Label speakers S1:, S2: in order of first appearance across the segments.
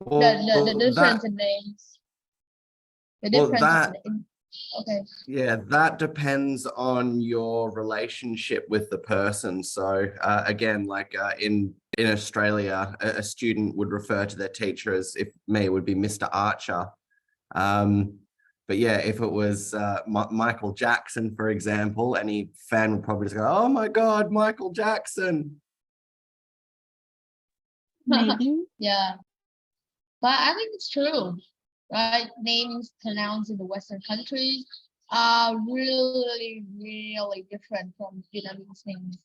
S1: The
S2: Well,
S1: difference in names. The
S2: well,
S1: difference in okay.
S2: yeah, that depends on your relationship with the person. So again, like in Australia, a student would refer to their teacher as, if me, it would be Mr. Archer. But yeah, if it was Michael Jackson, for example, any fan would probably just go, "Oh my God, Michael Jackson."
S3: Maybe.
S1: Yeah, but I think it's true, right? Names pronounced in the Western countries are really, really different from Vietnamese names.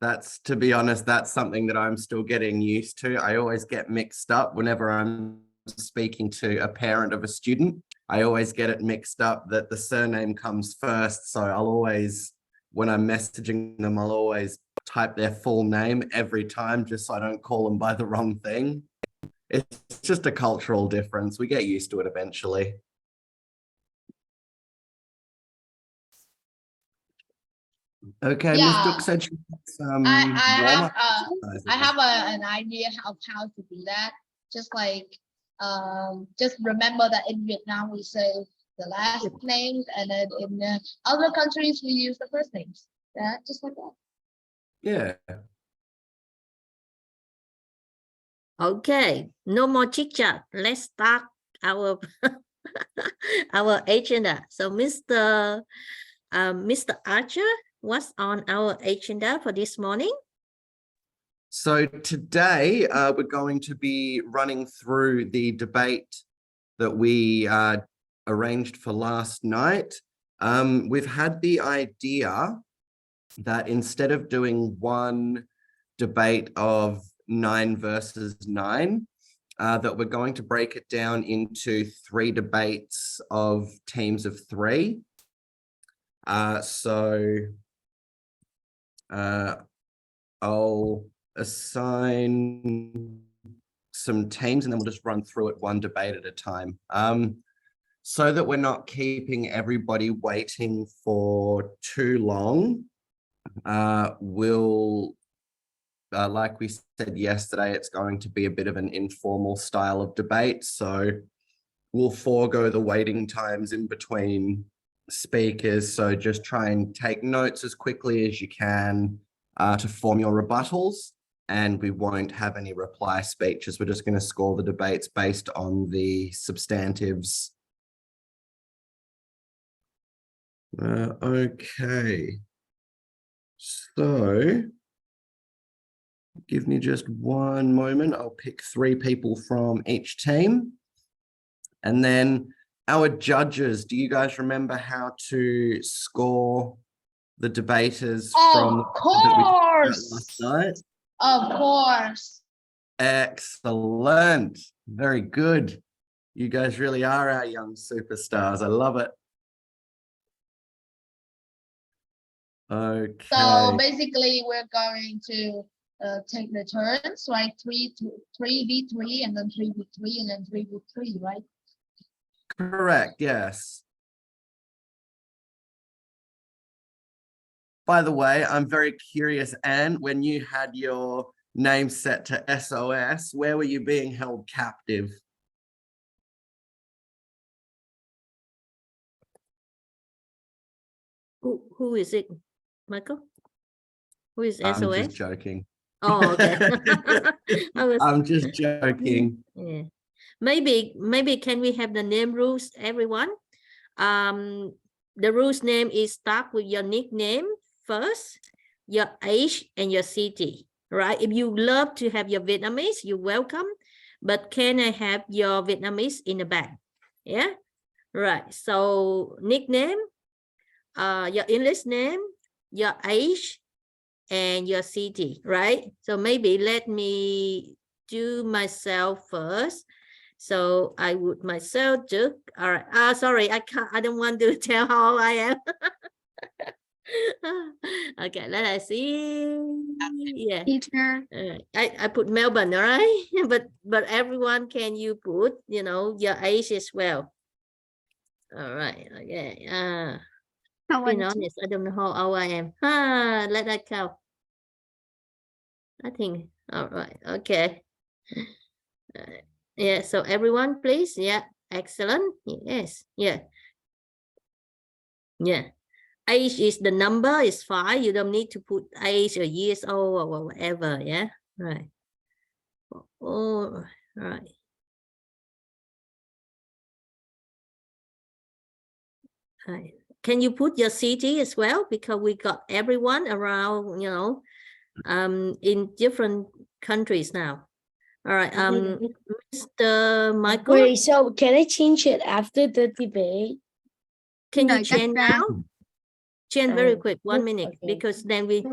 S2: That's, to be honest, that's something that I'm still getting used to. I always get mixed up whenever I'm speaking to a parent of a student. I always get it mixed up that the surname comes first. So I'll always, when I'm messaging them, I'll always type their full name every time just so I don't call them by the wrong thing. It's just a cultural difference. We get used to it eventually. Okay, Ms.
S1: Yeah.
S2: Duke said she had some
S1: I
S2: warm-up
S1: have an idea of how to do that. Just remember that in Vietnam we say the last names, and then in other countries we use the first names. Yeah, just like that.
S2: Yeah.
S3: Okay, no more chit chat. Let's start our our agenda. So, Mr. Archer, what's on our agenda for this morning?
S2: So today we're going to be running through the debate that we arranged for last night. We've had the idea that instead of doing one debate of 9 versus 9, that we're going to break it down into 3 debates of teams of 3. I'll assign some teams and then we'll just run through it one debate at a time. So that we're not keeping everybody waiting for too long, we'll, like we said yesterday, it's going to be a bit of an informal style of debate. So we'll forego the waiting times in between speakers. So just try and take notes as quickly as you can to form your rebuttals. And we won't have any reply speeches. We're just going to score the debates based on the substantives. Okay. So give me just one moment. I'll pick 3 people from each team. And then our judges, do you guys remember how to score the debaters from last night?
S1: Of course.
S2: Excellent. Very good. You guys really are our young superstars. I love it. Okay.
S1: So basically we're going to take the turns, right? 3v3 and then 3v3 and then 3v3, right?
S2: Correct, yes. By the way, I'm very curious, Anne, when you had your name set to SOS, where were you being held captive?
S3: Who is it, Michael? Who is SOS?
S2: I'm just joking.
S3: Oh, okay.
S2: I'm just joking.
S3: Yeah. Maybe can we have the name rules, everyone? The rules name is start with your nickname first, your age, and your city, right? If you love to have your Vietnamese, you're welcome. But can I have your Vietnamese in the back? Yeah, right. So nickname, your English name, your age, and your city, right? So maybe let me do myself first. So I would myself do. All right. Sorry, I don't want to tell how old I am. Okay, let us see. Yeah.
S1: Teacher.
S3: I put Melbourne, all right? But everyone, can you put, your age as well? All right. Okay. Being honest, I don't know how old I am. Let that count. I think. All right. Okay. Yeah, so everyone, please. Yeah, excellent. Yes, yeah. Yeah. Age is the number is 5. You don't need to put age or years old or whatever. Yeah, right. Oh, right. Right. Can you put your city as well? Because we got everyone around, in different countries now. All right. Mr. Michael,
S4: Wait, so can I change it after the debate?
S3: can
S1: No,
S3: you
S1: just
S3: change now? Change very
S4: Oh,
S3: quick, 1 minute,
S4: okay.
S3: because then we.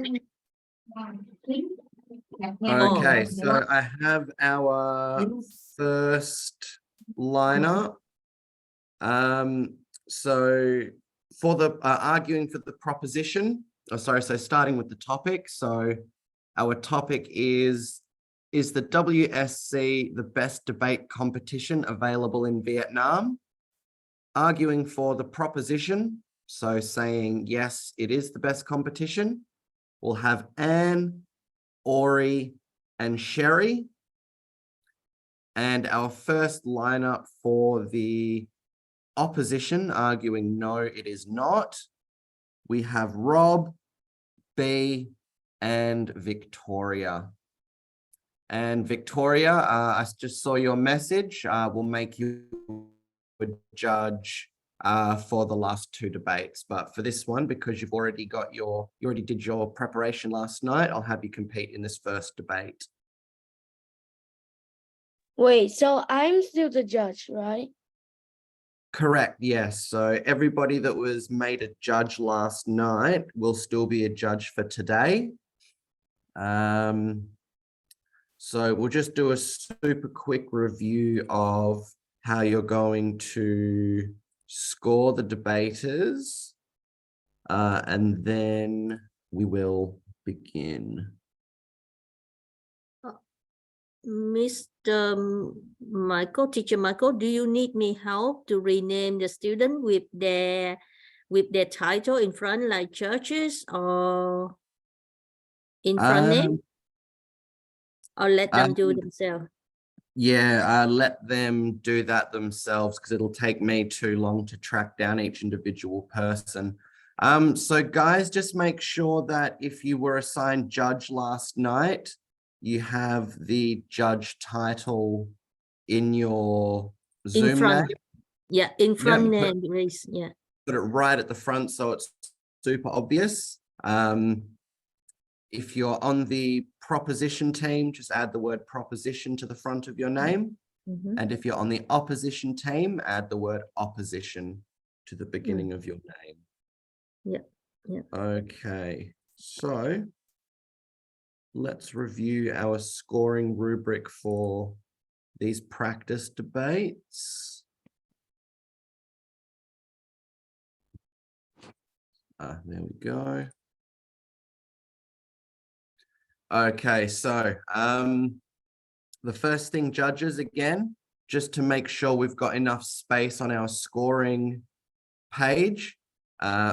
S2: Okay, so I have our first lineup. So for the arguing for the proposition, so starting with the topic. So our topic is the WSC the best debate competition available in Vietnam? Arguing for the proposition, so saying yes, it is the best competition. We'll have Anne, Ori, and Sherry. And our first lineup for the opposition, arguing no, it is not. We have Rob, B, and Victoria. And Victoria, I just saw your message. We'll make you a judge for the last 2 debates. But for this one, because you already did your preparation last night, I'll have you compete in this first debate.
S4: Wait, so I'm still the judge, right?
S2: Correct, yes. So everybody that was made a judge last night will still be a judge for today. So we'll just do a super quick review of how you're going to score the debaters, and then we will begin.
S3: Mr. Michael, Teacher Michael, do you need me help to rename the student with their title in front, like churches or in front name, or let them do themselves?
S2: Yeah, let them do that themselves because it'll take me too long to track down each individual person. So guys, just make sure that if you were assigned judge last night, you have the judge title in your Zoom
S3: front.
S2: name.
S3: Yeah, in front
S2: Yeah,
S3: name, please. Yeah.
S2: Put it right at the front so it's super obvious. If you're on the proposition team, just add the word proposition to the front of your name.
S3: Mm-hmm.
S2: And if you're on the opposition team, add the word opposition to the beginning of your name.
S3: Yeah. Yeah.
S2: Okay, so let's review our scoring rubric for these practice debates. There we go. Okay, so the first thing, judges, again, just to make sure we've got enough space on our scoring page,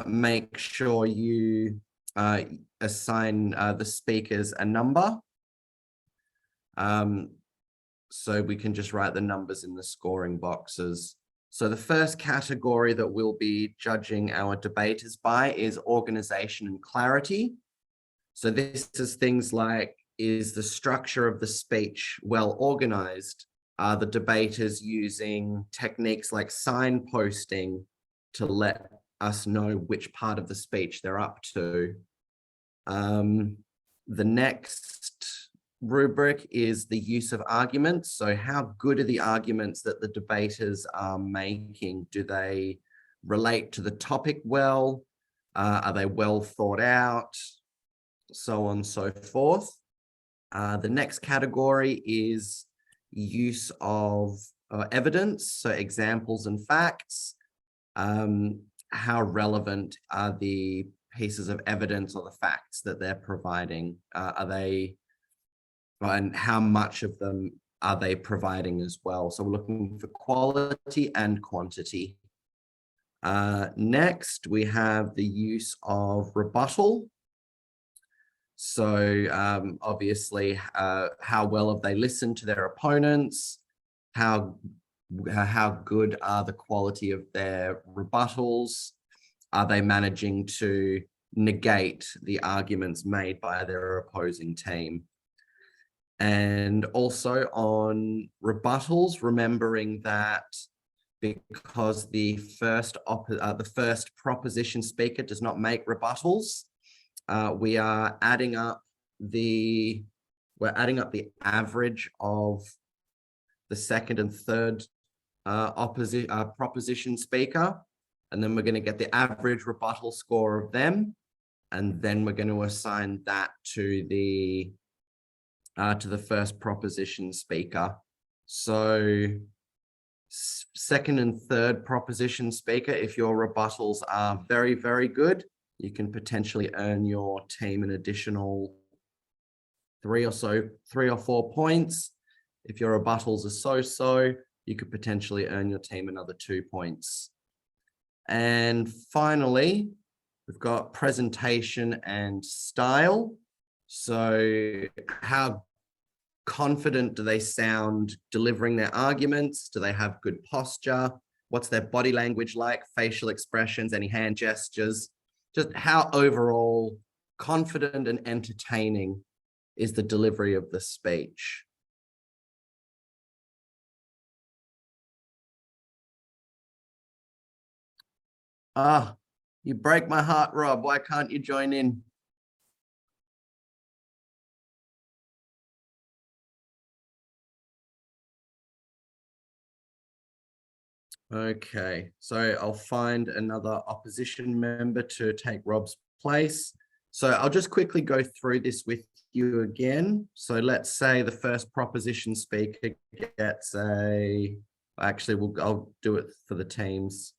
S2: make sure you assign the speakers a number. So we can just write the numbers in the scoring boxes. So the first category that we'll be judging our debaters by is organization and clarity. So this is things like, is the structure of the speech well organized? Are the debaters using techniques like signposting to let us know which part of the speech they're up to? The next rubric is the use of arguments. So how good are the arguments that the debaters are making? Do they relate to the topic well? Are they well thought out? So on and so forth. The next category is use of evidence, so examples and facts. How relevant are the pieces of evidence or the facts that they're providing? And how much of them are they providing as well? So we're looking for quality and quantity. Next, we have the use of rebuttal. So obviously, how well have they listened to their opponents? How good are the quality of their rebuttals? Are they managing to negate the arguments made by their opposing team? And also on rebuttals, remembering that because the first proposition speaker does not make rebuttals, we are adding up the average of the second and third proposition speaker, and then we're going to get the average rebuttal score of them, and then we're going to assign that to the first proposition speaker. So second and third proposition speaker, if your rebuttals are very, very good, you can potentially earn your team an additional 3 or 4 points. If your rebuttals are so-so, you could potentially earn your team another 2 points. And finally, we've got presentation and style. So how confident do they sound delivering their arguments? Do they have good posture? What's their body language like? Facial expressions, any hand gestures? Just how overall confident and entertaining is the delivery of the speech? Ah, you break my heart, Rob. Why can't you join in? Okay, so I'll find another opposition member to take Rob's place. So I'll just quickly go through this with you again. So let's say the first proposition speaker gets I'll do it for the teams.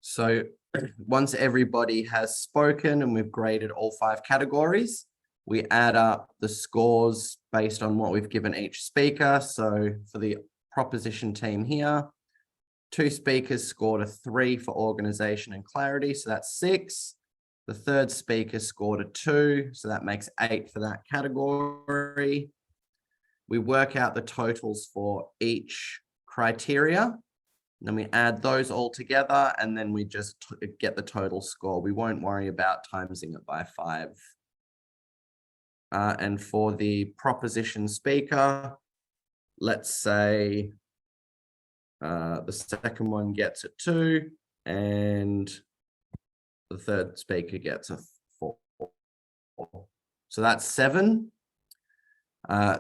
S2: So once everybody has spoken and we've graded all 5 categories, we add up the scores based on what we've given each speaker. So for the proposition team here, 2 speakers scored a 3 for organization and clarity, so that's 6. The third speaker scored a 2, so that makes 8 for that category. We work out the totals for each criteria. Then we add those all together, and then we just get the total score. We won't worry about timesing it by 5. And for the proposition speaker, let's say the second one gets a 2 and the third speaker gets a 4. So that's 7.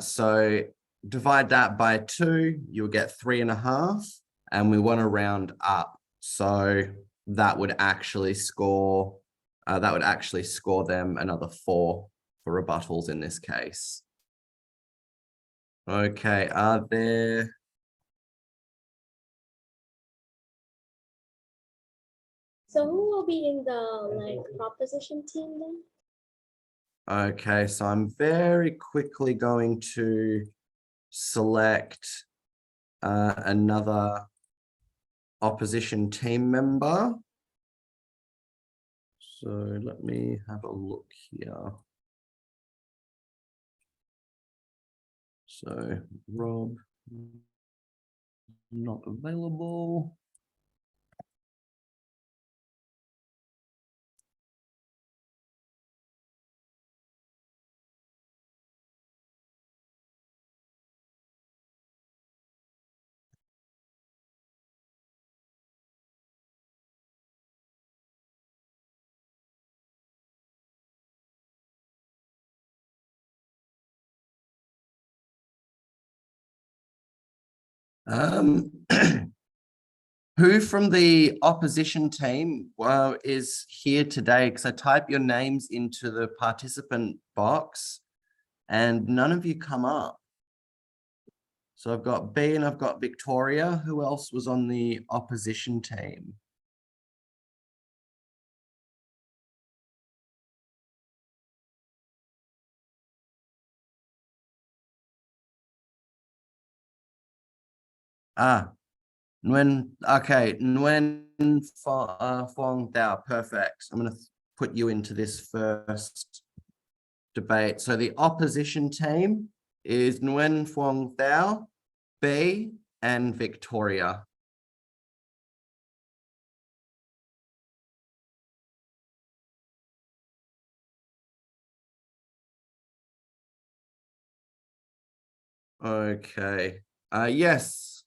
S2: So divide that by 2, you'll get 3.5, and we want to round up. So that would actually score them another 4 for rebuttals in this case. Okay, are there
S5: So who will be in the proposition team then?
S2: Okay, so I'm very quickly going to select another opposition team member. So let me have a look here. So Rob, not available. Who from the opposition team is here today? Because I type your names into the participant box and none of you come up. So I've got B and I've got Victoria. Who else was on the opposition team? Nguyen Phuong Thao, perfect. I'm going to put you into this first debate. So the opposition team is Nguyen Phuong Thao, B, and Victoria. Okay. Yes.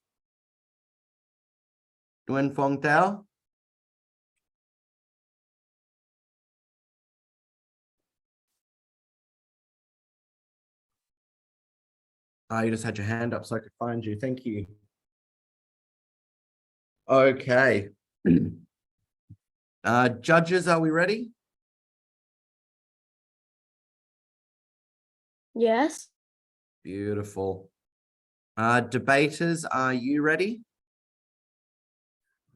S2: Nguyen Phuong Thao. You just had your hand up so I could find you. Thank you. Okay. Judges, are we ready?
S4: Yes.
S2: Beautiful. Debaters, are you ready?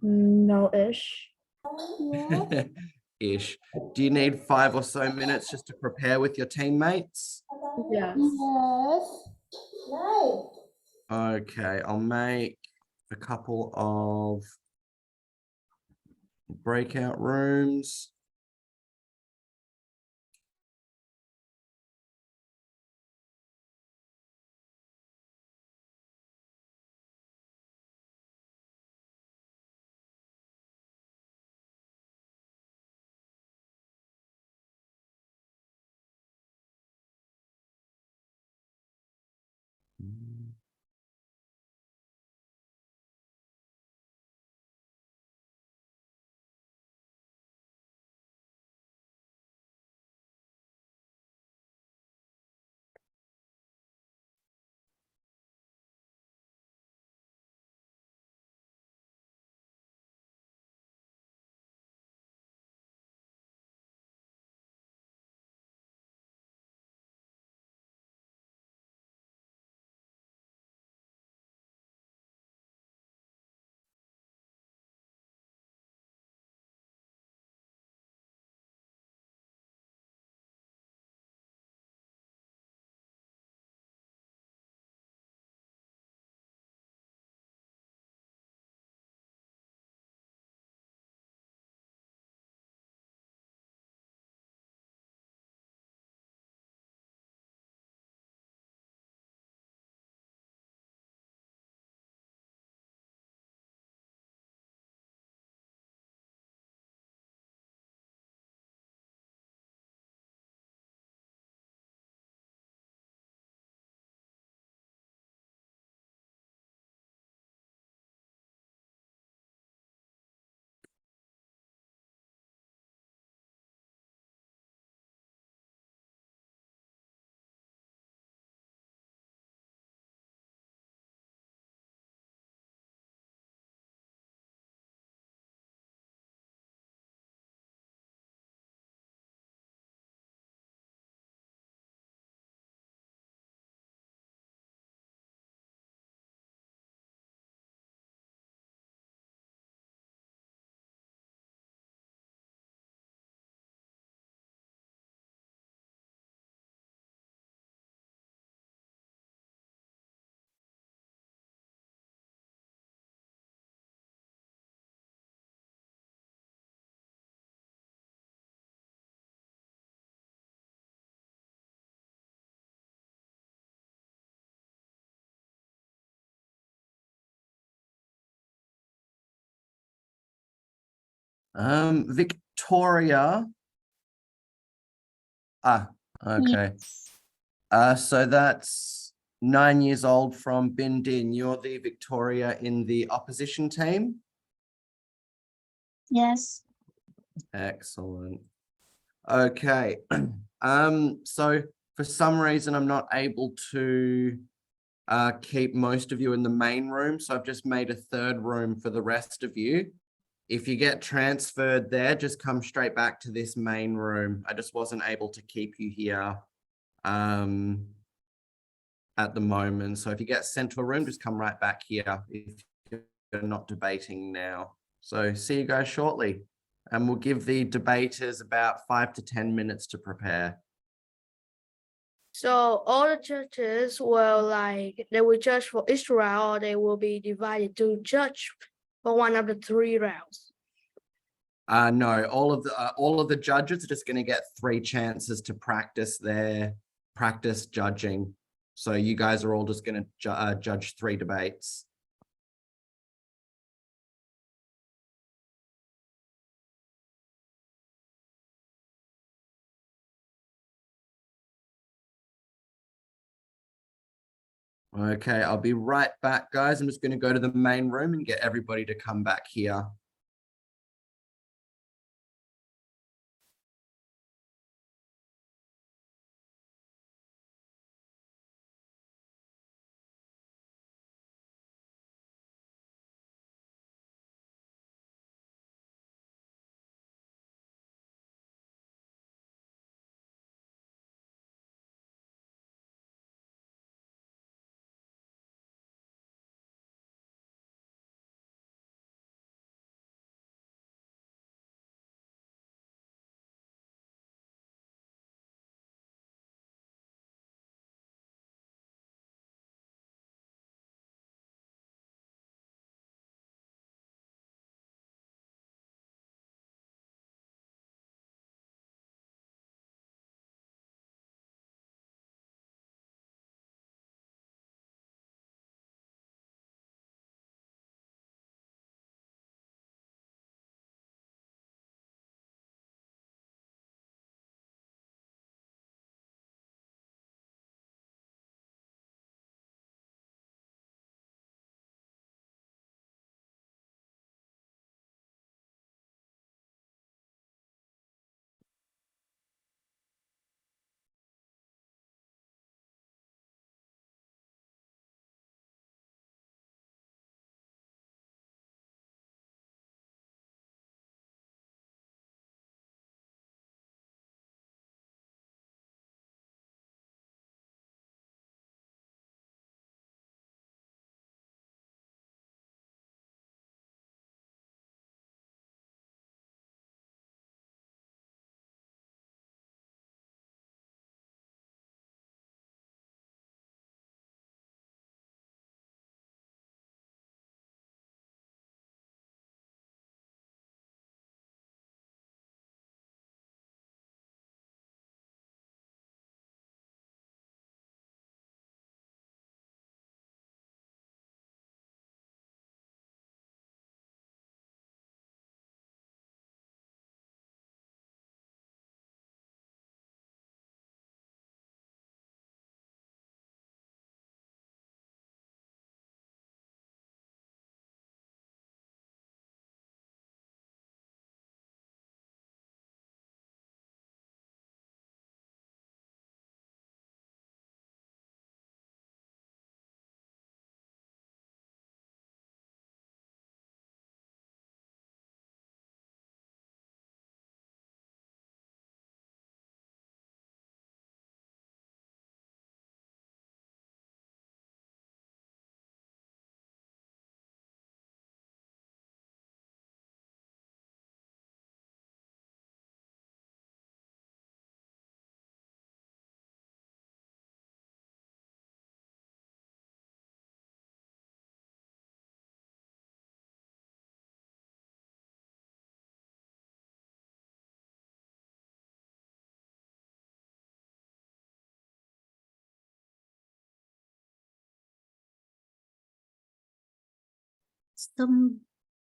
S4: No-ish.
S2: Ish. Do you need 5 or so minutes just to prepare with your teammates?
S4: Yes.
S2: Okay, I'll make a couple of breakout rooms. Victoria. Okay. So that's 9 years old from Bin Din. You're the Victoria in the opposition team.
S1: Yes.
S2: Excellent. Okay. So for some reason, I'm not able to keep most of you in the main room. So I've just made a third room for the rest of you. If you get transferred there, just come straight back to this main room. I just wasn't able to keep you here at the moment. So if you get sent to a room, just come right back here if you're not debating now. So see you guys shortly. And we'll give the debaters about 5 to 10 minutes to prepare.
S4: So all the judges will they will judge for Israel, or they will be divided to judge for one of the 3 rounds?
S2: No, all of the judges are just going to get 3 chances to practice judging. So you guys are all just going to judge 3 debates. Okay, I'll be right back, guys. I'm just going to go to the main room and get everybody to come back here.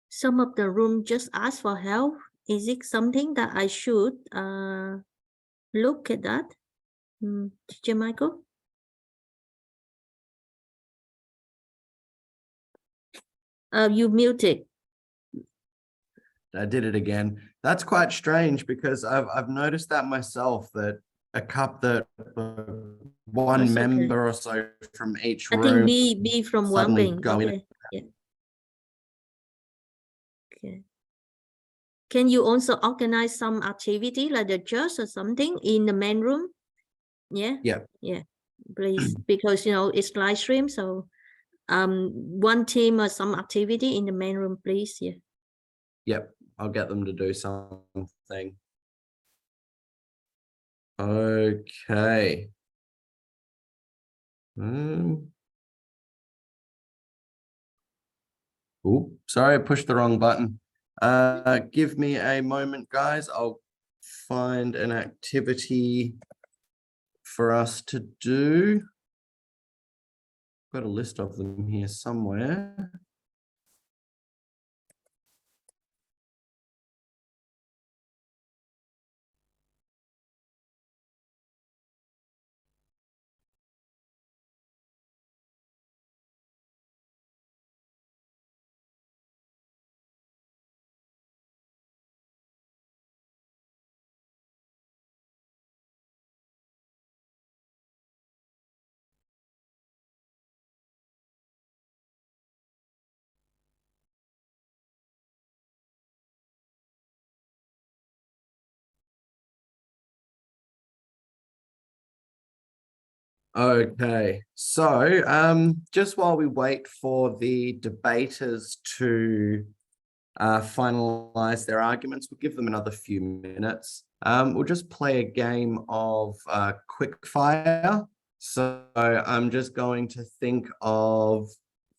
S3: Some of the room just ask for help. Is it something that I should look at that? Teacher Michael? You muted.
S2: I did it again. That's quite strange because I've noticed that myself, that one
S3: That's okay.
S2: member or so from each
S3: I
S2: room
S3: think B from
S2: suddenly
S3: Wang
S2: go in.
S3: Okay. Yeah. Okay. Can you also organize some activity like the church or something in the main room? Yeah.
S2: Yeah.
S3: Yeah. Please, because it's live stream, so one team or some activity in the main room, please. Yeah.
S2: Yep, I'll get them to do something. Okay. Oh, sorry, I pushed the wrong button. Give me a moment, guys. I'll find an activity for us to do. Got a list of them here somewhere. Okay, so just while we wait for the debaters to finalize their arguments, we'll give them another few minutes. We'll just play a game of quick fire. So I'm just going to think of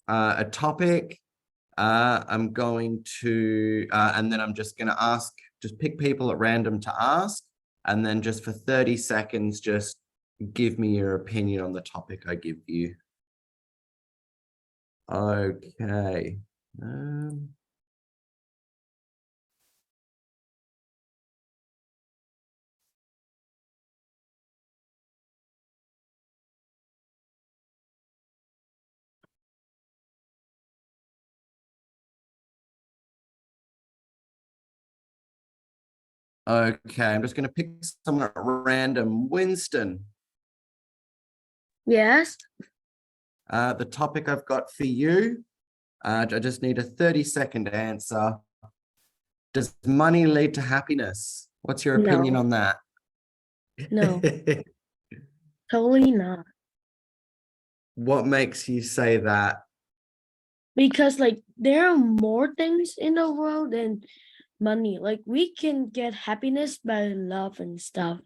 S2: a topic. I'm going to, and then I'm just going to just pick people at random to ask, and then just for 30 seconds, just give me your opinion on the topic I give you. Okay. Okay, I'm just going to pick someone at random. Winston.
S4: Yes.
S2: The topic I've got for you, I just need a 30-second answer. Does money lead to happiness? What's your opinion
S4: No.
S2: on that?
S4: No. Totally not.
S2: What makes you say that?
S4: Because like there are more things in the world than money. Like we can get happiness by love and stuff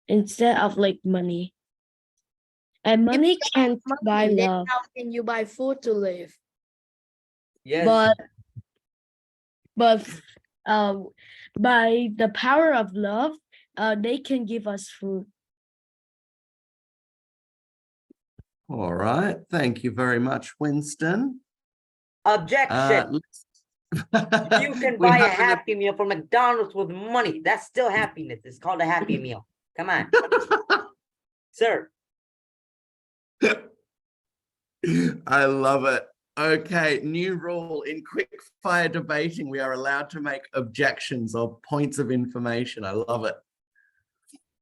S4: instead of like money. And money can't buy
S6: Then
S4: love.
S6: how can you buy food to live?
S2: Yes.
S4: But by the power of love, they can give us food.
S2: All right. Thank you very much, Winston.
S7: Objection. You can
S2: we
S7: buy a
S2: have an-
S7: Happy Meal from McDonald's with money. That's still happiness. It's called a Happy Meal. Come on. Sir.
S2: I love it. Okay, new rule in quick fire debating. We are allowed to make objections or points of information. I love it.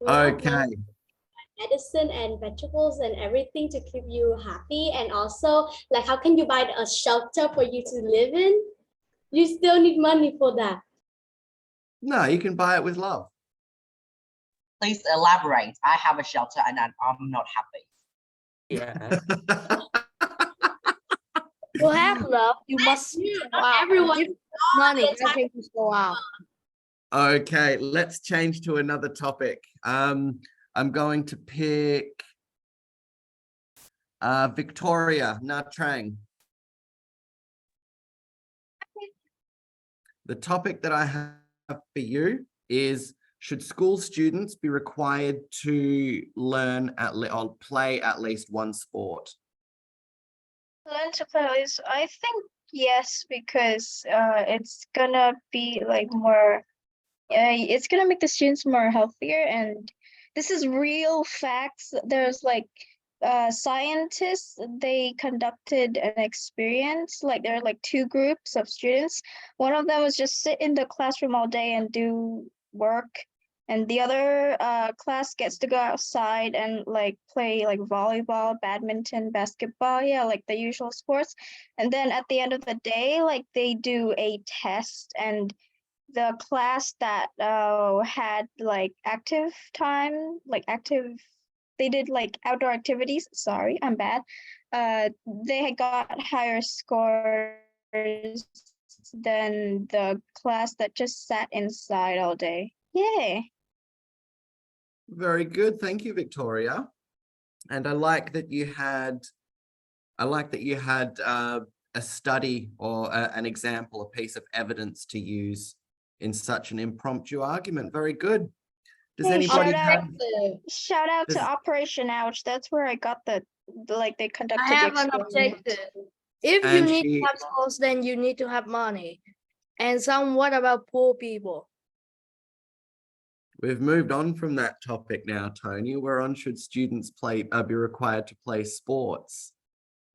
S2: Okay.
S5: Medicine and vegetables and everything to keep you happy, and also like how can you buy a shelter for you to live in? You still need money for that.
S2: No, you can buy it with love.
S8: Please elaborate. I have a shelter and I'm not happy.
S7: Yeah.
S6: To have love, you must
S5: Not everyone
S6: give money. Okay, just go out.
S2: Okay, let's change to another topic. I'm going to pick Victoria Natrang. The topic that I have for you is, should school students be required to learn or play at least one sport?
S9: Learn to play at least, I think yes, because it's gonna be like more, it's gonna make the students more healthier, and this is real facts. There's like scientists, they conducted an experience, like there are like two groups of students. One of them was just sit in the classroom all day and do work, and the other class gets to go outside and like play like volleyball, badminton, basketball, yeah, like the usual sports. And then at the end of the day, like they do a test, and the class that had like active time, like active, they did like outdoor activities, sorry, I'm bad, they had got higher scores than the class that just sat inside all day. Yay.
S2: Very good. Thank you, Victoria. And I like that you had a study or an example, a piece of evidence to use in such an impromptu argument. Very good. Does
S9: Hey,
S2: anybody
S9: shout out,
S2: have?
S9: shout out to
S2: Does-
S9: Operation Ouch. That's where I got like they
S6: I
S9: conducted the
S6: have an
S9: experiment.
S6: objective. If you
S2: And
S6: need
S2: she-
S6: to have schools, then you need to have money. And what about poor people?
S2: We've moved on from that topic now, Tony. We're on should students be required to play sports.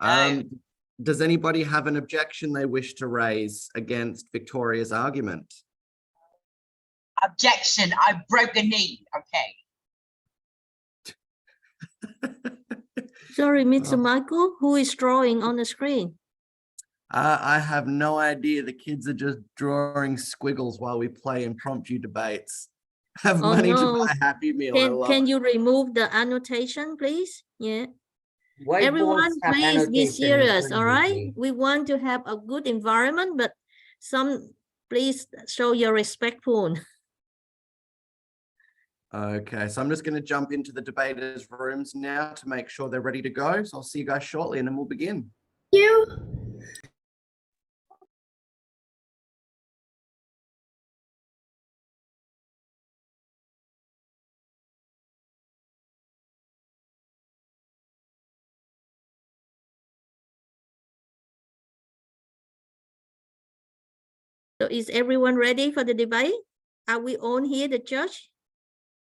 S2: Does anybody have an objection they wish to raise against Victoria's argument?
S8: Objection, I broke a knee. Okay.
S3: Sorry, Mr.
S2: Oh.
S3: Michael, who is drawing on the screen?
S2: I have no idea. The kids are just drawing squiggles while we play impromptu debates. Have
S3: Oh,
S2: money
S3: no.
S2: to buy a Happy Meal. I love
S3: Can
S2: it.
S3: you remove the annotation, please? Yeah.
S7: Whiteboards
S3: Everyone,
S7: have
S3: please be
S7: annotation in
S3: serious,
S7: green
S3: all right?
S7: usually.
S3: We want to have a good environment, but please show your respectful.
S2: Okay, so I'm just going to jump into the debaters' rooms now to make sure they're ready to go. So I'll see you guys shortly and then we'll begin.
S3: So is everyone ready for the debate? Are we on here, the church?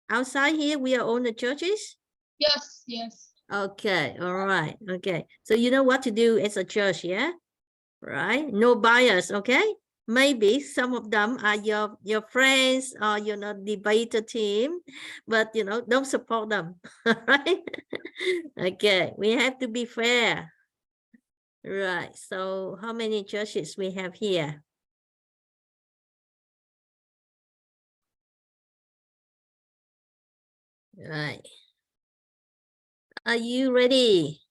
S3: Outside here, we are on the churches?
S1: Yes, yes.
S3: Okay, all right, okay. So you know what to do as a church, yeah? Right, no bias, okay? Maybe some of them are your friends or debater team, but don't support them, right? Okay, we have to be fair. Right, so how many churches we have here? Right. Are you ready?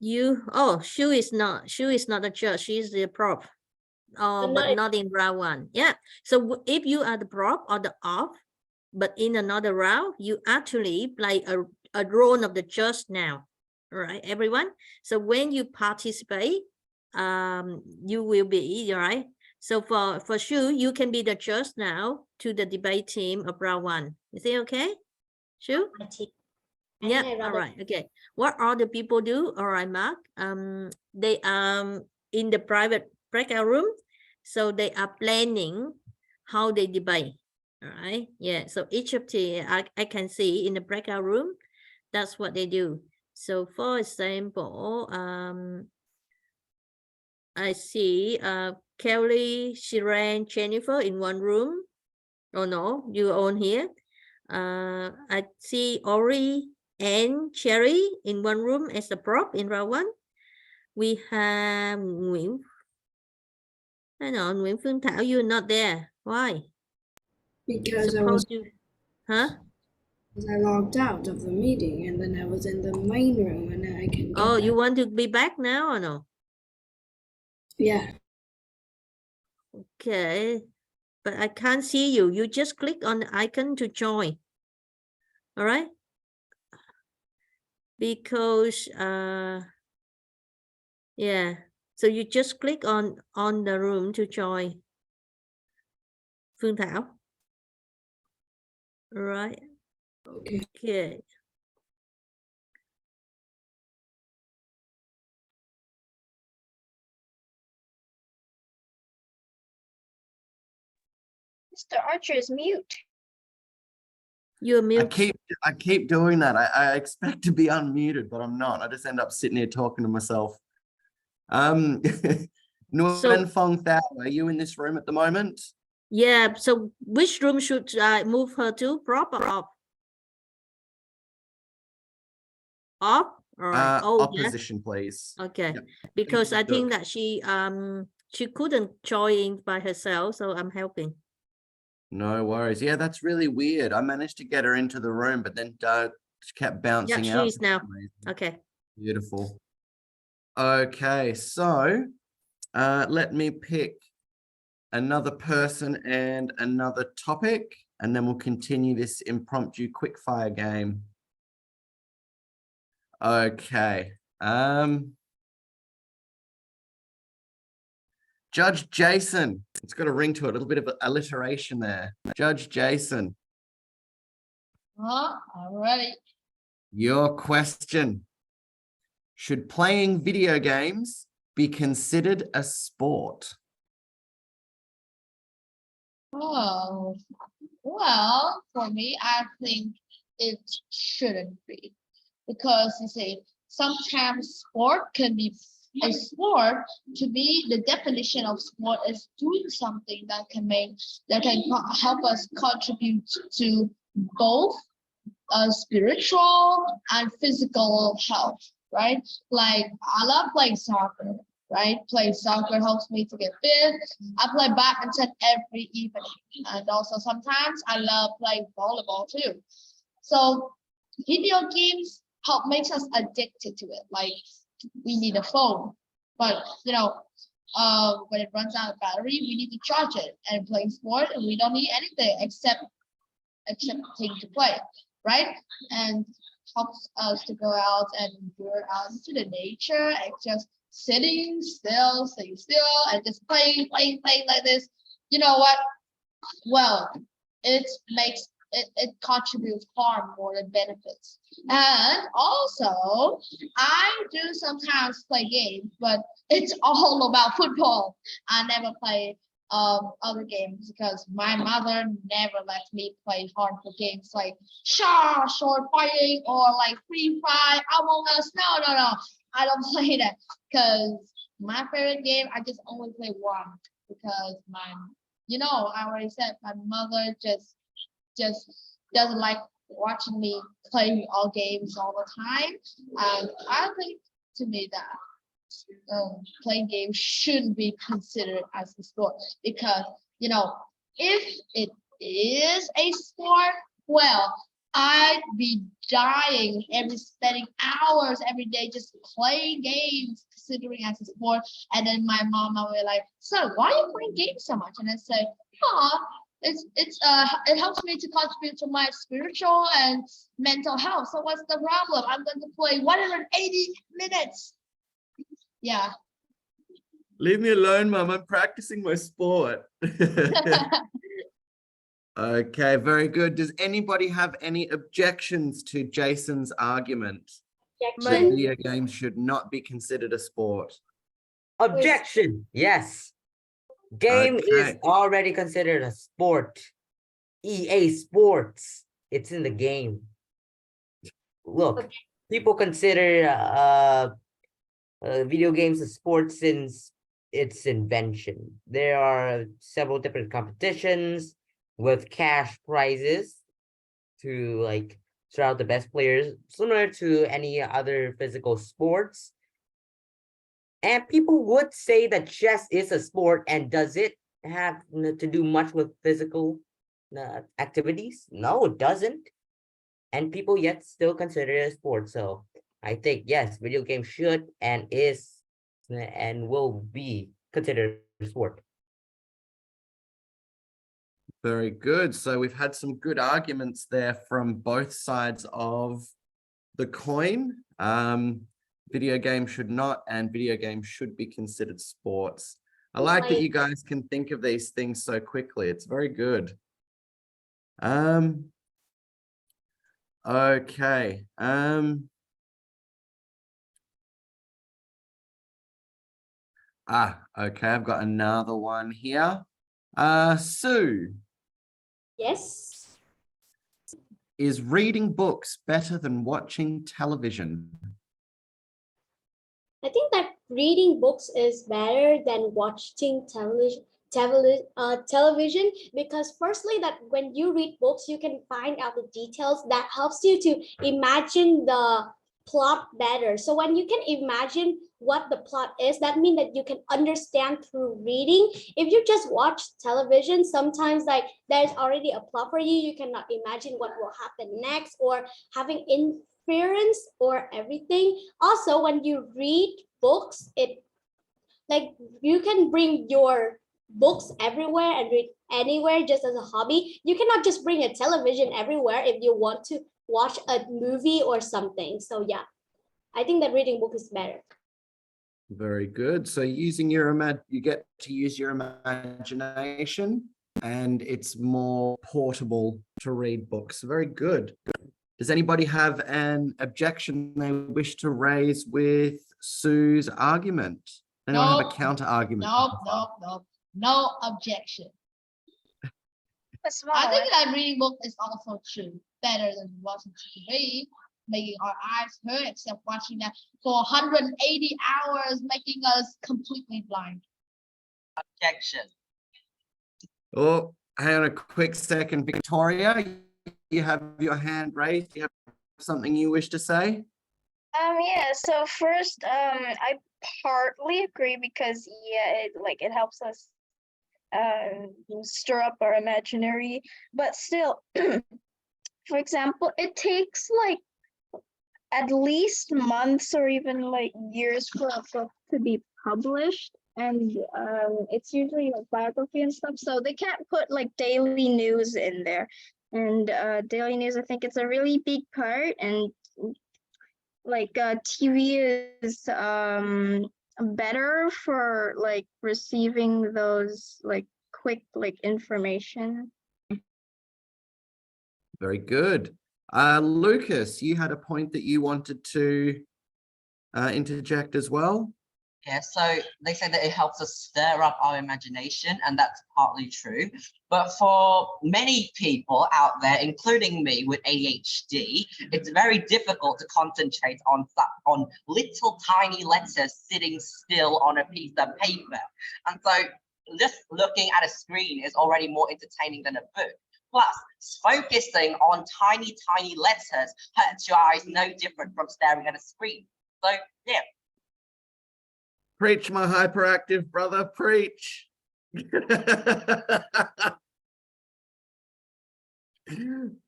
S3: Shu is not a judge, she's the prop. But not in round one. Yeah. So if you are the prop or the off, but in another round, you actually play a role of the judge now. All right, everyone. So when you participate, you will be, all right. So for Shu, you can be the judge now to the debate team of round one. Is it okay? Shu? Yeah, all right, okay. What other people do? All right, Mark. They in the private breakout room, so they are planning how they debate. All right, yeah. So each of the I can see in the breakout room, that's what they do. So for example, I see Kelly, Shiran, Jennifer in one room. Oh no, you're on here. I see Ori and Cherry in one room as a prop in round one. We have Nguyễn Phương Thảo, you're not there. Why?
S10: Because I logged out of the meeting and then I was in the main room and then I can get
S3: you want to be back now or no?
S10: Yeah.
S3: Okay, but I can't see you. You just click on the icon to join. All right? Because yeah, so you just click on the room to join. Phương Thảo. Right. Okay.
S9: Mr. Archer is mute.
S3: You're mute.
S2: I keep doing that. I expect to be unmuted, but I'm not. I just end up sitting here talking to myself. Nguyen Phong Thao, are you in this room at the moment?
S3: Yeah, so which room should I move her to? Prop or off? Off? All right.
S2: Opposition, please.
S3: Okay.
S2: Yep.
S3: Because I think that she couldn't join by herself, so I'm helping.
S2: No worries. Yeah, that's really weird. I managed to get her into the room, but then she kept bouncing out.
S3: Yeah, she is now. Okay.
S2: Beautiful. Okay, so Let me pick another person and another topic, and then we'll continue this impromptu quickfire game. Okay. Judge Jason. It's got a ring to it, a little bit of alliteration there. Judge Jason,
S1: I'm ready.
S2: your question. Should playing video games be considered a sport?
S1: Oh, well, for me, I think it shouldn't be because you see, sometimes sport can be a sport. To me, the definition of sport is doing something that can help us contribute to both spiritual and physical health, right? Like I love playing soccer, right? Playing soccer helps me to get fit. I play badminton every evening, and also sometimes I love playing volleyball too. So video games help makes us addicted to it. Like we need a phone, but when it runs out of battery, we need to charge it. And playing sport, and we don't need anything except thing to play, right? And helps us to go out and endure out into the nature and just sitting still, and just playing like this. You know what? Well, it makes it contributes far more than benefits. And also, I do sometimes play games, but it's all about football. I never play other games because my mother never lets me play hardcore games like short fighting or like Free Fire, Among Us. No. I don't play that because my favorite game, I just only play one because I already said my mother just doesn't like watching me play all games all the time. And I think to me that playing games shouldn't be considered as a sport because if it is a sport, well, I'd be dying spending hours every day just playing games, considering as a sport. And then my mom will be like, "So why are you playing games so much?" And I say, it helps me to contribute to my spiritual and mental health. So what's the problem? I'm going to play 180 minutes. Yeah.
S2: Leave me alone, Mom. I'm practicing my sport. Okay, very good. Does anybody have any objections to Jason's argument that
S5: Objection.
S2: video games should not be considered a sport?
S7: Objection. Yes. Game is
S2: Okay.
S7: already considered a sport. EA Sports. It's in the game. Look, people consider video games a sport since its invention. There are several different competitions with cash prizes to shout out the best players, similar to any other physical sports. And people would say that chess is a sport, and does it have to do much with physical activities? No, it doesn't. And people yet still consider it a sport. So I think, yes, video games should and is and will be considered a sport.
S2: Very good. So we've had some good arguments there from both sides of the coin. Video games should not, and video games should be considered sports. I like that you guys can think of these things so quickly. It's very good. Okay. Okay, I've got another one here. Sue.
S5: Yes.
S2: Is reading books better than watching television?
S5: I think that reading books is better than watching television because firstly that when you read books you can find out the details that helps you to imagine the plot better. So when you can imagine what the plot is, that means that you can understand through reading. If you just watch television, sometimes there's already a plot for you, you cannot imagine what will happen next or having inference or everything. Also, when you read books, it Like you can bring your books everywhere and read anywhere just as a hobby. You cannot just bring a television everywhere if you want to watch a movie or something. So yeah, I think that reading book is better.
S2: Very good. So using you get to use your imagination, and it's more portable to read books. Very good. Does anybody have an objection they wish to raise with Sue's argument? Anyone have a
S1: Nope.
S2: counter argument?
S1: No objection.
S9: That's
S1: I think
S9: fine.
S1: that reading book is also true, better than watching TV, making our eyes hurt, except watching that for 180 hours, making us completely blind.
S8: Objection.
S2: Oh, hang on a quick second. Victoria, you have your hand raised. You have something you wish to say?
S9: Yeah, so first, I partly agree because yeah, it helps us stir up our imaginary, but still, for example, it takes like at least months or even like years for a book to be published, and it's usually like biography and stuff, so they can't put like daily news in there. And daily news, I think it's a really big part, and like TV is better for like receiving those like quick like information.
S2: Very good. Lucas, you had a point that you wanted to interject as well.
S8: Yeah, so they say that it helps us stir up our imagination, and that's partly true. But for many people out there, including me with ADHD, it's very difficult to concentrate on little tiny letters sitting still on a piece of paper. And so just looking at a screen is already more entertaining than a book. Plus, focusing on tiny, tiny letters hurts your eyes no different from staring at a screen. So, yeah.
S2: Preach, my hyperactive brother, preach.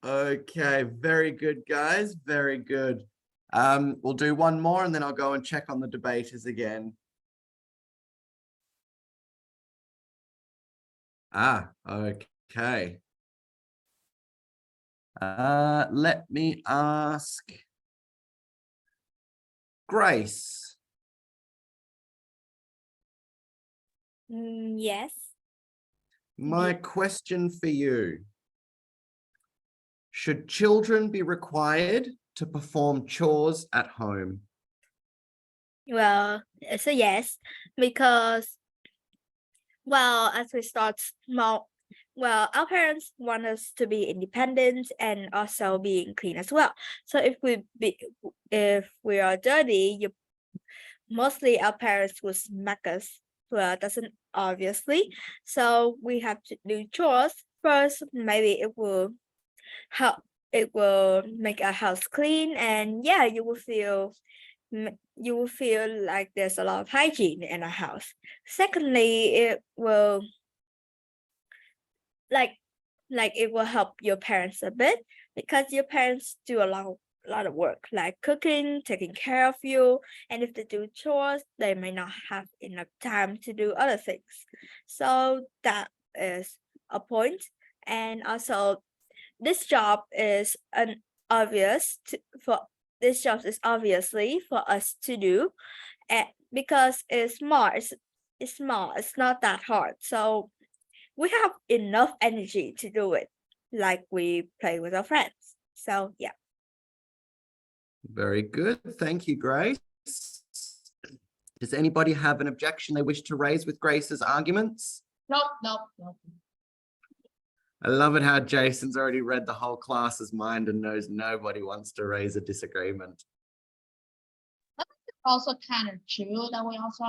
S2: Okay, very good, guys. Very good. We'll do one more and then I'll go and check on the debaters again. Okay. Let me ask Grace.
S3: Yes.
S2: My question for you. Should children be required to perform chores at home?
S3: Well, it's a yes, because, well, as we start small, well, our parents want us to be independent and also being clean as well. So if we are dirty, mostly our parents will smack us. Well, doesn't obviously. So we have to do chores first. Maybe it will help. It will make our house clean, and yeah, you will feel like there's a lot of hygiene in our house. Secondly, it will it will help your parents a bit, because your parents do a lot of work, like cooking, taking care of you, and if they do chores, they may not have enough time to do other things. So that is a point. And also, this job is obviously for us to do, and because it's small, it's not that hard. So we have enough energy to do it, like we play with our friends. So yeah.
S2: Very good. Thank you, Grace. Does anybody have an objection they wish to raise with Grace's arguments?
S1: Nope.
S2: I love it how Jason's already read the whole class's mind and knows nobody wants to raise a disagreement.
S1: Also kind of true that we also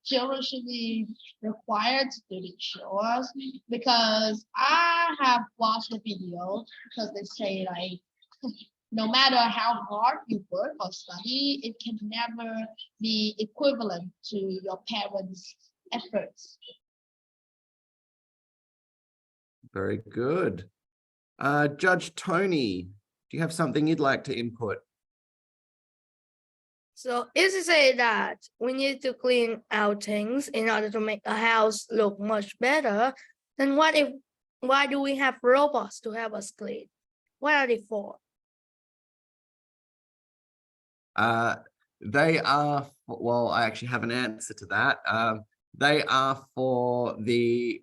S1: children should be required to do the chores, because I have watched the video because they say like no matter how hard you work or study, it can never be equivalent to your parents' efforts.
S2: Very good. Judge Tony, do you have something you'd like to input?
S6: So is it say that we need to clean our things in order to make a house look much better, then why do we have robots to help us clean? What are they for?
S2: They are, well, I actually have an answer to that. They are for the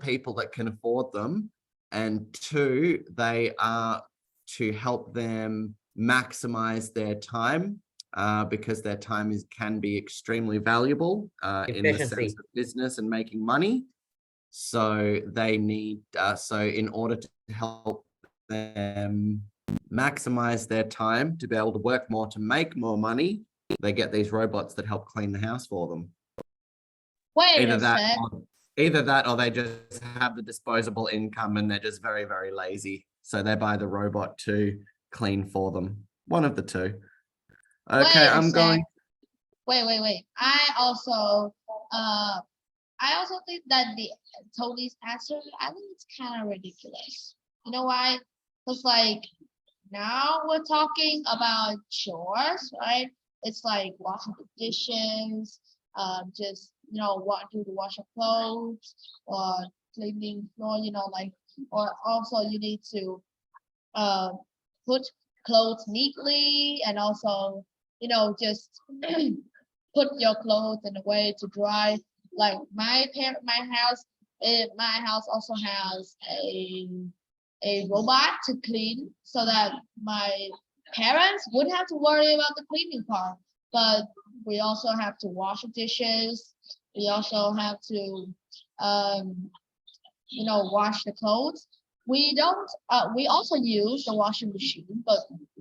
S2: people that can afford them, and two, they are to help them maximize their time, because their time can be extremely valuable in the sense
S7: Efficiency.
S2: of business and making money. So they need, so in order to help them maximize their time to be able to work more to make more money, they get these robots that help clean the house for them.
S1: Wait
S2: Either
S1: a
S2: that,
S1: sec.
S2: either that, or they just have the disposable income and they're just very, very lazy. So they buy the robot to clean for them. One of the two. Okay,
S1: Wait a
S2: I'm going.
S1: sec. Wait. I also think that the Tony's answer, I think it's kind of ridiculous. You know why? Because like now we're talking about chores, right? It's like washing the dishes, just do the wash of clothes, or cleaning floor, like, or also you need to uh, put clothes neatly, and also just put your clothes in a way to dry. Like my house also has a robot to clean, so that my parents wouldn't have to worry about the cleaning part. But we also have to wash the dishes. We also have to um, wash the clothes. We don't we also use the washing machine, but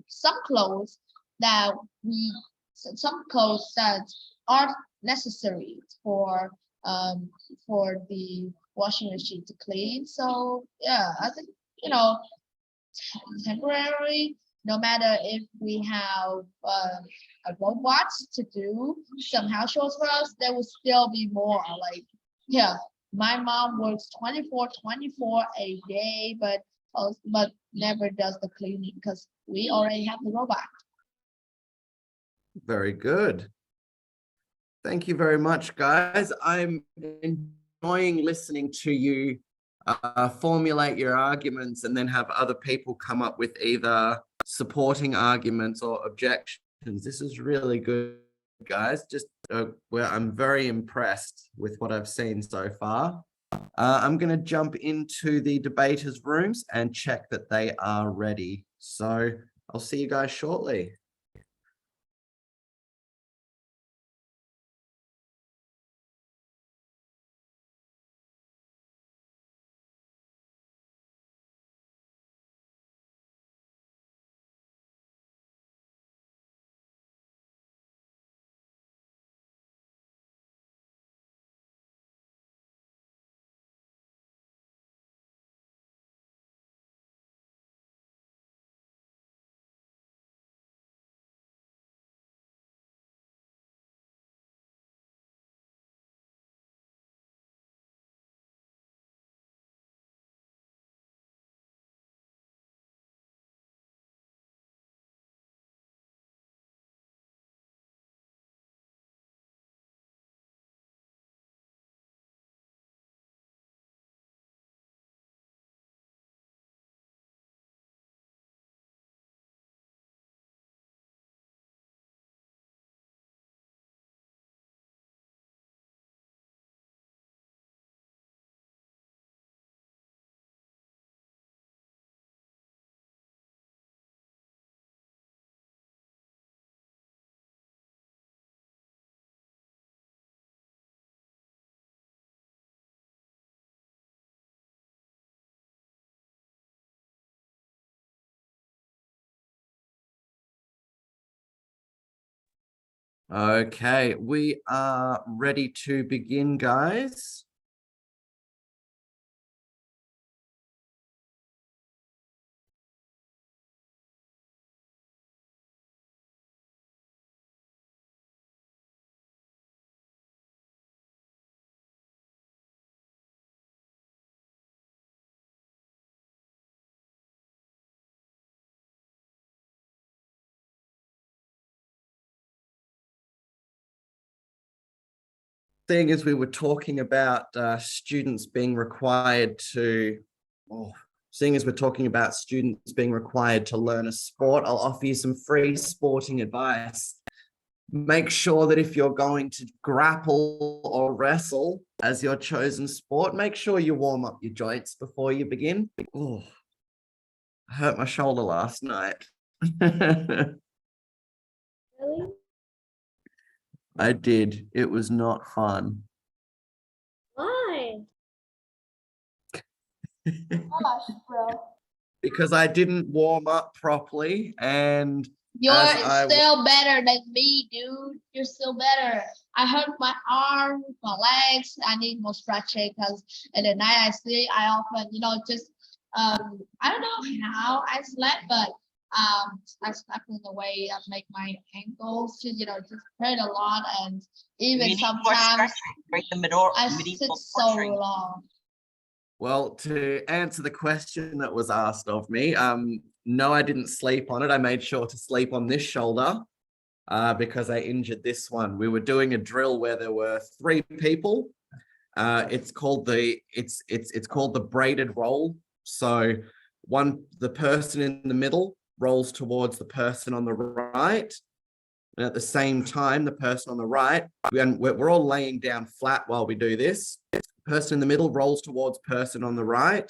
S1: some clothes that we some clothes that aren't necessary for the washing machine to clean. So yeah, I think temporary, no matter if we have a robots to do some house chores for us, there will still be more. Like, yeah, my mom works 24 a day, but never does the cleaning because we already have the robot.
S2: Very good. Thank you very much, guys. I'm enjoying listening to you formulate your arguments and then have other people come up with either supporting arguments or objections. This is really good, guys. Just where I'm very impressed with what I've seen so far. I'm going to jump into the debaters' rooms and check that they are ready. So I'll see you guys shortly. Okay, we are ready to begin, guys. Seeing as we were talking about students being required to, seeing as we're talking about students being required to learn a sport, I'll offer you some free sporting advice. Make sure that if you're going to grapple or wrestle as your chosen sport, make sure you warm up your joints before you begin. Oh, I hurt my shoulder last night.
S5: Really?
S2: I did. It was not fun.
S5: Why?
S1: Gosh, bro.
S2: Because I didn't warm up properly, and
S1: You're
S2: as I
S1: still better than me, dude. You're still better. I hurt my arms, my legs. I need more stretching because in the night I sleep, I often, just I don't know how I slept, but I slept in the way that make my ankles just hurt a lot, and
S8: You
S1: even
S8: need more
S1: sometimes
S8: stretching. Bring the middle.
S1: I
S8: medieval
S1: sit so
S8: stretching.
S1: long.
S2: Well, to answer the question that was asked of me, no, I didn't sleep on it. I made sure to sleep on this shoulder because I injured this one. We were doing a drill where there were 3 people. It's called the braided roll. So the person in the middle rolls towards the person on the right. And at the same time, the person on the right, we're all laying down flat while we do this. Person in the middle rolls towards person on the right.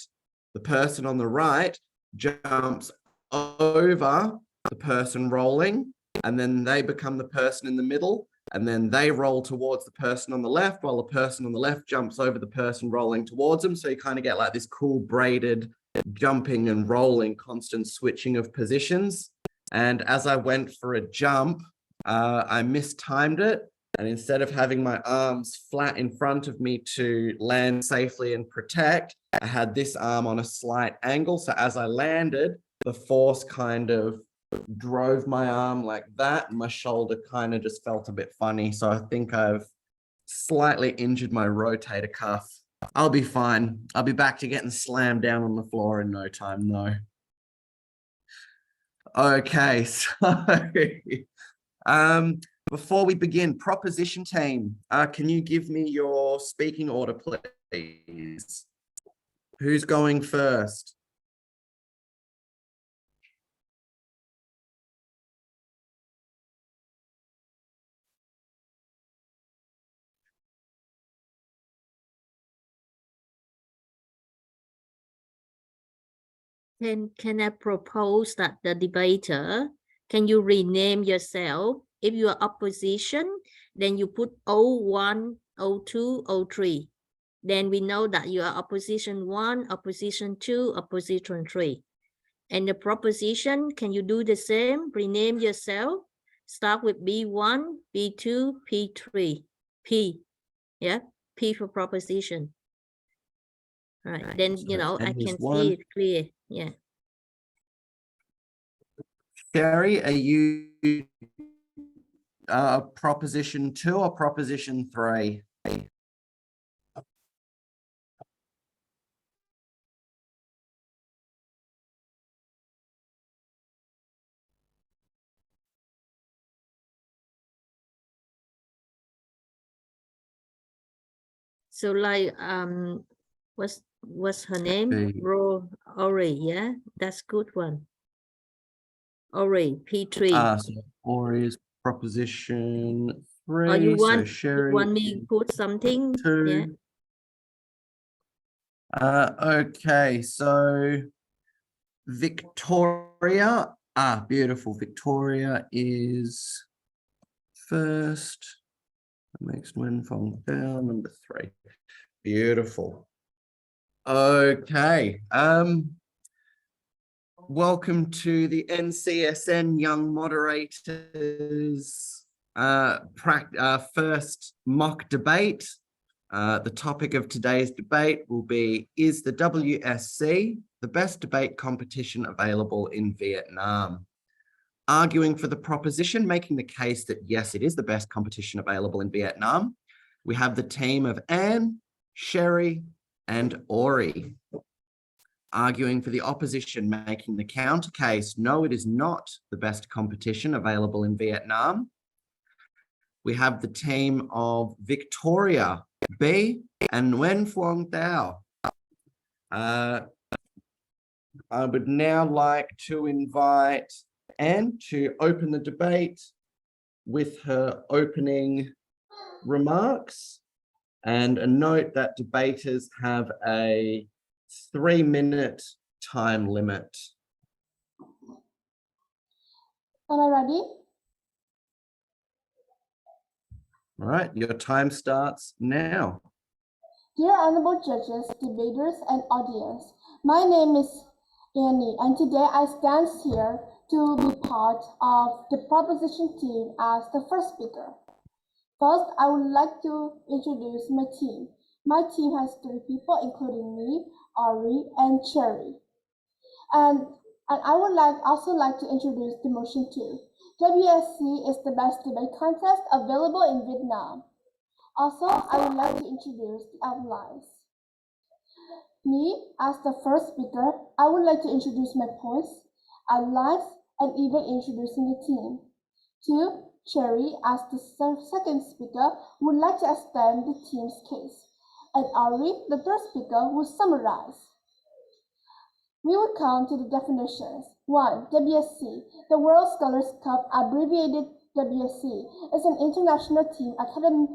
S2: The person on the right jumps over the person rolling, and then they become the person in the middle, and then they roll towards the person on the left, while the person on the left jumps over the person rolling towards them. So you kind of get like this cool braided jumping and rolling, constant switching of positions. And as I went for a jump, I mistimed it. And instead of having my arms flat in front of me to land safely and protect, I had this arm on a slight angle. So as I landed, the force kind of drove my arm like that. And my shoulder kind of just felt a bit funny. So I think I've slightly injured my rotator cuff. I'll be fine. I'll be back to getting slammed down on the floor in no time, though. Okay, so before we begin, proposition team, can you give me your speaking order, please? Who's going first?
S3: Can I propose that the debater, can you rename yourself? If you are opposition, then you put O1, O2, O3. Then we know that you are opposition 1, opposition 2, opposition 3. And the proposition, can you do the same? Rename yourself. Start with B1, B2, P3. P, yeah, P for proposition. Right, then, I can see it clear, yeah.
S2: Sherry, are you proposition 2 or proposition 3?
S3: So like, what's her name? Ori, yeah, that's good one. Ori, P3.
S2: So Ori is proposition 3.
S3: Or you want,
S2: Sherry,
S3: you want me to put something?
S2: 2.
S3: Yeah.
S2: Okay, so Victoria, beautiful. Victoria is first. The next one from down, number 3. Beautiful. Okay. Welcome to the NCSN Young Moderators first mock debate. The topic of today's debate will be, is the WSC the best debate competition available in Vietnam? Arguing for the proposition, making the case that yes, it is the best competition available in Vietnam, we have the team of Anne, Sherry, and Ori. Arguing for the opposition, making the counter case, no, it is not the best competition available in Vietnam, we have the team of Victoria B and Nguyen Phuong Thao. I would now like to invite Anne to open the debate with her opening remarks. And a note that debaters have a 3-minute time limit.
S1: Am I ready?
S2: All right, your time starts now.
S1: Dear honorable judges, debaters, and audience, my name is Annie, and today I stand here to be part of the proposition team as the first speaker. First, I would like to introduce my team. My team has 3 people, including me, Ari, and Cherry. And I would also like to introduce the motion too. WSC is the best debate contest available in Vietnam. Also, I would like to introduce the outlines. Me, as the first speaker, I would like to introduce my points, outlines, and even introducing the team. 2, Cherry, as the second speaker, would like to extend the team's case, and Ari, the third speaker, will summarize. We will come to the definitions. 1. WSC. The World Scholars Cup, abbreviated WSC, is an international team academic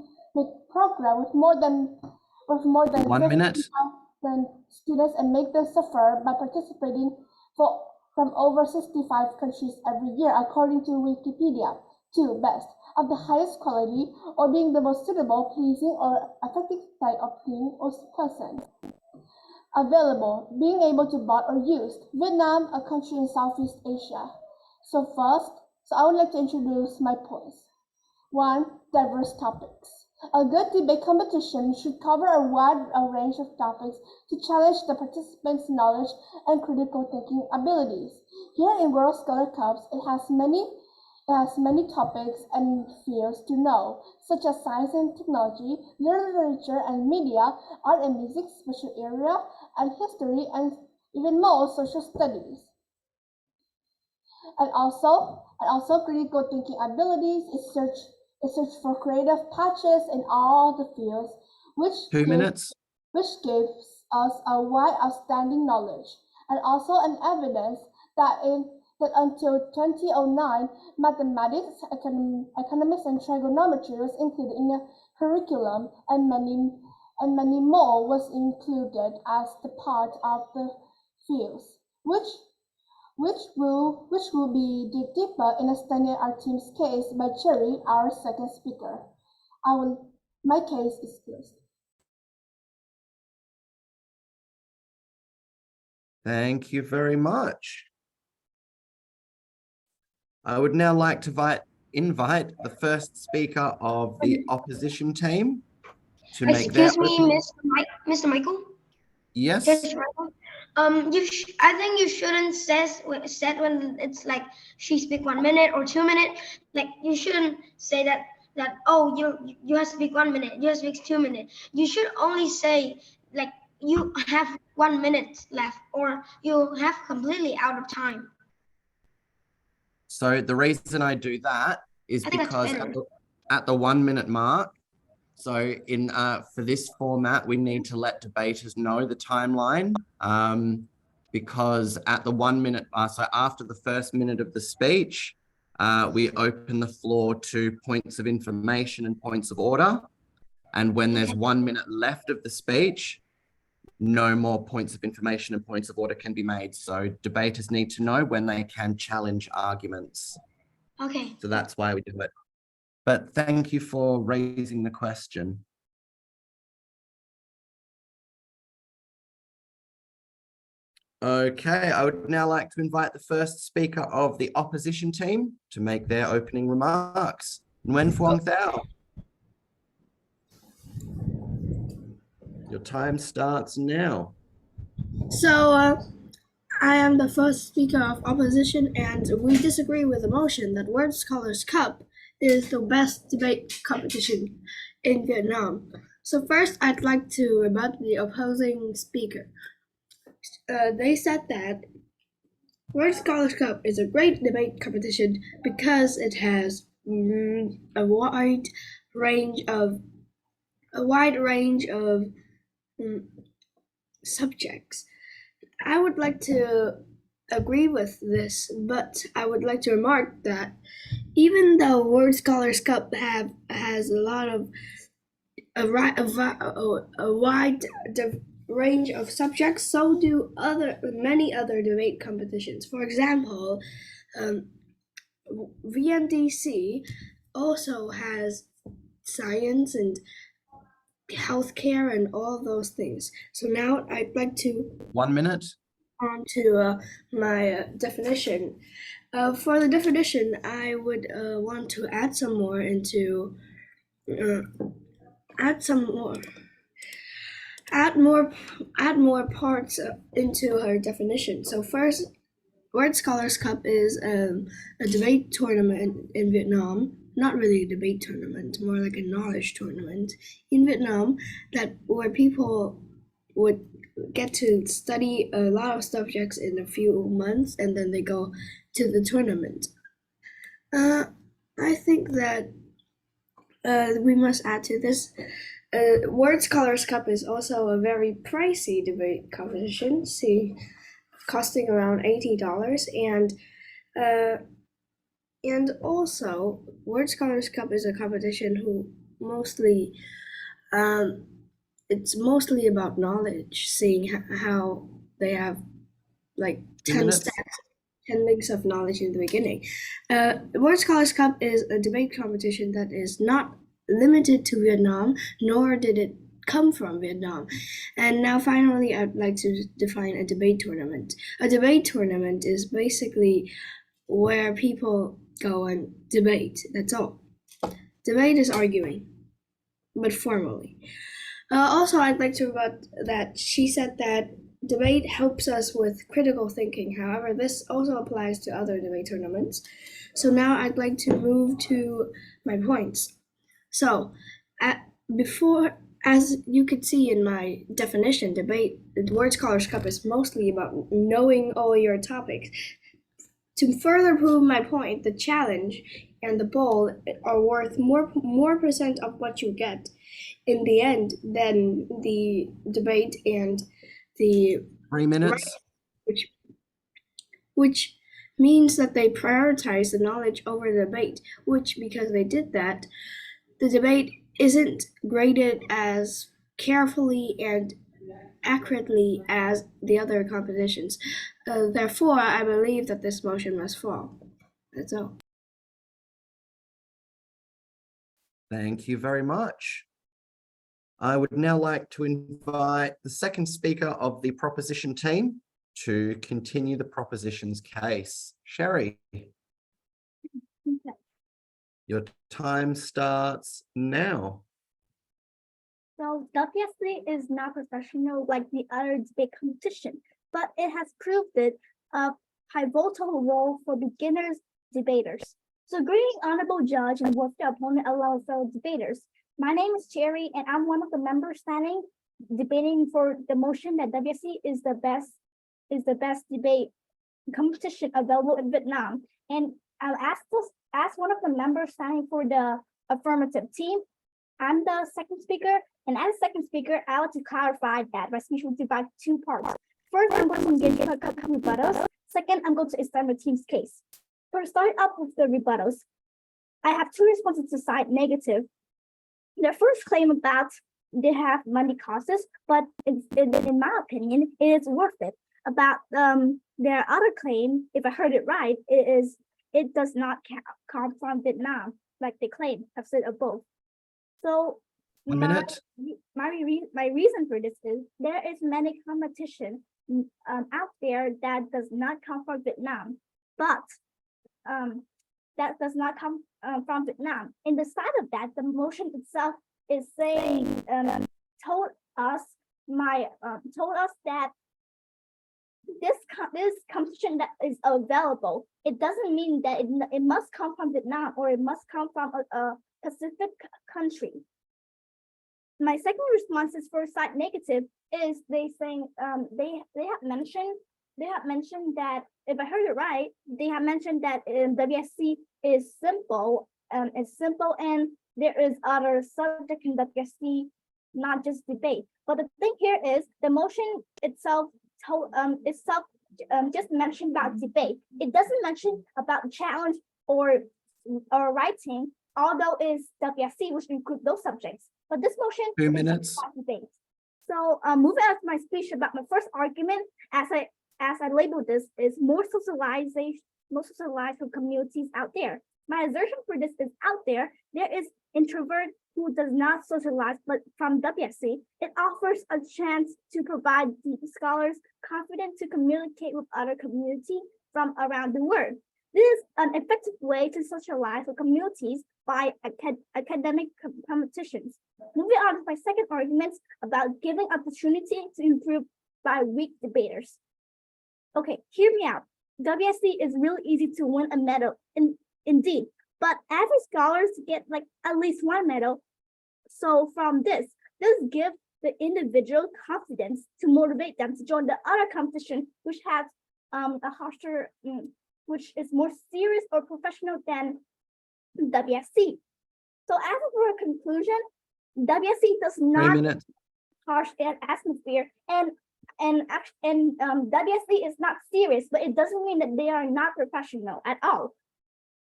S1: program with more than
S2: 1 minute.
S1: 50,000 students and make them suffer by participating from over 65 countries every year, according to Wikipedia. 2. Best, of the highest quality, or being the most suitable, pleasing, or effective type of thing or person. Available, being able to bought or used. Vietnam, a country in Southeast Asia. So I would like to introduce my points. 1. Diverse topics. A good debate competition should cover a wide range of topics to challenge the participants' knowledge and critical thinking abilities. Here in World Scholar Cups, it has many topics and fields to know, such as science and technology, literature and media, art and music, special area, and history, and even more social studies. And also critical thinking abilities is search for creative patches in all the fields, which
S2: 2 minutes.
S1: Which gives us a wide outstanding knowledge, and also an evidence that until 2009, mathematics, economics, and trigonometry was included in the curriculum, and many more was included as the part of the fields, which will be dig deeper in extending our team's case by Cherry, our second speaker. My case is closed.
S2: Thank you very much. I would now like to invite the first speaker of the opposition team to make their
S11: Excuse me,
S2: opening-
S11: Mr. Michael.
S2: Yes.
S11: Judge Michael. I think you shouldn't say when it's like she speak 1 minute or 2 minutes. Like you shouldn't say that oh you have to speak 1 minute, you have to speak 2 minutes. You should only say like you have 1 minute left or you have completely out of time.
S2: So the reason I do that is because at the 1 minute mark, so for this format, we need to let debaters know the timeline, because at the 1 minute, so after the first minute of the speech, we open the floor to points of information and points of order. And when there's 1 minute left of the speech, no more points of information and points of order can be made. So debaters need to know when they can challenge arguments.
S11: Okay.
S2: So that's why we do it. But thank you for raising the question. Okay, I would now like to invite the first speaker of the opposition team to make their opening remarks. Nguyen Phuong Thao. Your time starts now.
S10: So, I am the first speaker of opposition, and we disagree with the motion that World Scholars Cup is the best debate competition in Vietnam. So first, I'd like to rebut the opposing speaker. They said that World Scholars Cup is a great debate competition because it has a wide range of subjects. I would like to agree with this, but I would like to remark that even though Word Scholars Cup has a lot of a wide range of subjects, so do many other debate competitions. For example, VNDC also has science and healthcare and all those things. So now I'd like to
S2: 1 minute.
S10: on to my definition. For the definition, I would want to add some more into add more parts into her definition. So first, Word Scholars Cup is a debate tournament in Vietnam. Not really a debate tournament, more like a knowledge tournament in Vietnam, where people would get to study a lot of subjects in a few months, and then they go to the tournament. I think that we must add to this. Word Scholars Cup is also a very pricey debate competition, costing around $80, and also Word Scholars Cup is a competition who mostly it's mostly about knowledge, seeing how they have like 10 links of knowledge in the beginning. Word Scholars Cup is a debate competition that is not limited to Vietnam, nor did it come from Vietnam. And now finally, I'd like to define a debate tournament. A debate tournament is basically where people go and debate. That's all. Debate is arguing, but formally. Also, I'd like to rebut that she said that debate helps us with critical thinking. However, this also applies to other debate tournaments. So now I'd like to move to my points. So, as you could see in my definition, the Word Scholars Cup is mostly about knowing all your topics. To further prove my point, the challenge and the bowl are worth more percent of what you get in the end than the debate and the
S2: 3 minutes.
S10: Which means that they prioritize the knowledge over the debate, which because they did that, the debate isn't graded as carefully and accurately as the other competitions. Therefore, I believe that this motion must fall. That's all.
S2: Thank you very much. I would now like to invite the second speaker of the proposition team to continue the proposition's case. Sherry, your time starts now.
S12: So WSC is not professional like the other debate competition, but it has proved it a pivotal role for beginners debaters. So greeting honorable judge and worthy opponent along fellow debaters. My name is Cherry and I'm one of the members standing debating for the motion that WSC is the best debate competition available in Vietnam. And I'll ask one of the members standing for the affirmative team. I'm the second speaker, and as second speaker, I want to clarify that my speech will divide two parts. First, I'm going to engage a couple of rebuttals. Second, I'm going to explain the team's case. For start up with the rebuttals, I have two responses to cite negative. The first claim about they have money costs, but in my opinion, it is worth it. About their other claim, if I heard it right, it does not come from Vietnam, like they claim. I've said above. So
S2: 1 minute.
S12: My reason for this is there is many competition out there that does not come from Vietnam, but that does not come from Vietnam. In the side of that, the motion itself is saying told us that this competition that is available, it doesn't mean that it must come from Vietnam or it must come from a Pacific country. My second response is for side negative is they saying they have mentioned that, if I heard it right, they have mentioned that WSC is simple is simple, and there is other subject in WSC, not just debate. But the thing here is the motion itself just mentioned about debate. It doesn't mention about challenge or writing, although it's WSC, which include those subjects. But this motion
S2: 2
S12: is
S2: minutes.
S12: about debate. So moving on to my speech about my first argument, as I labeled this, is more socialized from communities out there. My assertion for this is out there. There is introvert who does not socialize, but from WSC, it offers a chance to provide the scholars confidence to communicate with other communities from around the world. This is an effective way to socialize with communities by academic competitions. Moving on to my second argument about giving opportunity to improve by weak debaters. Okay, hear me out. WSC is really easy to win a medal, indeed, but average scholars get like at least one medal. So from this gives the individual confidence to motivate them to join the other competition, which has a harsher, which is more serious or professional than WSC. So as for a conclusion, WSC does
S2: 3
S12: not
S2: minutes.
S12: harsh atmosphere, and WSC is not serious, but it doesn't mean that they are not professional at all.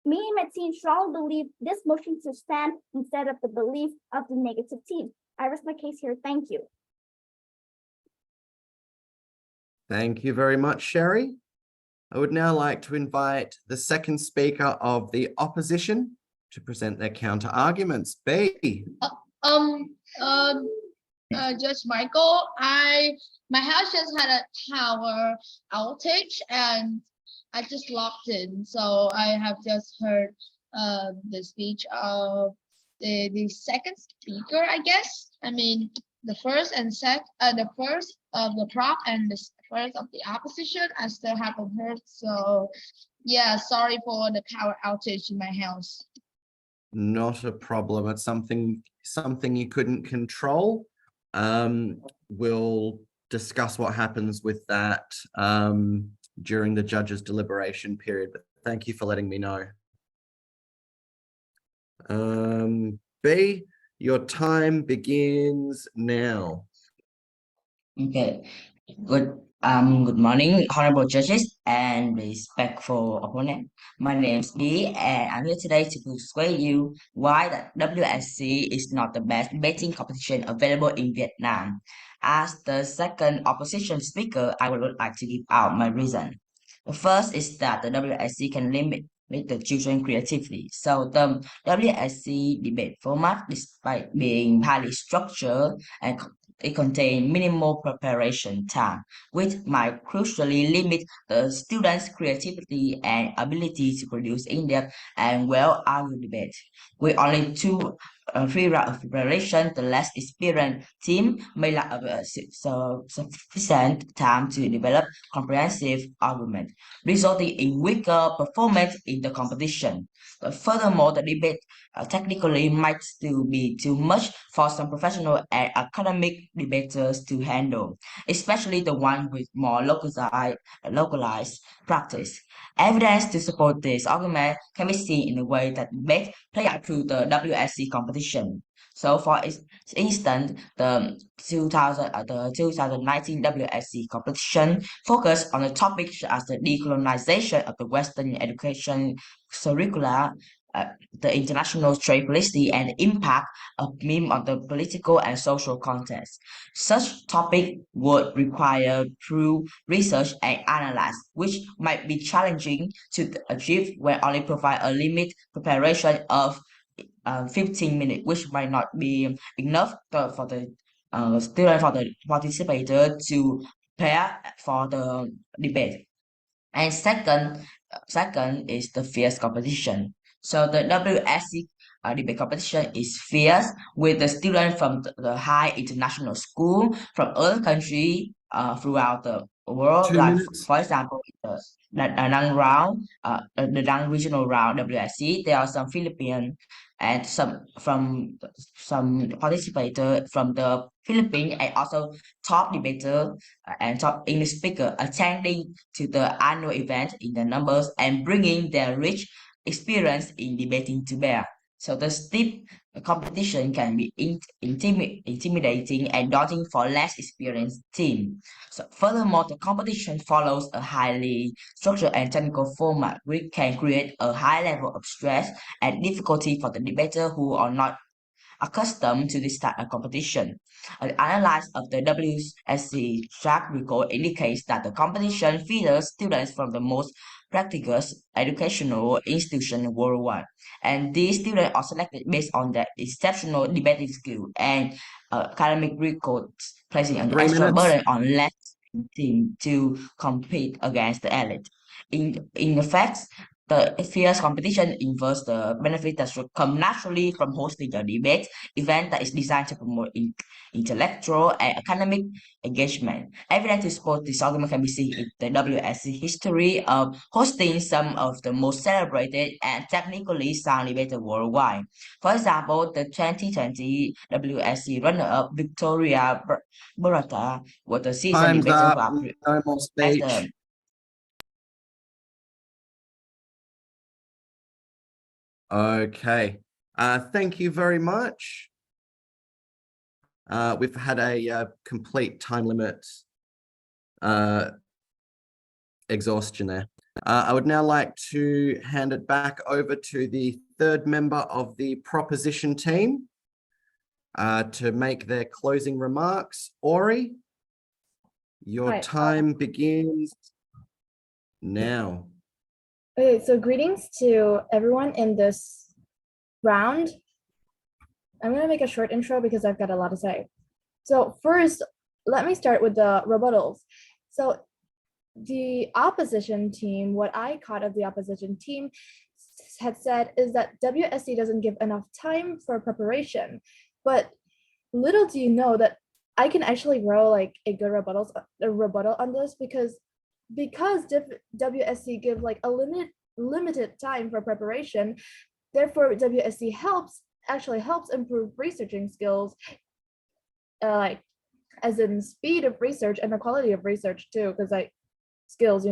S12: Me and my team strongly believe this motion to stand instead of the belief of the negative team. I rest my case here. Thank you.
S2: Thank you very much, Sherry. I would now like to invite the second speaker of the opposition to present their counter arguments. B.
S1: Judge Michael, my house just had a power outage and I just logged in, so I have just heard the speech of the second speaker, I guess. I mean, the first and the first of the prop and the first of the opposition, I still haven't heard. So yeah, sorry for the power outage in my house.
S2: Not a problem. It's something you couldn't control. We'll discuss what happens with that during the judge's deliberation period. But thank you for letting me know. B, your time begins now.
S13: Okay. Good morning, honorable judges and respectful opponent. My name is B, and I'm here today to persuade you why the WSC is not the best debating competition available in Vietnam. As the second opposition speaker, I would like to give out my reason. The first is that the WSC can limit the children's creativity. So the WSC debate format, despite being highly structured and it contains minimal preparation time, which might crucially limit the students' creativity and ability to produce in-depth and well-argued debate. With only 3 rounds of preparation, the less experienced team may lack sufficient time to develop comprehensive argument, resulting in weaker performance in the competition. But furthermore, the debate technically might still be too much for some professional and academic debaters to handle, especially the one with more localized practice. Evidence to support this argument can be seen in the way that debate play out through the WSC competition. So, for instance, the 2019 WSC competition focused on a topic such as the decolonization of the Western education curricula, the international trade policy, and the impact of meme on the political and social context. Such topic would require true research and analysis, which might be challenging to achieve when only provide a limited preparation of 15 minutes, which might not be enough for the student, for the participator to prepare for the debate. And second is the fierce competition. So the WSC debate competition is fierce with the students from the high international school from other countries throughout the world.
S2: 2
S13: Like
S2: minutes.
S13: for example, the Nang round, the Nang regional round WSC, there are some Philippines and some participator from the Philippines and also top debater and top English speaker attending to the annual event in the numbers and bringing their rich experience in debating to bear. So the stiff competition can be intimidating and daunting for less experienced team. So furthermore, the competition follows a highly structured and technical format, which can create a high level of stress and difficulty for the debater who are not accustomed to this type of competition. An analysis of the WSC track record indicates that the competition features students from the most prestigious educational institutions worldwide, and these students are selected based on their exceptional debating skill and academic records, placing an
S2: 3
S13: extra
S2: minutes.
S13: burden on less team to compete against the elite. In effect, the fierce competition involves the benefit that should come naturally from hosting a debate event that is designed to promote intellectual and academic engagement. Evidence to support this argument can be seen in the WSC history of hosting some of the most celebrated and technically sound debaters worldwide. For example, the 2020 WSC runner-up Victoria Burata was the seasoned
S2: Time's
S13: debater who
S2: up. No more
S13: as
S2: speech.
S13: the
S2: Okay. Thank you very much. We've had a complete time limit exhaustion there. I would now like to hand it back over to the third member of the proposition team to make their closing remarks. Ori, your
S14: Hi,
S2: time begins now.
S14: Okay, so greetings to everyone in this round. I'm going to make a short intro because I've got a lot to say. So first, let me start with the rebuttals. So the opposition team, what I caught of the opposition team had said is that WSC doesn't give enough time for preparation. But little do you know that I can actually grow like a good rebuttal on this because WSC give like a limited time for preparation. Therefore, WSC actually helps improve researching skills, like as in speed of research and the quality of research too, because like skills,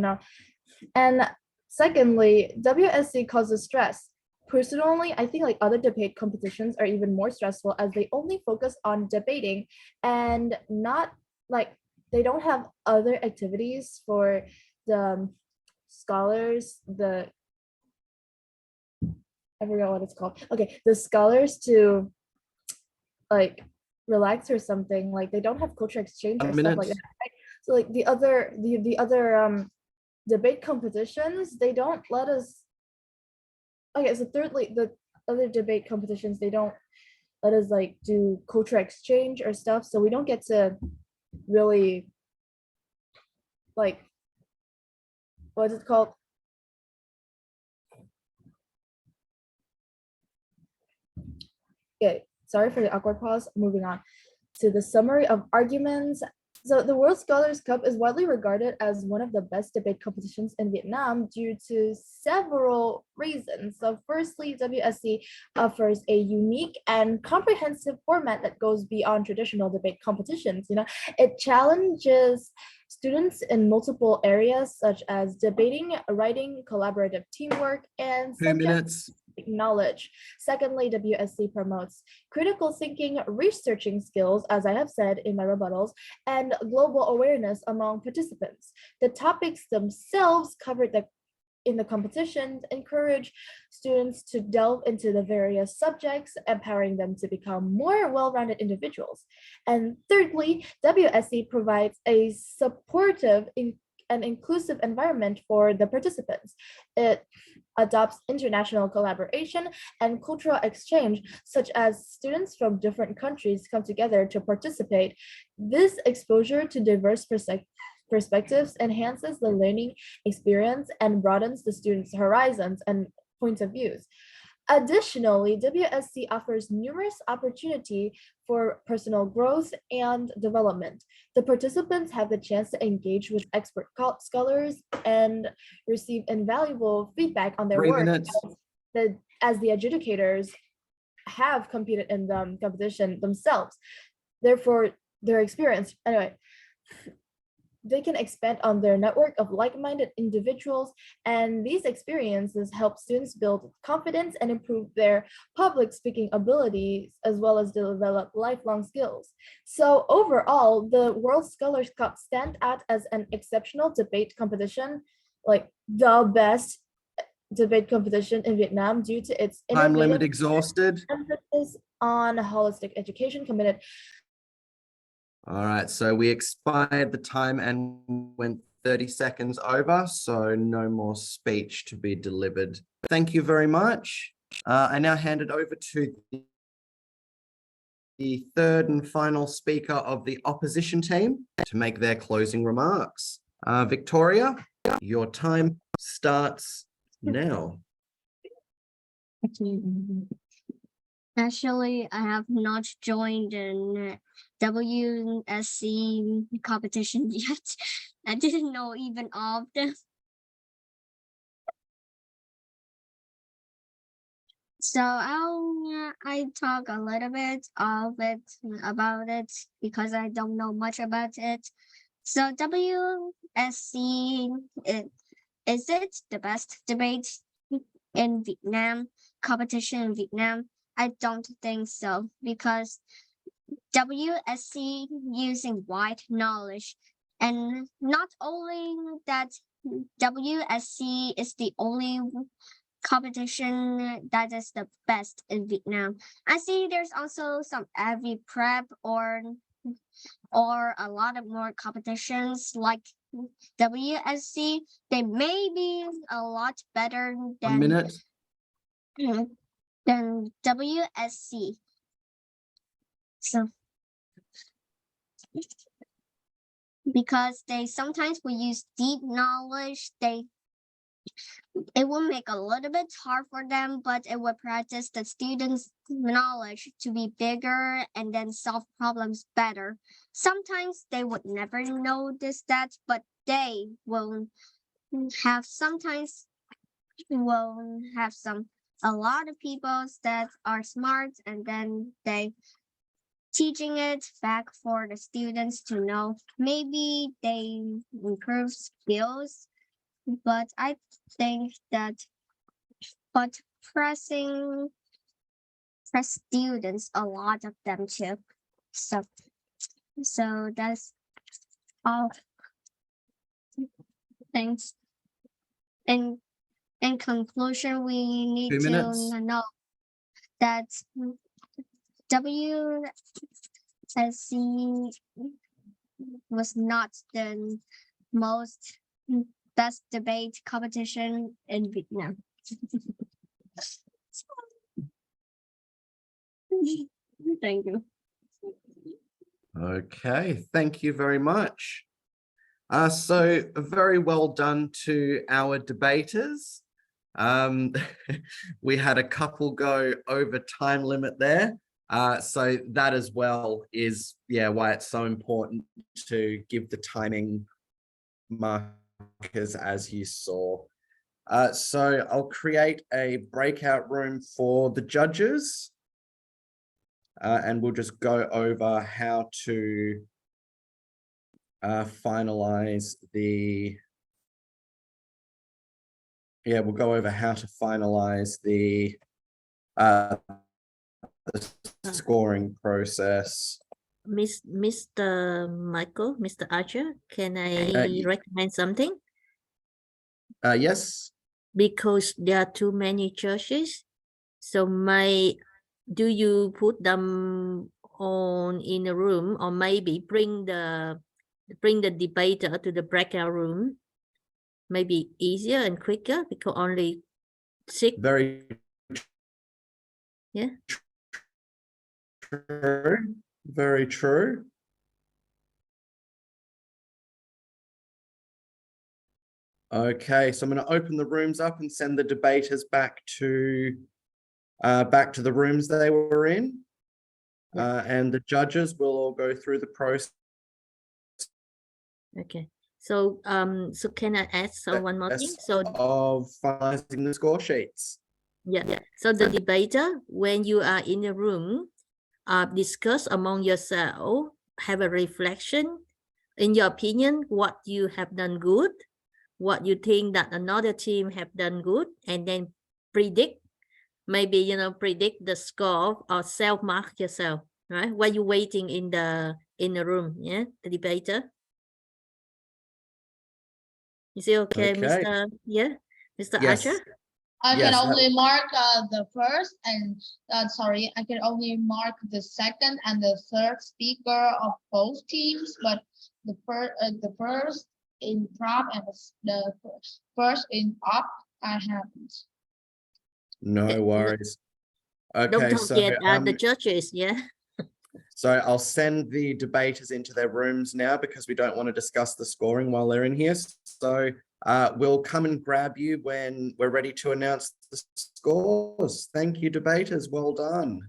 S14: And secondly, WSC causes stress. Personally, I think like other debate competitions are even more stressful as they only focus on debating and not like they don't have other activities for the scholars, I forgot what it's called. Okay, the scholars to like relax or something. Like they don't have culture exchange or
S2: 1
S14: stuff
S2: minute.
S14: like that. Right? So like the other debate competitions, they don't let us. Okay, so thirdly, the other debate competitions, they don't let us like do culture exchange or stuff. So we don't get to really like, what's it called? Okay, sorry for the awkward pause. Moving on to the summary of arguments. So the World Scholars Cup is widely regarded as one of the best debate competitions in Vietnam due to several reasons. So firstly, WSC offers a unique and comprehensive format that goes beyond traditional debate competitions. It challenges students in multiple areas such as debating, writing, collaborative teamwork, and
S2: 2 minutes.
S14: knowledge. Secondly, WSC promotes critical thinking, researching skills, as I have said in my rebuttals, and global awareness among participants. The topics themselves covered in the competitions encourage students to delve into the various subjects, empowering them to become more well-rounded individuals. And thirdly, WSC provides a supportive and inclusive environment for the participants. It adopts international collaboration and cultural exchange, such as students from different countries come together to participate. This exposure to diverse perspectives enhances the learning experience and broadens the students' horizons and points of views. Additionally, WSC offers numerous opportunities for personal growth and development. The participants have the chance to engage with expert scholars and receive invaluable feedback on their
S2: 3
S14: work
S2: minutes.
S14: as the adjudicators have competed in the competition themselves. Therefore, their experience. Anyway, they can expand on their network of like-minded individuals, and these experiences help students build confidence and improve their public speaking abilities, as well as develop lifelong skills. So overall, the World Scholars Cup stand out as an exceptional debate competition, like the best debate competition in Vietnam due to its
S2: Time limit
S14: innovative
S2: exhausted.
S14: emphasis on holistic education committed.
S2: All right, so we expired the time and went 30 seconds over, so no more speech to be delivered. Thank you very much. I now hand it over to the third and final speaker of the opposition team to make their closing remarks. Victoria, your time starts now.
S15: Actually, I have not joined an WSC competition yet. I didn't know even of them. So I talk a little bit of it about it because I don't know much about it. So WSC, is it the best debate in Vietnam, competition in Vietnam? I don't think so, because WSC using wide knowledge, and not only that, WSC is the only competition that is the best in Vietnam. I see there's also some AV prep or a lot of more competitions like WSC. They may be a lot better than
S2: 1 minute.
S15: Than WSC. So because they sometimes will use deep knowledge, it will make a little bit hard for them, but it will practice the students' knowledge to be bigger and then solve problems better. Sometimes they would never notice that, but they will have a lot of people that are smart, and then they teaching it back for the students to know. Maybe they improve skills, but I think that press students, a lot of them too. So that's all. Thanks. And in conclusion, we need
S2: 2
S15: to
S2: minutes.
S15: know that WSC was not the most best debate competition in Vietnam. Thank you.
S2: Okay, thank you very much. So very well done to our debaters. We had a couple go over time limit there. So that as well is, why it's so important to give the timing markers as you saw. So I'll create a breakout room for the judges. And we'll just go over how to finalize the, we'll go over how to finalize the scoring process.
S3: Mr. Michael, Mr. Archer, can I recommend something?
S2: Yes.
S3: Because there are too many churches, so do you put them on in a room, or maybe bring the debater to the breakout room? Maybe easier and quicker because only 6.
S2: Very
S3: true.
S2: Very true. Okay, so I'm going to open the rooms up and send the debaters back to the rooms they were in. And the judges will all go through the process.
S3: Okay. So so can I ask one more thing? So
S2: of finalizing the score sheets.
S3: Yeah. So the debater, when you are in a room, discuss among yourself, have a reflection. in your opinion, what you have done good, what you think that another team have done good, and then predict, maybe, predict the score or self-mark yourself, right? While you waiting in the room, yeah, the debater. Is it okay,
S2: Okay.
S3: Mr.
S2: Yes.
S3: Archer?
S1: I can
S2: Yes, that-
S1: only mark the first and sorry, I can only mark the second and the third speaker of both teams, but the first in prop and the first in op I haven't.
S2: No worries.
S3: Don't
S2: Okay, so
S3: forget the judges, yeah.
S2: so I'll send the debaters into their rooms now because we don't want to discuss the scoring while they're in here. So we'll come and grab you when we're ready to announce the scores. Thank you, debaters. Well done.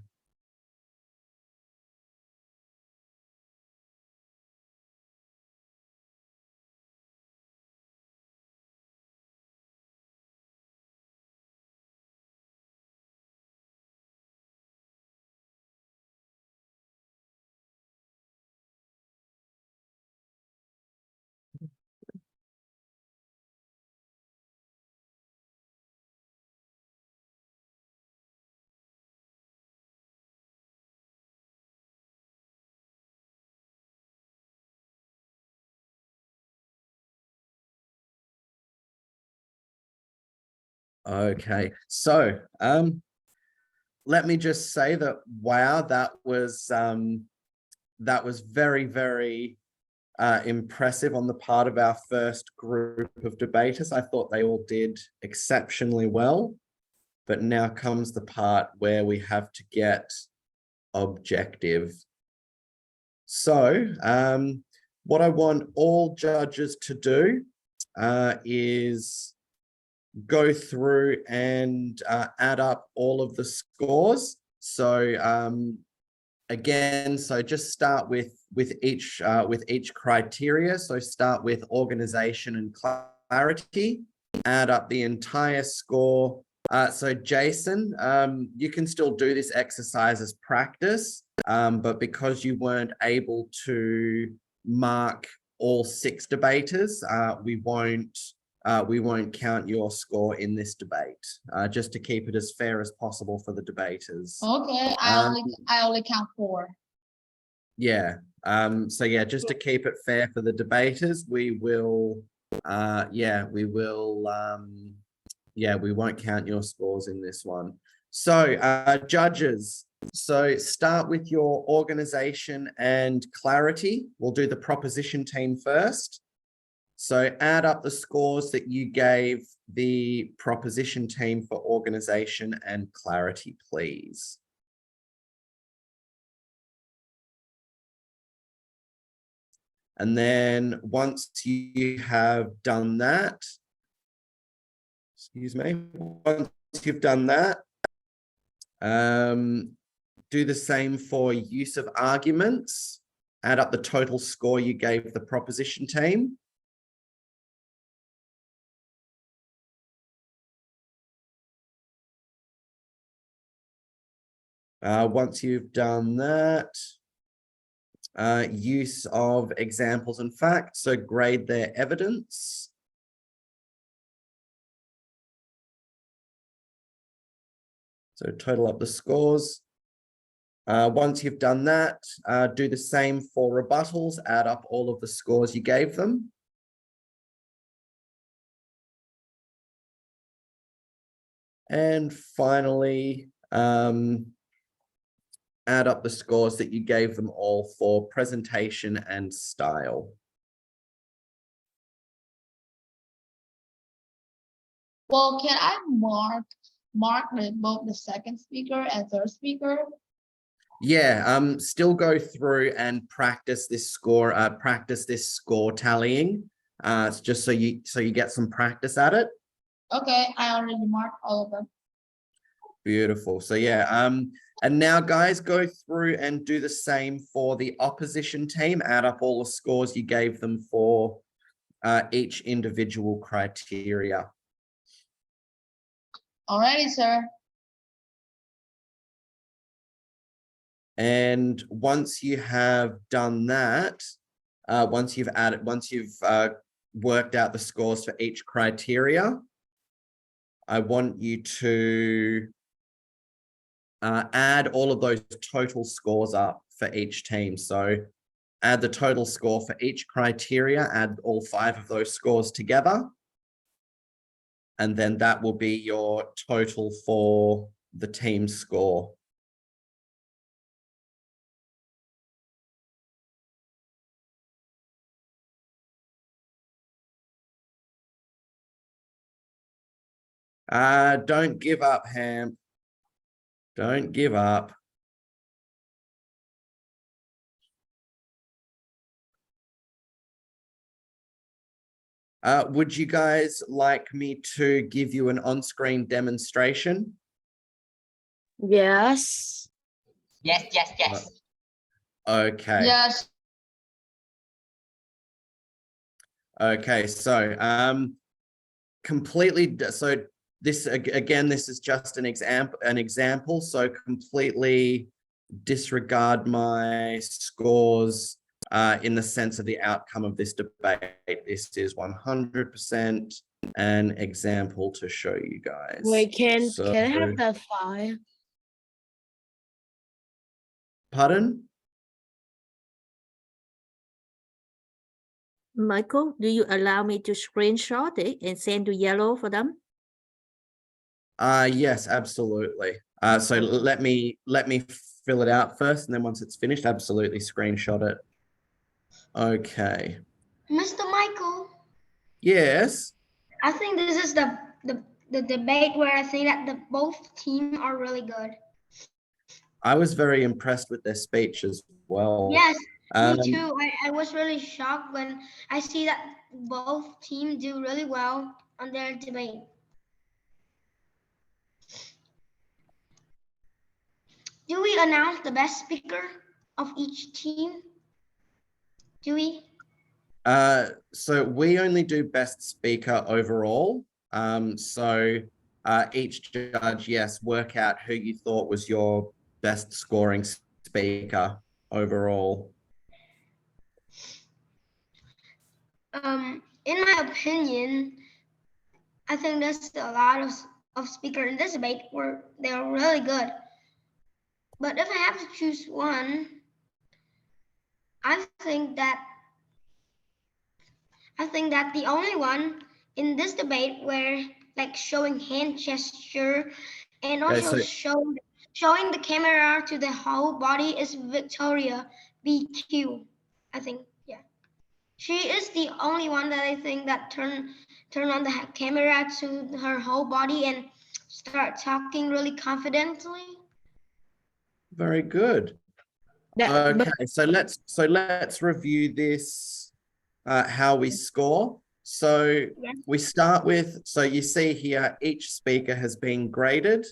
S2: Okay, so let me just say that wow, that was very, very impressive on the part of our first group of debaters. I thought they all did exceptionally well, but now comes the part where we have to get objective. So what I want all judges to do is go through and add up all of the scores. So again, so just start with each criteria. So start with organization and clarity, add up the entire score. So Jason, you can still do this exercise as practice, but because you weren't able to mark all 6 debaters, we won't count your score in this debate, just to keep it as fair as possible for the debaters.
S1: Okay, I only count 4.
S2: Yeah. So yeah, just to keep it fair for the debaters, we will we won't count your scores in this one. So judges, so start with your organization and clarity. We'll do the proposition team first. So add up the scores that you gave the proposition team for organization and clarity, please. And then once you have done that, once you've done that, do the same for use of arguments. Add up the total score you gave the proposition team. Once you've done that, use of examples and facts, so grade their evidence. So total up the scores. Once you've done that, do the same for rebuttals, add up all of the scores you gave them. And finally, add up the scores that you gave them all for presentation and style.
S1: Well, can I mark both the second speaker and third speaker?
S2: Yeah, still go through and practice this score tallying. It's just so you get some practice at it.
S1: Okay, I already marked all of them.
S2: Beautiful. So yeah, and now guys, go through and do the same for the opposition team. Add up all the scores you gave them for each individual criteria.
S1: Alrighty, sir.
S2: And once you have done that, once you've worked out the scores for each criteria, I want you to add all of those total scores up for each team. So add the total score for each criteria, add all 5 of those scores together. And then that will be your total for the team score. Don't give up, Ham. Don't give up. Would you guys like me to give you an on-screen demonstration?
S4: Yes.
S8: Yes, yes, yes.
S2: Okay.
S1: Yes.
S2: Okay, so completely, so this again, this is just an example, so completely disregard my scores in the sense of the outcome of this debate. This is 100% an example to show you guys.
S4: Wait, can
S2: So-
S4: I have that file?
S2: Pardon?
S3: Michael, do you allow me to screenshot it and send to Yellow for them?
S2: Yes, absolutely. So let me fill it out first, and then once it's finished, absolutely screenshot it. Okay.
S11: Mr. Michael,
S2: Yes.
S11: I think this is the debate where I think that both teams are really good.
S2: I was very impressed with their speech as well.
S11: Yes, me too. I was really shocked when I see that both teams do really well on their debate. Do we announce the best speaker of each team? Do we?
S2: So we only do best speaker overall. So each judge, yes, work out who you thought was your best scoring speaker overall.
S11: In my opinion, I think there's a lot of speakers in this debate where they're really good. But if I have to choose one, I think that the only one in this debate where like showing hand gesture and also showing the camera to the whole body is Victoria BQ. I think, yeah. She is the only one that I think that turn on the camera to her whole body and start talking really confidently.
S2: Very good. Okay, so let's review this, how we score. So we start with, so you see here, each speaker has been graded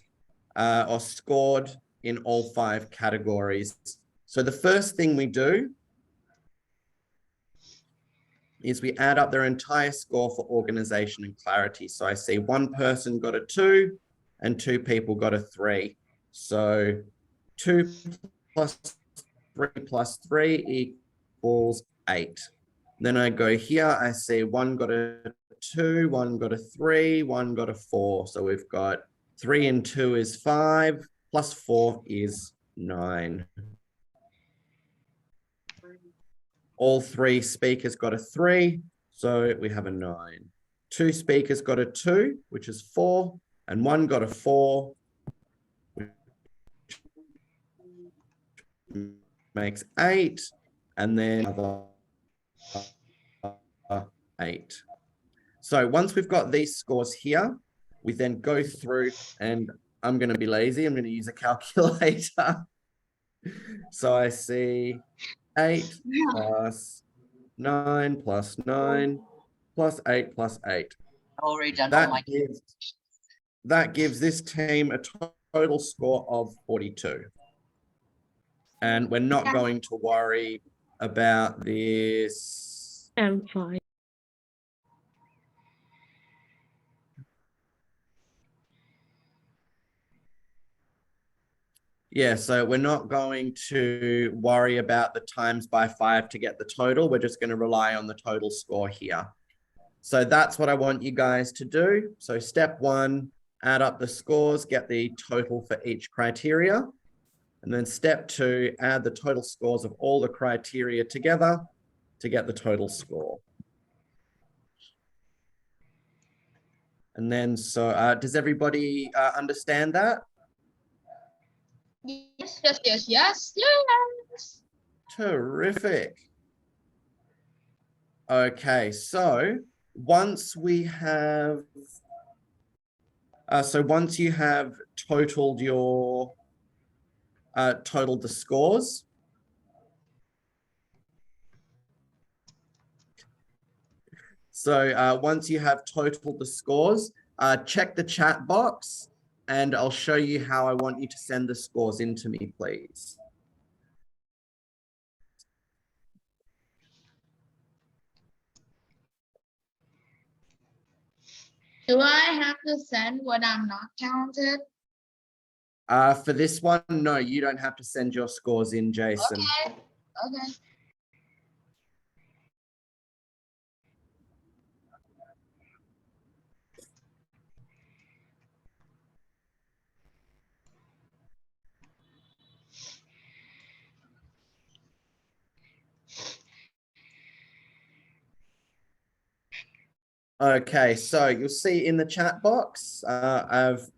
S2: or scored in all 5 categories. So the first thing we do is we add up their entire score for organization and clarity. So I see one person got a 2 and 2 people got a 3. So 2 plus 3 plus 3 equals 8. Then I go here, I see one got a 2, one got a 3, one got a 4. So we've got 3 and 2 is 5, plus 4 is 9. All 3 speakers got a 3, so we have a 9. 2 speakers got a 2, which is 4, and 1 got a 4, which makes 8, and then another 8. So once we've got these scores here, we then go through, and I'm going to be lazy. I'm going to use a calculator. So I see 8 plus 9 plus 9 plus 8 plus 8.
S8: Already done
S2: That gives this team a total score of 42. And we're not going to worry about this.
S4: I'm fine.
S2: Yeah, so we're not going to worry about the times by 5 to get the total. We're just going to rely on the total score here. So that's what I want you guys to do. So step 1, add up the scores, get the total for each criteria. And then step 2, add the total scores of all the criteria together to get the total score. And then, so does everybody understand that?
S1: Yes, yes, yes, yes, yes.
S2: Terrific. Okay, so once we have, once you have totaled your, totaled the scores, so once you have totaled the scores, check the chat box and I'll show you how I want you to send the scores in to me, please.
S1: Do I have to send when I'm not counted?
S2: For this one, no, you don't have to send your scores in, Jason.
S1: Okay, okay.
S2: Okay, so you'll see in the chat box, I've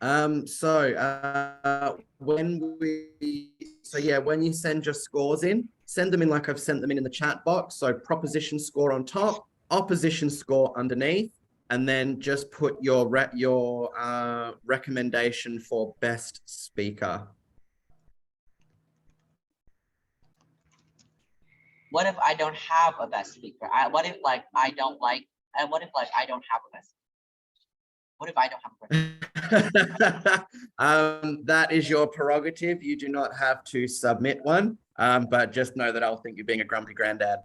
S2: when you send your scores in, send them in like I've sent them in the chat box. So proposition score on top, opposition score underneath, and then just put your recommendation for best speaker.
S8: What if I don't have a best speaker? What if like I don't like, and what if like I don't have a best? What if I don't have a best?
S2: That is your prerogative. You do not have to submit one, but just know that I'll think you're being a grumpy granddad.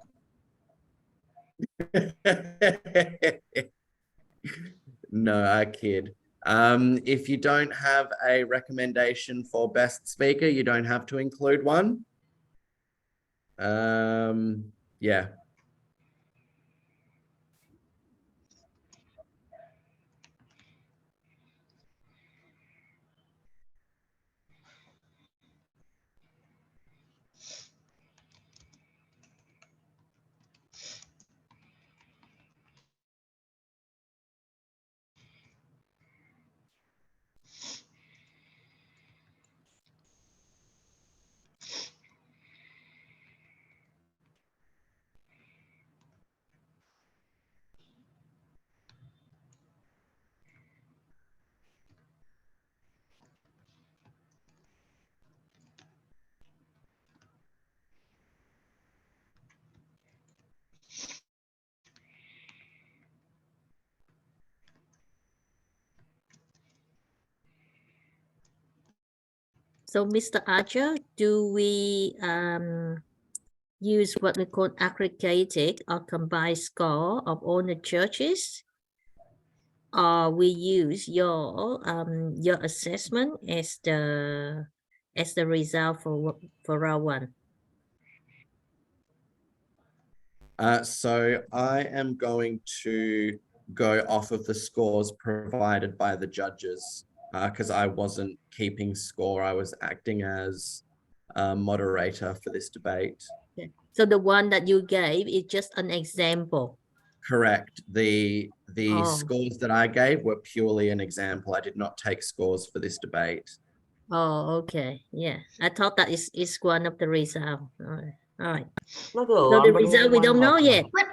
S2: No, I kid. If you don't have a recommendation for best speaker, you don't have to include one. Yeah.
S3: So, Mr. Archer, do we use what we call aggregated or combined score of all the churches, or we use your assessment as the result for round 1?
S2: So I am going to go off of the scores provided by the judges because I wasn't keeping score. I was acting as a moderator for this debate.
S3: Okay. So the one that you gave is just an example.
S2: Correct. The scores that I gave were purely an example. I did not take scores for this debate.
S3: Oh, okay. Yeah, I thought that is one of the results. All right. All right.
S7: So
S3: So the result we don't know yet.
S11: But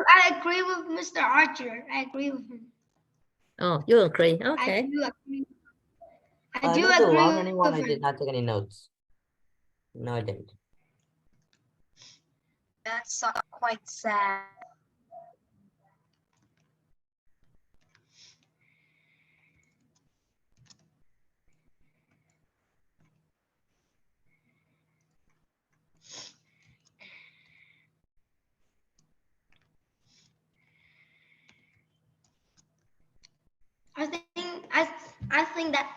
S11: I agree with Mr. Archer. I agree with him.
S3: Oh, you agree?
S11: I
S3: Okay.
S11: do agree. I
S7: not
S11: do
S7: to
S11: agree
S7: alarm
S11: with
S7: anyone, I
S11: him.
S7: did not take any notes. No, I didn't.
S9: That's quite sad.
S11: I think that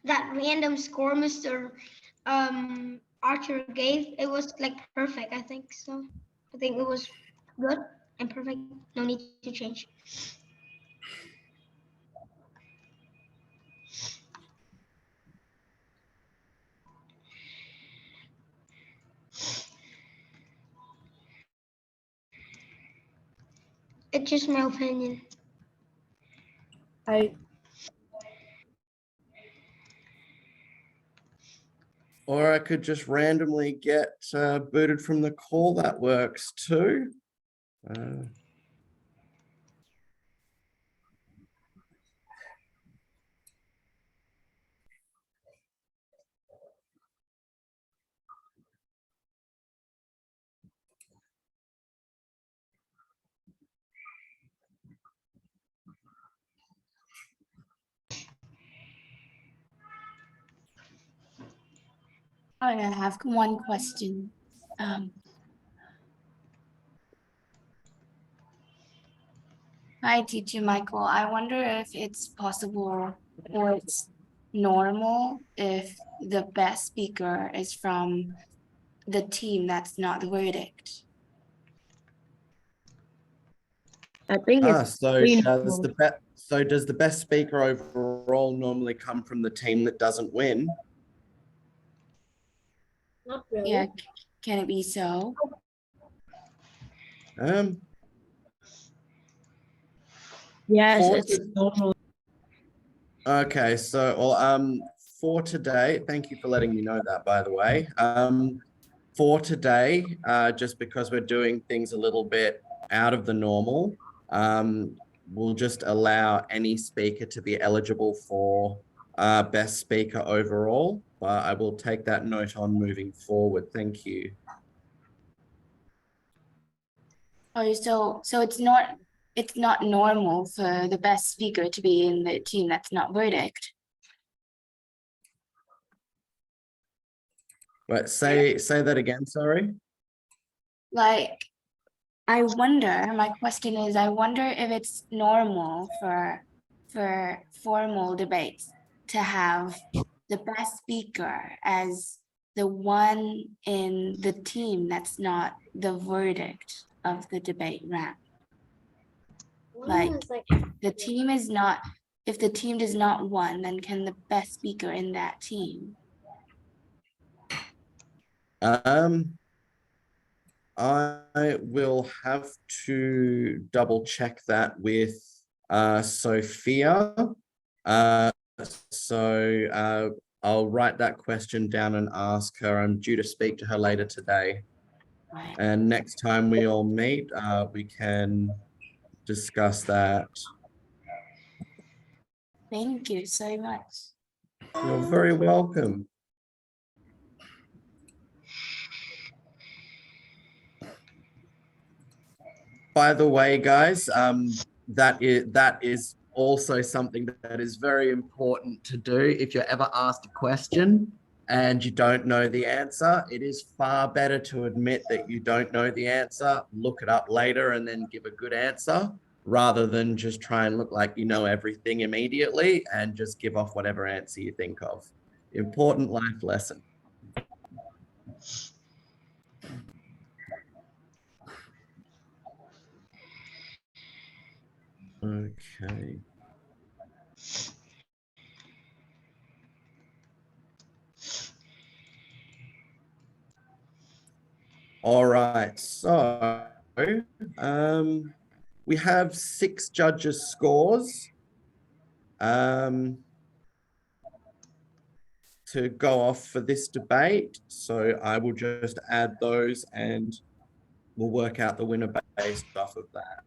S11: that random score Mr. Archer gave, it was like perfect. I think so. I think it was good and perfect. No need to change. It's just my opinion.
S2: Or I could just randomly get booted from the call. That works too.
S16: I have one question. Hi, teacher Michael. I wonder if it's possible or it's normal if the best speaker is from the team that's not the verdict.
S4: I think it's
S2: So
S4: meaningful.
S2: does the best speaker overall normally come from the team that doesn't win?
S5: Not really.
S16: Yeah, can it be so?
S4: Yes,
S2: For
S4: it's normal.
S2: Okay, so for today, thank you for letting me know that, by the way. For today, just because we're doing things a little bit out of the normal, we'll just allow any speaker to be eligible for best speaker overall. But I will take that note on moving forward. Thank you.
S16: Oh, so it's not normal for the best speaker to be in the team that's not verdict.
S2: Wait, say that again, sorry.
S16: Like, I wonder, my question is, I wonder if it's normal for formal debates to have the best speaker as the one in the team that's not the verdict of the debate round. Like, the team is not, if the team does not win, then can the best speaker in that team?
S2: I will have to double check that with Sophia. I'll write that question down and ask her. I'm due to speak to her later today.
S16: Right.
S2: And next time we all meet, we can discuss that.
S16: Thank you so much.
S2: You're very welcome. By the way, guys, that is also something that is very important to do. If you're ever asked a question and you don't know the answer, it is far better to admit that you don't know the answer, look it up later, and then give a good answer, rather than just try and look like you know everything immediately and just give off whatever answer you think of. Important life lesson. Okay. All right, so we have 6 judges' scores to go off for this debate. So I will just add those and we'll work out the winner based off of that.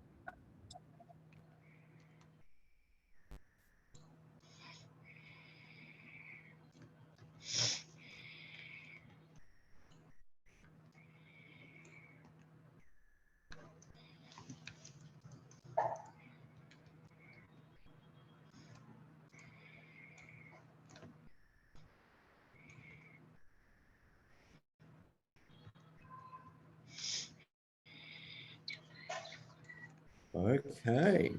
S2: Okay.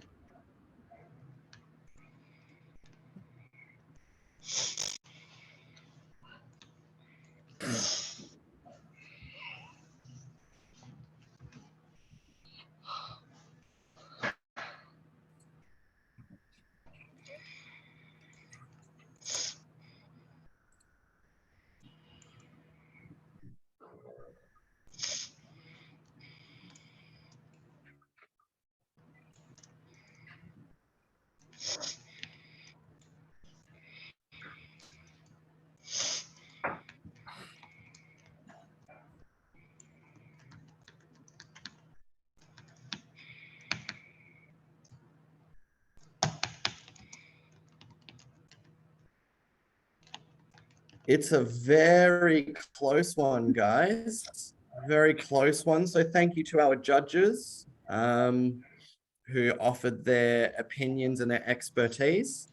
S2: It's a very close one, guys. Very close one. So thank you to our judges who offered their opinions and their expertise.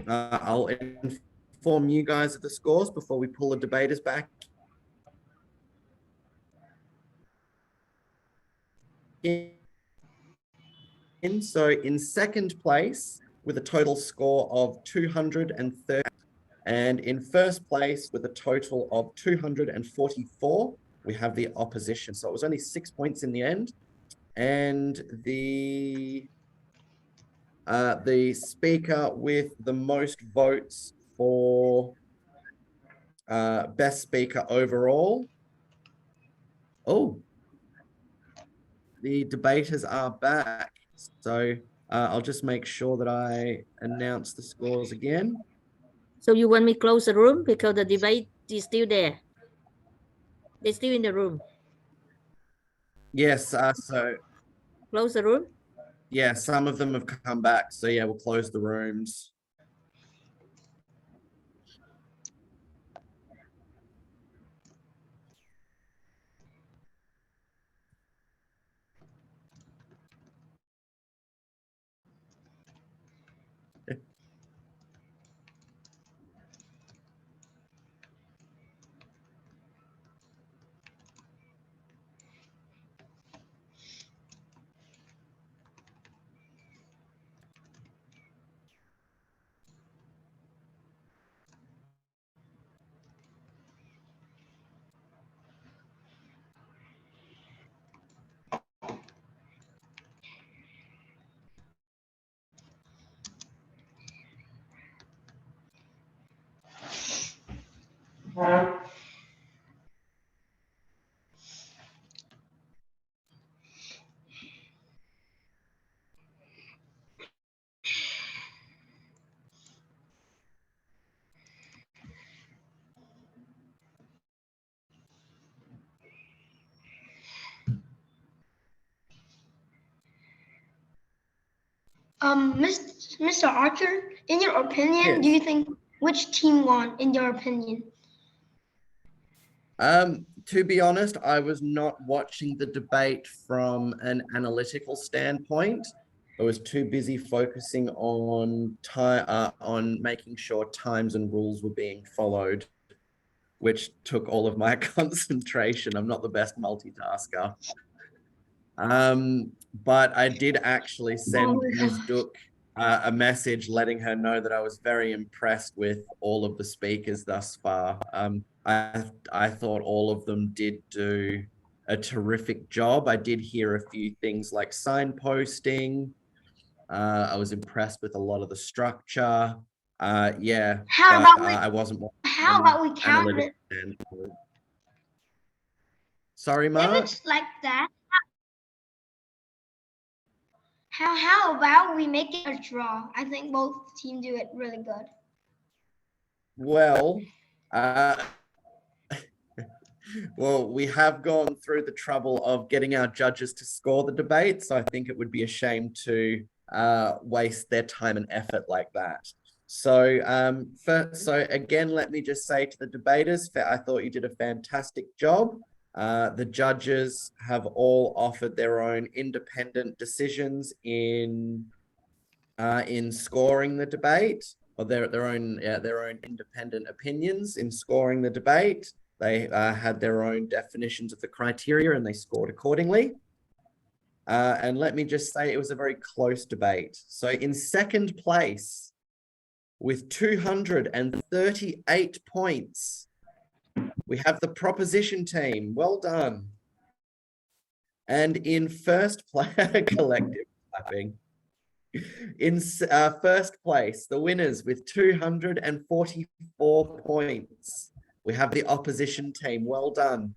S2: I'll inform you guys of the scores before we pull the debaters back in. So in second place with a total score of 230, and in first place with a total of 244, we have the opposition. So it was only 6 points in the end. And the speaker with the most votes for best speaker overall. Oh, the debaters are back. So I'll just make sure that I announce the scores again.
S3: So you want me to close the room because the debate is still there? They're still in the room.
S2: Yes, so
S3: close the room.
S2: Yeah, some of them have come back. So yeah, we'll close the rooms.
S11: Mr. Archer, in your opinion, do you think which team won in your opinion?
S2: To be honest, I was not watching the debate from an analytical standpoint. I was too busy focusing on making sure times and rules were being followed, which took all of my concentration. I'm not the best multitasker. But I did actually send Ms. Duke a message letting her know that I was very impressed with all of the speakers thus far. I thought all of them did do a terrific job. I did hear a few things like signposting. I was impressed with a lot of the structure. Yeah, I wasn't.
S11: How about we count it?
S2: Sorry, Ma?
S11: If it's like that, how about we make it a draw? I think both teams do it really good.
S2: Well, well, we have gone through the trouble of getting our judges to score the debate, so I think it would be a shame to waste their time and effort like that. So, so again, let me just say to the debaters, I thought you did a fantastic job. The judges have all offered their own independent decisions in scoring the debate, or their own independent opinions in scoring the debate. They had their own definitions of the criteria and they scored accordingly. And let me just say it was a very close debate. So in second place with 238 points, We have the proposition team. Well done. And in first place, collective clapping. In first place, the winners with 244 points. We have the opposition team. Well done.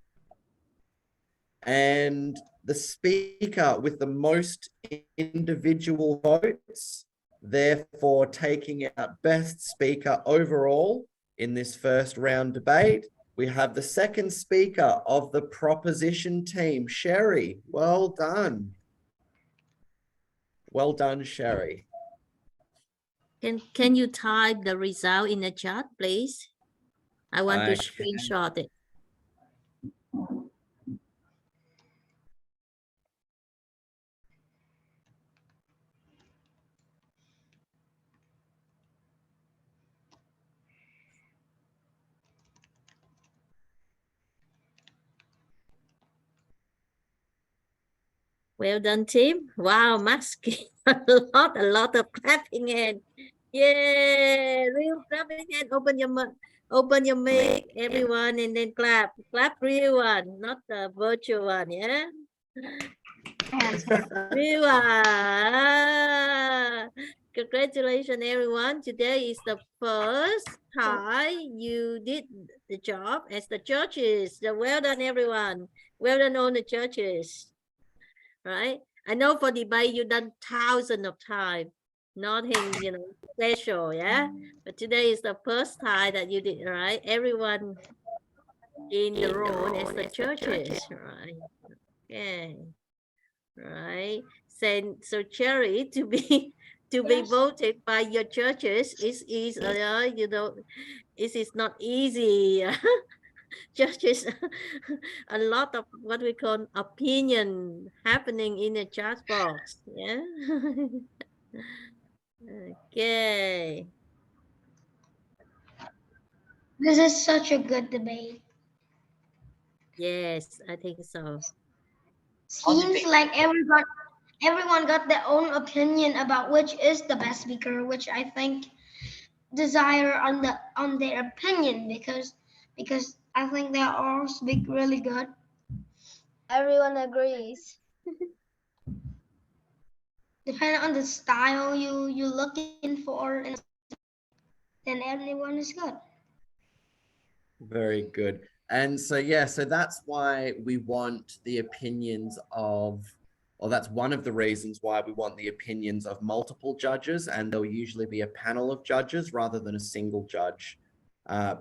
S2: And the speaker with the most individual votes, therefore taking out best speaker overall in this first round debate. We have the second speaker of the proposition team, Sherry. Well done. Well done, Sherry.
S3: Can you type the result in the chat, please? I want to screenshot it. Well done, team. Wow, Max, a lot of clapping hand. Yeah, real clapping hand. Open your mic, everyone, and then clap. Clap real one, not the virtual one, yeah? Real one. Congratulations, everyone. Today is the first time you did the job as the judges. So well done, everyone. Well done, all the judges. Right? I know for debate you done thousands of times, nothing, special, yeah. But today is the first time that you did, right? Everyone in the room as the judges, right? Okay, right. So Cherry, to be voted by your judges is it is not easy. Judges, a lot of what we call opinion happening in the chat box. Yeah. Okay.
S11: This is such a good debate.
S3: Yes, I think so.
S11: Seems like everyone got their own opinion about which is the best speaker, which I think desire on their opinion because I think they all speak really good.
S9: Everyone agrees.
S11: Depending on the style you're looking for, then everyone is good.
S2: Very good. And so, yeah, so that's why we want the opinions of, or that's one of the reasons why we want the opinions of multiple judges, and there'll usually be a panel of judges rather than a single judge,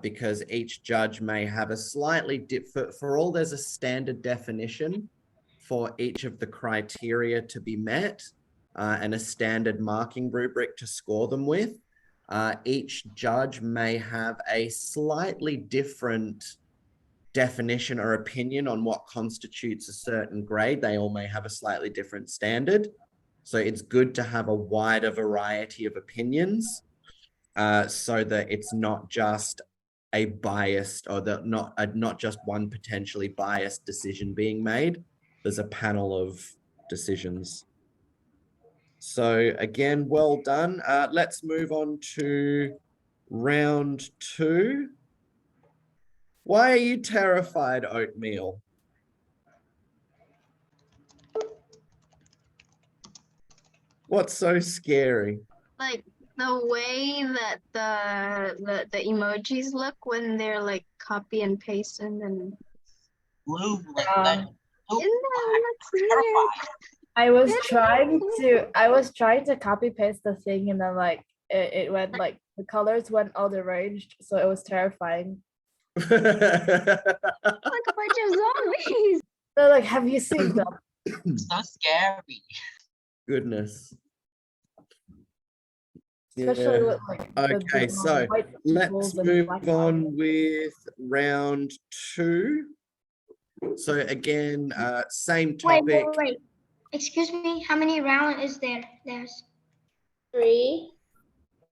S2: because each judge may have a slightly different, for all there's a standard definition for each of the criteria to be met, and a standard marking rubric to score them with. Each judge may have a slightly different definition or opinion on what constitutes a certain grade. They all may have a slightly different standard. So it's good to have a wider variety of opinions, so that it's not just a biased, or that not just one potentially biased decision being made. There's a panel of decisions. So again, well done. Let's move on to round 2. Why are you terrified, Oatmeal? What's so scary?
S9: Like the way that the emojis look when they're like copy and paste and
S8: Blue,
S14: I was trying to copy paste the thing, and then like it went like the colors went all deranged, so it was terrifying.
S9: like a bunch of zombies.
S14: So like, have you seen them?
S8: So scary.
S2: Goodness.
S14: Especially
S2: Yeah.
S14: with like
S2: Okay, so let's move on with round 2. So again, same topic.
S11: Wait. Excuse me, how many rounds is there? There's
S5: 3.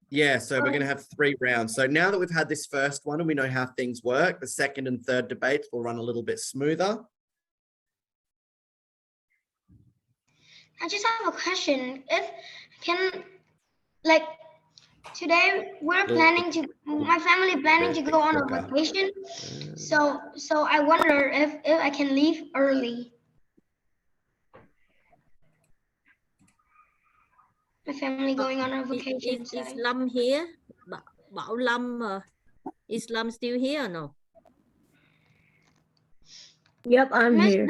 S2: Yeah, so we're going to have 3 rounds. So now that we've had this first one and we know how things work, the second and third debates will run a little bit smoother.
S11: I just have a question. Today we're planning to, my family planning to go on a vacation. So I wonder if I can leave early. My family going on a vacation.
S3: Is Lâm here? Bảo Lâm, is Lâm still here or no?
S4: Yep, I'm here.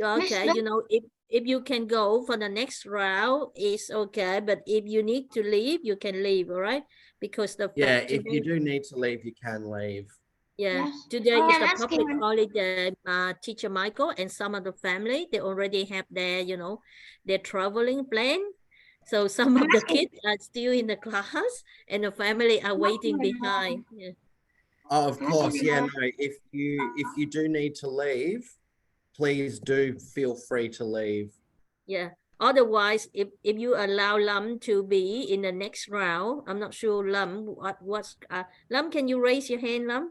S3: Okay, you know, if you can go for the next round, it's okay. But if you need to leave, you can leave, all right? Because the
S2: Yeah,
S3: fact
S2: if you
S3: today,
S2: do need to leave, you can leave.
S3: yeah,
S11: Yes.
S3: today
S11: I
S3: is
S11: am
S3: the
S11: asking
S3: public
S11: him.
S3: holiday. Teacher Michael and some of the family, they already have their, you know, their traveling plan. So some of the kids are still in the class and the family are waiting behind. Yeah.
S2: Oh, of course, yeah, no, if you do need to leave, please do feel free to leave.
S3: Yeah. Otherwise, if you allow Lam to be in the next round, I'm not sure Lam what's Lam, can you raise your hand, Lam?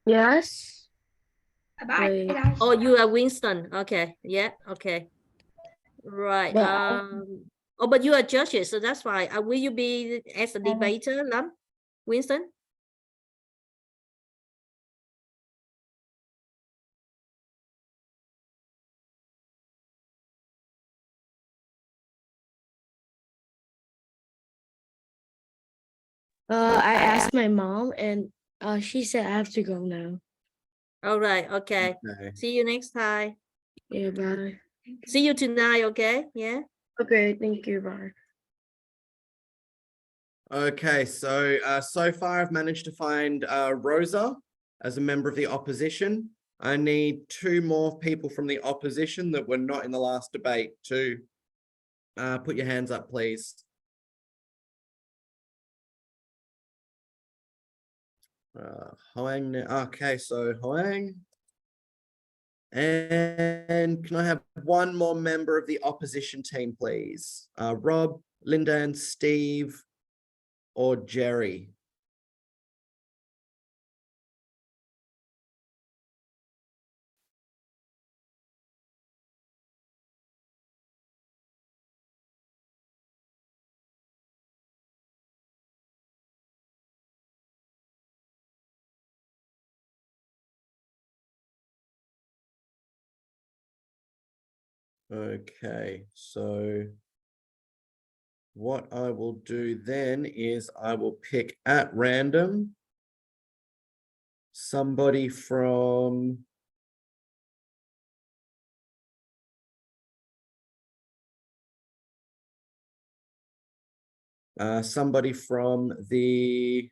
S4: Yes.
S11: Bye,
S4: Wait.
S11: guys.
S3: Oh, you are Winston. Okay. Yeah. Okay. Right.
S4: But
S3: Oh, but you are judges, so that's fine. Will you be as a debater, Lam? Winston?
S4: I asked my mom and she said I have to go now.
S3: All right. Okay. See you next time.
S4: Yeah, bye.
S3: See you tonight. Okay. Yeah.
S4: Okay, thank you, bye.
S2: Okay, so so far I've managed to find Rosa as a member of the opposition. I need 2 more people from the opposition that were not in the last debate to put your hands up, please. Hoang, okay, so Hoang. And can I have 1 more member of the opposition team, please? Rob, Linda, and Steve, or Jerry? Okay, so what I will do then is I will pick at random somebody from the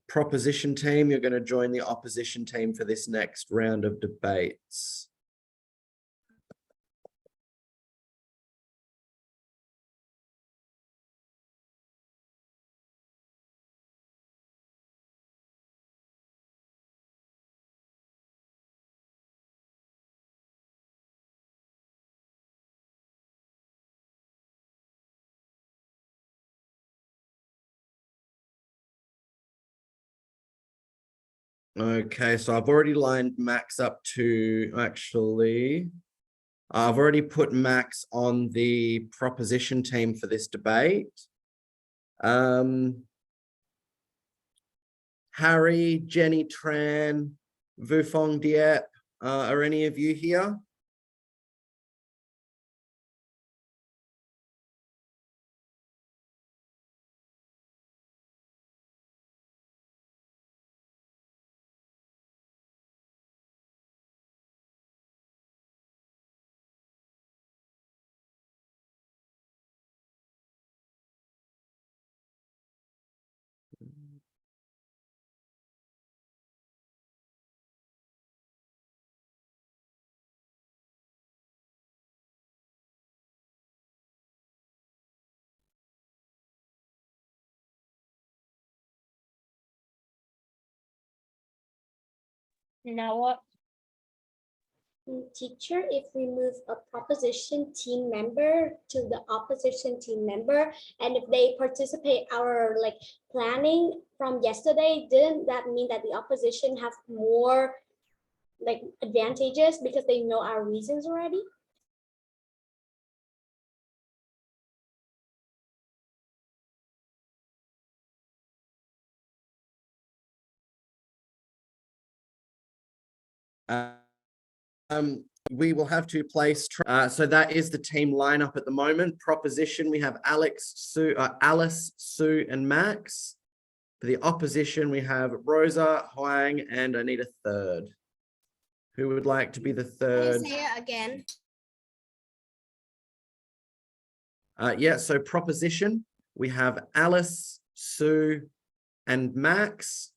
S2: proposition team. You're going to join the opposition team for this next round of debates. Okay, so I've already lined Max up to I've already put Max on the proposition team for this debate. Harry, Jenny Tran, Vufong Diep, are any of you here?
S5: Now what? Teacher, if we move a proposition team member to the opposition team member, and if they participate our like planning from yesterday, didn't that mean that the opposition have more like advantages because they know our reasons already?
S2: We will have to place, so that is the team lineup at the moment. Proposition, we have Alice, Sue, and Max. For the opposition, we have Rosa, Huang, and I need a third. Who would like to be the third?
S11: Say it again.
S2: Yeah, so proposition, we have Alice, Sue, and Max.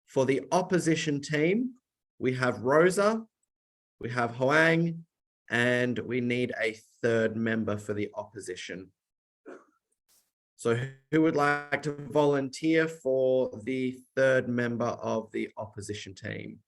S2: For the opposition team, we have Rosa, we have Huang, and we need a third member for the opposition. So who would like to volunteer for the third member of the opposition team?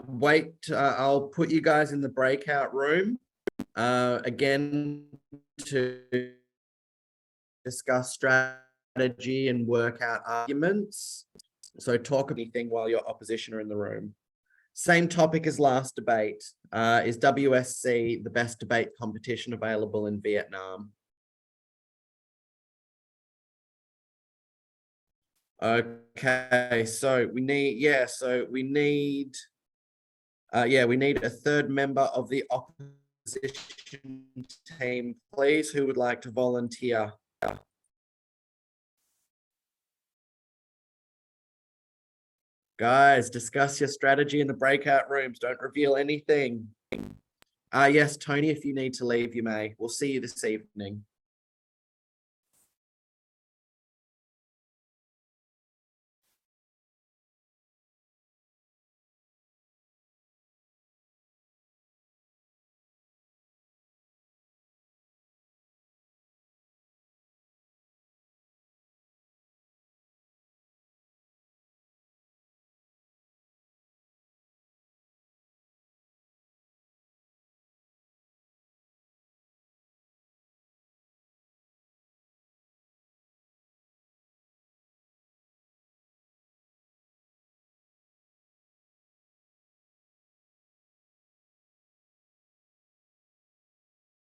S2: Wait, I'll put you guys in the breakout room again to discuss strategy and work out arguments. So talk anything while your opposition are in the room. Same topic as last debate. Is WSC the best debate competition available in Vietnam? Okay, so we need, we need a third member of the opposition team, please. Who would like to volunteer? Guys, discuss your strategy in the breakout rooms. Don't reveal anything. Yes, Tony, if you need to leave, you may. We'll see you this evening.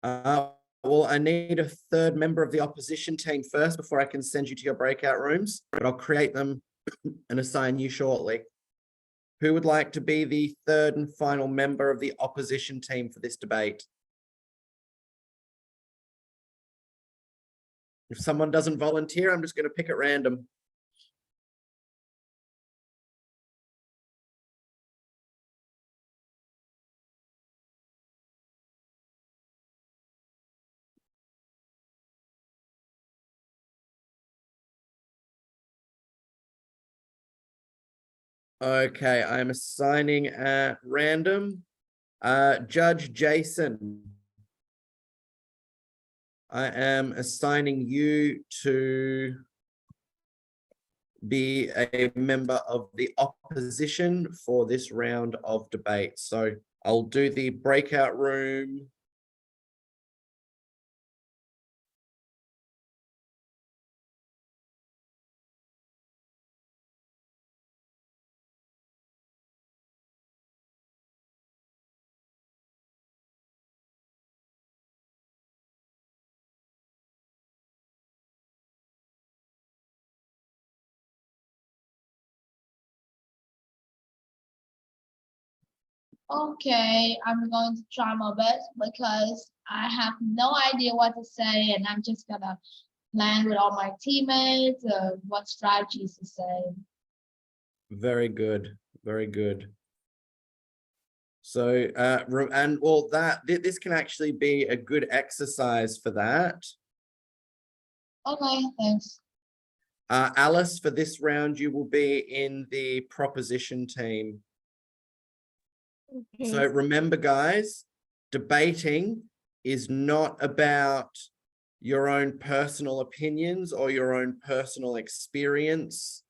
S2: Well, I need a third member of the opposition team first before I can send you to your breakout rooms, but I'll create them and assign you shortly. Who would like to be the third and final member of the opposition team for this debate? If someone doesn't volunteer, I'm just going to pick at random. Okay, I'm assigning at random. Judge Jason, I am assigning you to be a member of the opposition for this round of debate. So I'll do the breakout room.
S1: Okay, I'm going to try my best because I have no idea what to say, and I'm just gonna plan with all my teammates what strategies to say.
S2: Very good, very good. So, and well, this can actually be a good exercise for that.
S1: Okay, thanks.
S2: Alice, for this round, you will be in the proposition team.
S6: Okay.
S2: So remember, guys, debating is not about your own personal opinions or your own personal experience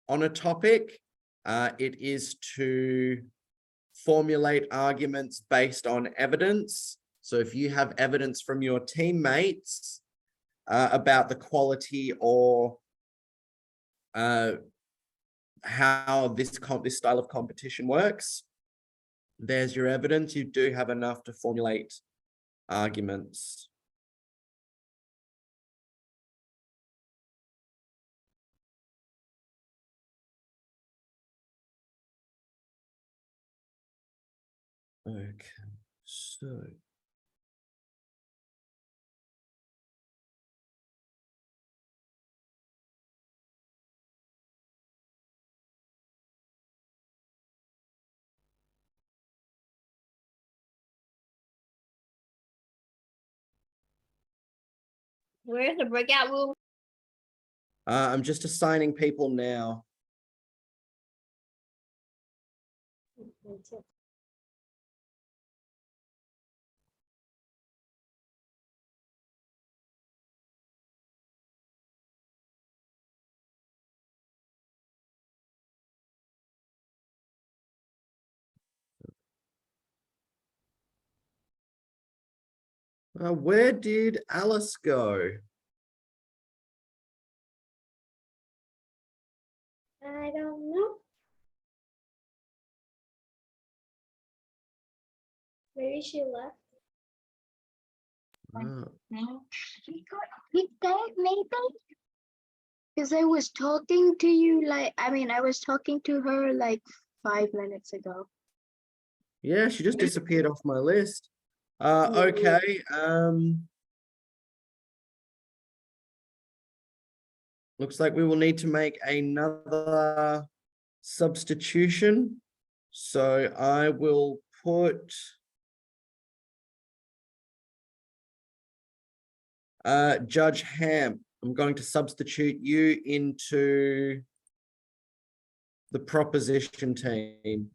S2: on a topic. It is to formulate arguments based on evidence. So if you have evidence from your teammates about the quality or how this style of competition works. There's your evidence. You do have enough to formulate arguments. Okay, so.
S3: Where's the breakout room?
S2: I'm just assigning people now. Where did Alice go?
S5: I don't know. Maybe she left.
S11: He died, maybe? Because I was talking to you I was talking to her like 5 minutes ago.
S2: Yeah, she just disappeared off my list. Okay. Looks like we will need to make another substitution. So I will put Judge Ham. I'm going to substitute you into the proposition team.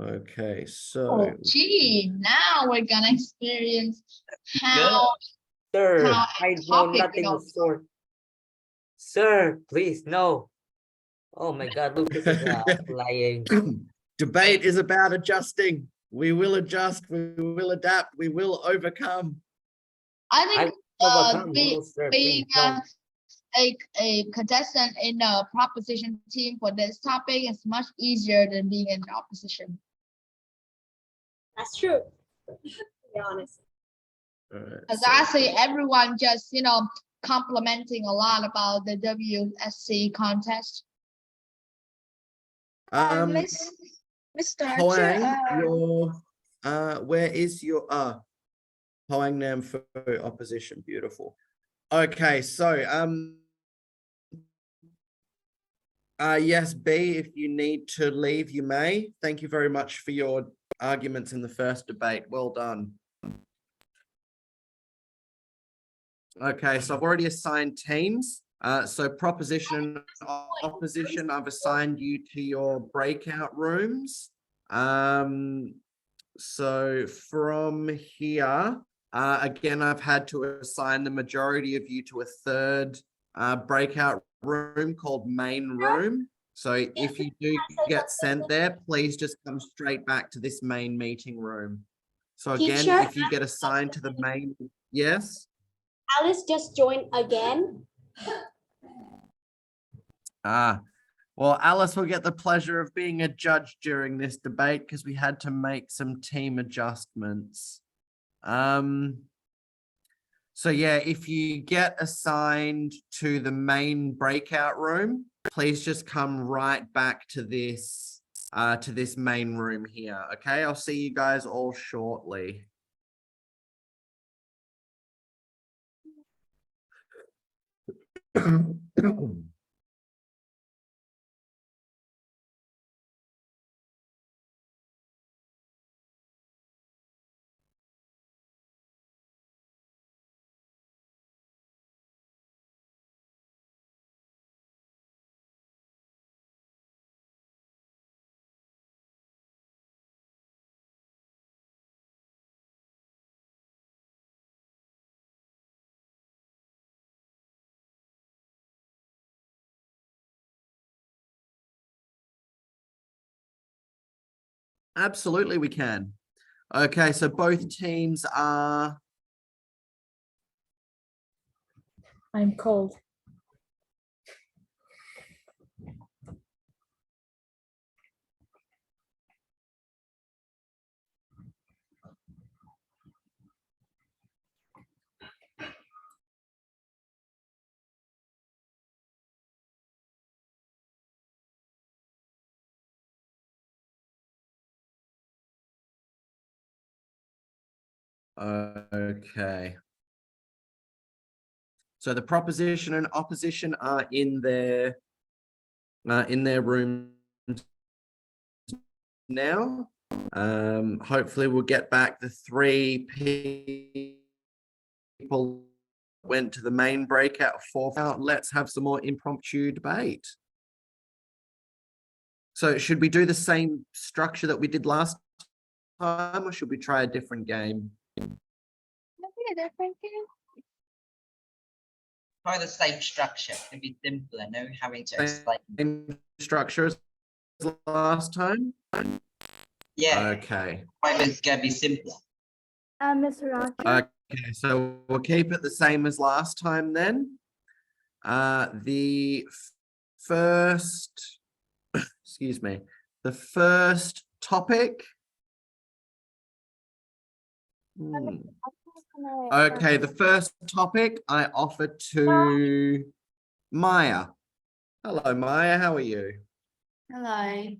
S2: Okay, so
S1: gee, now we're gonna experience how
S7: Sir,
S1: how
S7: I know
S1: topic
S7: nothing of
S1: goes.
S7: sort. Sir, please, no. Oh my God, Lucas is lying.
S2: debate is about adjusting. We will adjust, we will adapt, we will overcome.
S1: I think
S7: overcome,
S1: being
S7: no, sir,
S1: being
S7: please, don't.
S1: a contestant in the proposition team for this topic is much easier than being in the opposition.
S5: That's true. To be honest.
S1: Because I see everyone just, complimenting a lot about the WSC contest.
S9: Mr.
S2: Hoang,
S9: Archer,
S2: where is your Hoang Nam for opposition? Beautiful. Okay, so yes, B, if you need to leave, you may. Thank you very much for your arguments in the first debate. Well done. Okay, so I've already assigned teams. So proposition and opposition, I've assigned you to your breakout rooms. So from here, again, I've had to assign the majority of you to a third breakout room called main room. So if you do get sent there, please just come straight back to this main meeting room. So again,
S5: Teacher?
S2: if you get assigned to the main, yes?
S5: Alice just joined again.
S2: Well, Alice will get the pleasure of being a judge during this debate because we had to make some team adjustments. So yeah, if you get assigned to the main breakout room, please just come right back to this main room here. Okay, I'll see you guys all shortly. Absolutely, we can. Okay, so both teams are
S14: I'm cold.
S2: Okay. So the proposition and opposition are in their rooms now. Hopefully we'll get back the 3 people went to the main breakout 4. Now let's have some more impromptu debate. So should we do the same structure that we did last time, or should we try a different game?
S9: Maybe a different game.
S8: Try the same structure. It'd be simpler, no having to explain.
S2: Same structure as last time?
S8: Yeah.
S2: Okay.
S8: It's gonna be simpler.
S9: Mr. Roger.
S2: Okay, so we'll keep it the same as last time then. The first, excuse me, the first topic. Okay, the first topic I offer to Maya. Hello, Maya, how are you?
S16: Hello.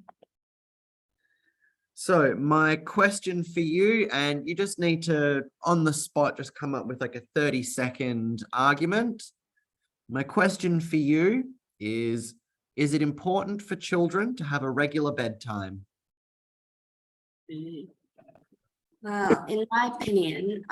S2: So my question for you, and you just need to, on the spot, just come up with like a 30-second argument. My question for you is it important for children to have a regular bedtime?
S16: Well, in my opinion,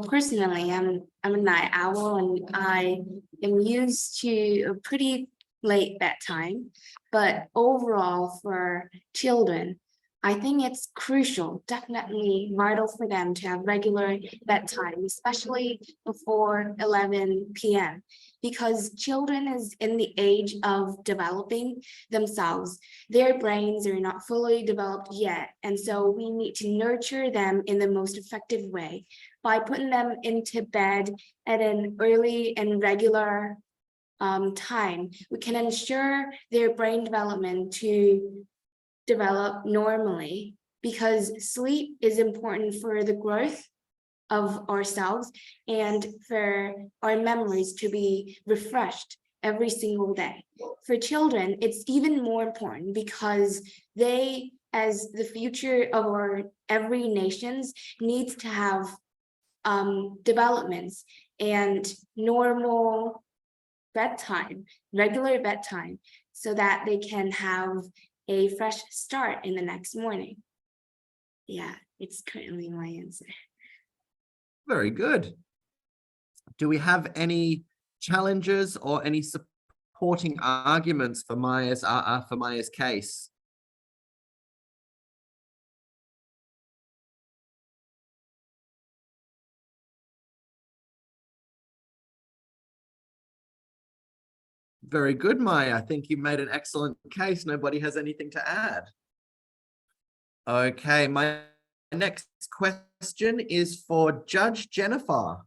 S16: personally, I'm a night owl and I am used to a pretty late bedtime. But overall, for children, I think it's crucial, definitely vital for them to have regular bedtime, especially before 11 p.m. because children is in the age of developing themselves. Their brains are not fully developed yet. And so we need to nurture them in the most effective way by putting them into bed at an early and regular time. We can ensure their brain development to develop normally because sleep is important for the growth of ourselves and for our memories to be refreshed every single day. For children, it's even more important because they, as the future of our every nations, needs to have developments and normal bedtime, regular bedtime, so that they can have a fresh start in the next morning. Yeah, it's currently my answer.
S2: Very good. Do we have any challenges or any supporting arguments for Maya's case? Very good, Maya. I think you made an excellent case. Nobody has anything to add. Okay, my next question is for Judge Jennifer.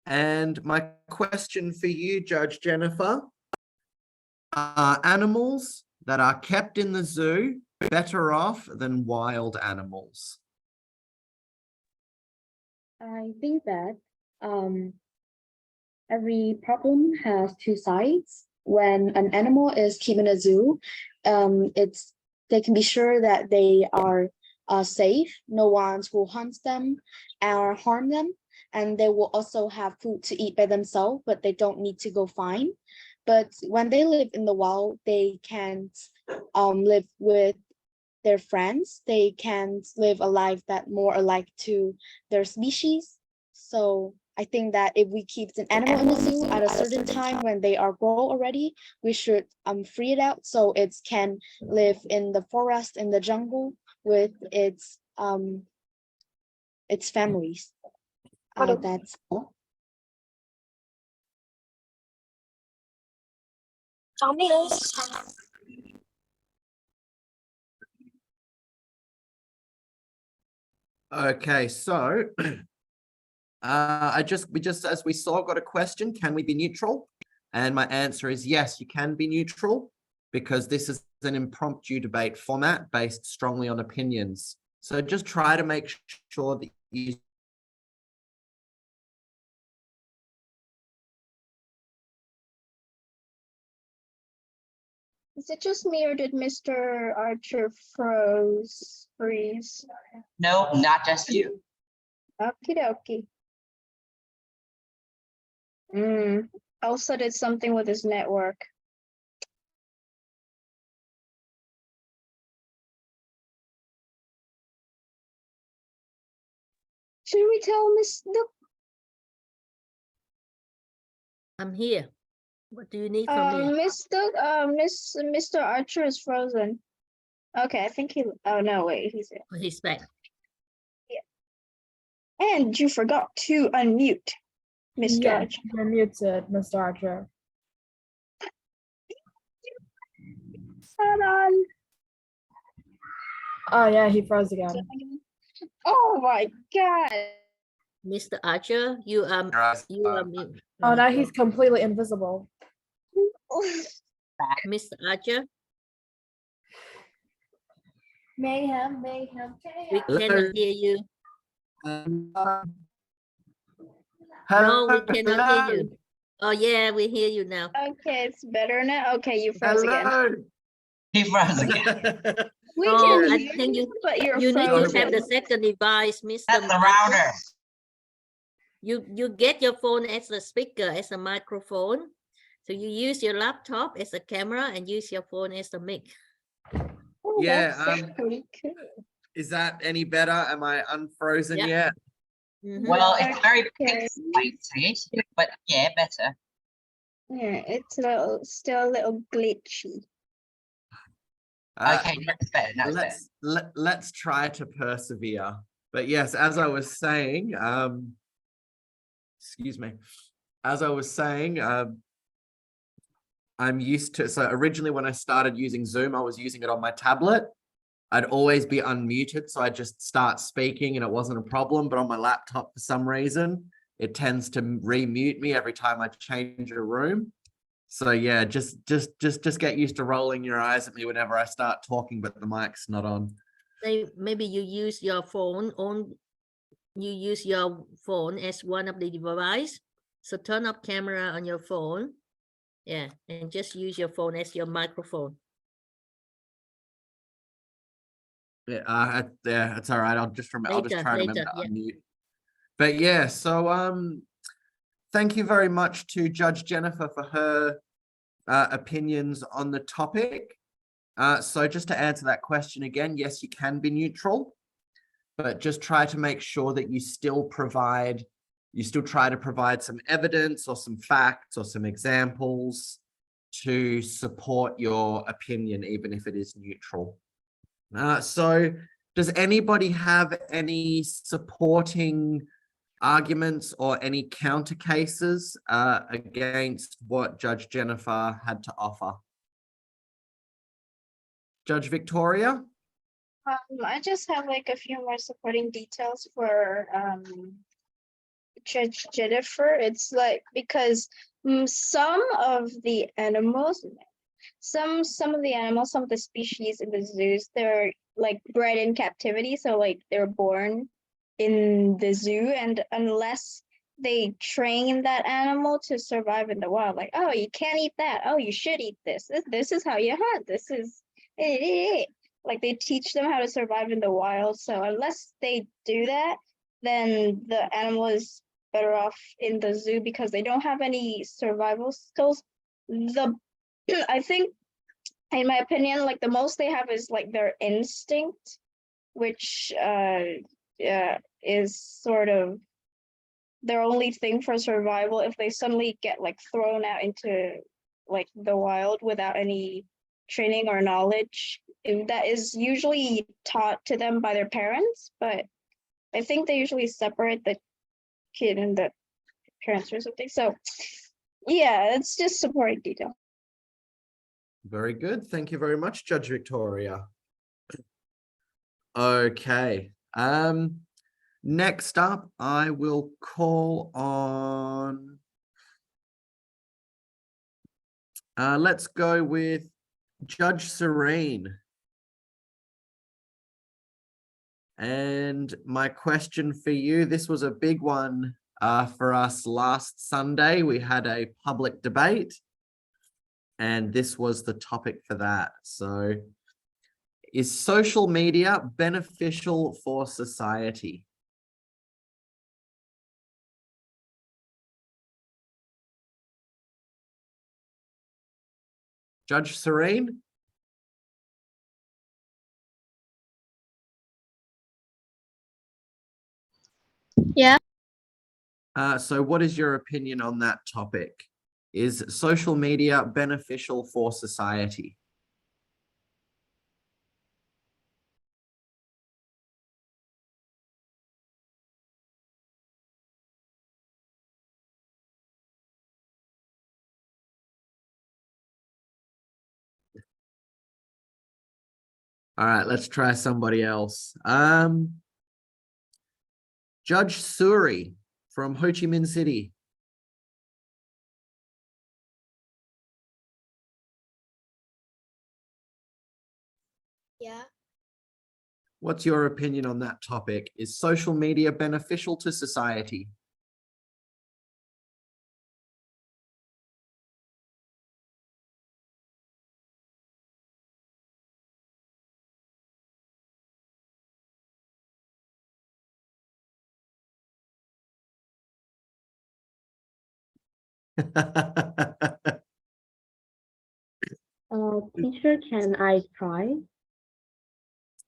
S2: And my question for you, Judge Jennifer, are animals that are kept in the zoo better off than wild animals?
S17: I think that every problem has 2 sides. When an animal is kept in a zoo, they can be sure that they are safe. No one will hunt them or harm them, and they will also have food to eat by themselves, but they don't need to go find. But when they live in the wild, they can't live with their friends. They can live a life that more alike to their species. So I think that if we keep an animal in the zoo at a certain time when they are grown already, we should free it out so it can live in the forest, in the jungle with its families. That's all.
S2: Okay, so we just as we saw got a question, can we be neutral? And my answer is yes, you can be neutral because this is an impromptu debate format based strongly on opinions. So just try to make sure that you
S9: Is it just me or did Mr. Archer freeze?
S8: No, not just you.
S9: Okie dokie. Also did something with his network. Should we tell Miss Duke?
S3: I'm here. What do you need from me?
S9: Miss Duke, Mr. Archer is frozen. Okay, I think he. Oh no, wait, he's there.
S3: Oh, he's back.
S9: And you forgot to unmute, Mr.
S14: Yeah,
S9: Archer.
S14: you're muted, Mr. Archer.
S9: Hold on.
S14: Oh yeah, he froze again.
S9: Oh my god.
S3: Mr. Archer, you mute.
S14: Oh, now he's completely invisible.
S3: Mr. Archer,
S16: Mayhem.
S3: we cannot hear you.
S2: Hello.
S3: No, we cannot hear you. Oh yeah, we hear you now.
S9: Okay, it's better now. Okay, you froze again.
S8: He froze again.
S9: We
S3: Oh,
S9: can
S3: I
S9: hear
S3: think
S9: you, but you're
S3: you need to
S9: frozen.
S3: have the second device, Mr.
S8: That's the
S3: Archer.
S8: router.
S3: You get your phone as a speaker, as a microphone. So you use your laptop as a camera and use your phone as a mic.
S9: Oh,
S2: Yeah,
S9: that's pretty cool.
S2: is that any better? Am I unfrozen
S3: Yeah.
S2: yet?
S8: Well, it's very
S9: Okay.
S8: pixelated, but yeah, better.
S9: Yeah, it's still a little glitchy.
S8: Okay, that's better. That's better.
S2: Let's try to persevere. But yes, as I was saying, excuse me, as I was saying, I'm used to, so originally when I started using Zoom, I was using it on my tablet. I'd always be unmuted, so I just start speaking and it wasn't a problem, but on my laptop, for some reason, it tends to remute me every time I change a room. So yeah, just get used to rolling your eyes at me whenever I start talking, but the mic's not on.
S3: Maybe you use your phone as one of the device. So turn off camera on your phone. Yeah, and just use your phone as your microphone.
S2: Yeah, it's all right. I'll just try to remember to
S3: yeah.
S2: unmute. But yeah, so thank you very much to Judge Jennifer for her opinions on the topic. So just to answer that question again, yes, you can be neutral, but just try to make sure that you still try to provide some evidence or some facts or some examples to support your opinion, even if it is neutral. So does anybody have any supporting arguments or any counter cases against what Judge Jennifer had to offer? Judge Victoria?
S9: I just have like a few more supporting details for Judge Jennifer. It's like because some of the animals, some of the species in the zoos, they're like bred in captivity, so like they're born in the zoo, and unless they train that animal to survive in the wild, like, oh, you can't eat that, oh, you should eat this, this is how you hunt, this is like they teach them how to survive in the wild. So unless they do that, then the animal is better off in the zoo because they don't have any survival skills. I think, in my opinion, like the most they have is like their instinct, which is sort of their only thing for survival. If they suddenly get like thrown out into like the wild without any training or knowledge, that is usually taught to them by their parents, but I think they usually separate the kid and the parents or something. So yeah, it's just supporting detail.
S2: Very good. Thank you very much, Judge Victoria. Okay. Next up, I will call on, let's go with Judge Serene. And my question for you, this was a big one for us last Sunday. We had a public debate, and this was the topic for that. So, is social media beneficial for society? Judge Serene?
S1: Yeah.
S2: So what is your opinion on that topic? Is social media beneficial for society? All right, let's try somebody else. Judge Suri from Ho Chi Minh City.
S5: Yeah.
S2: What's your opinion on that topic? Is social media beneficial to society?
S17: Teacher, can I try?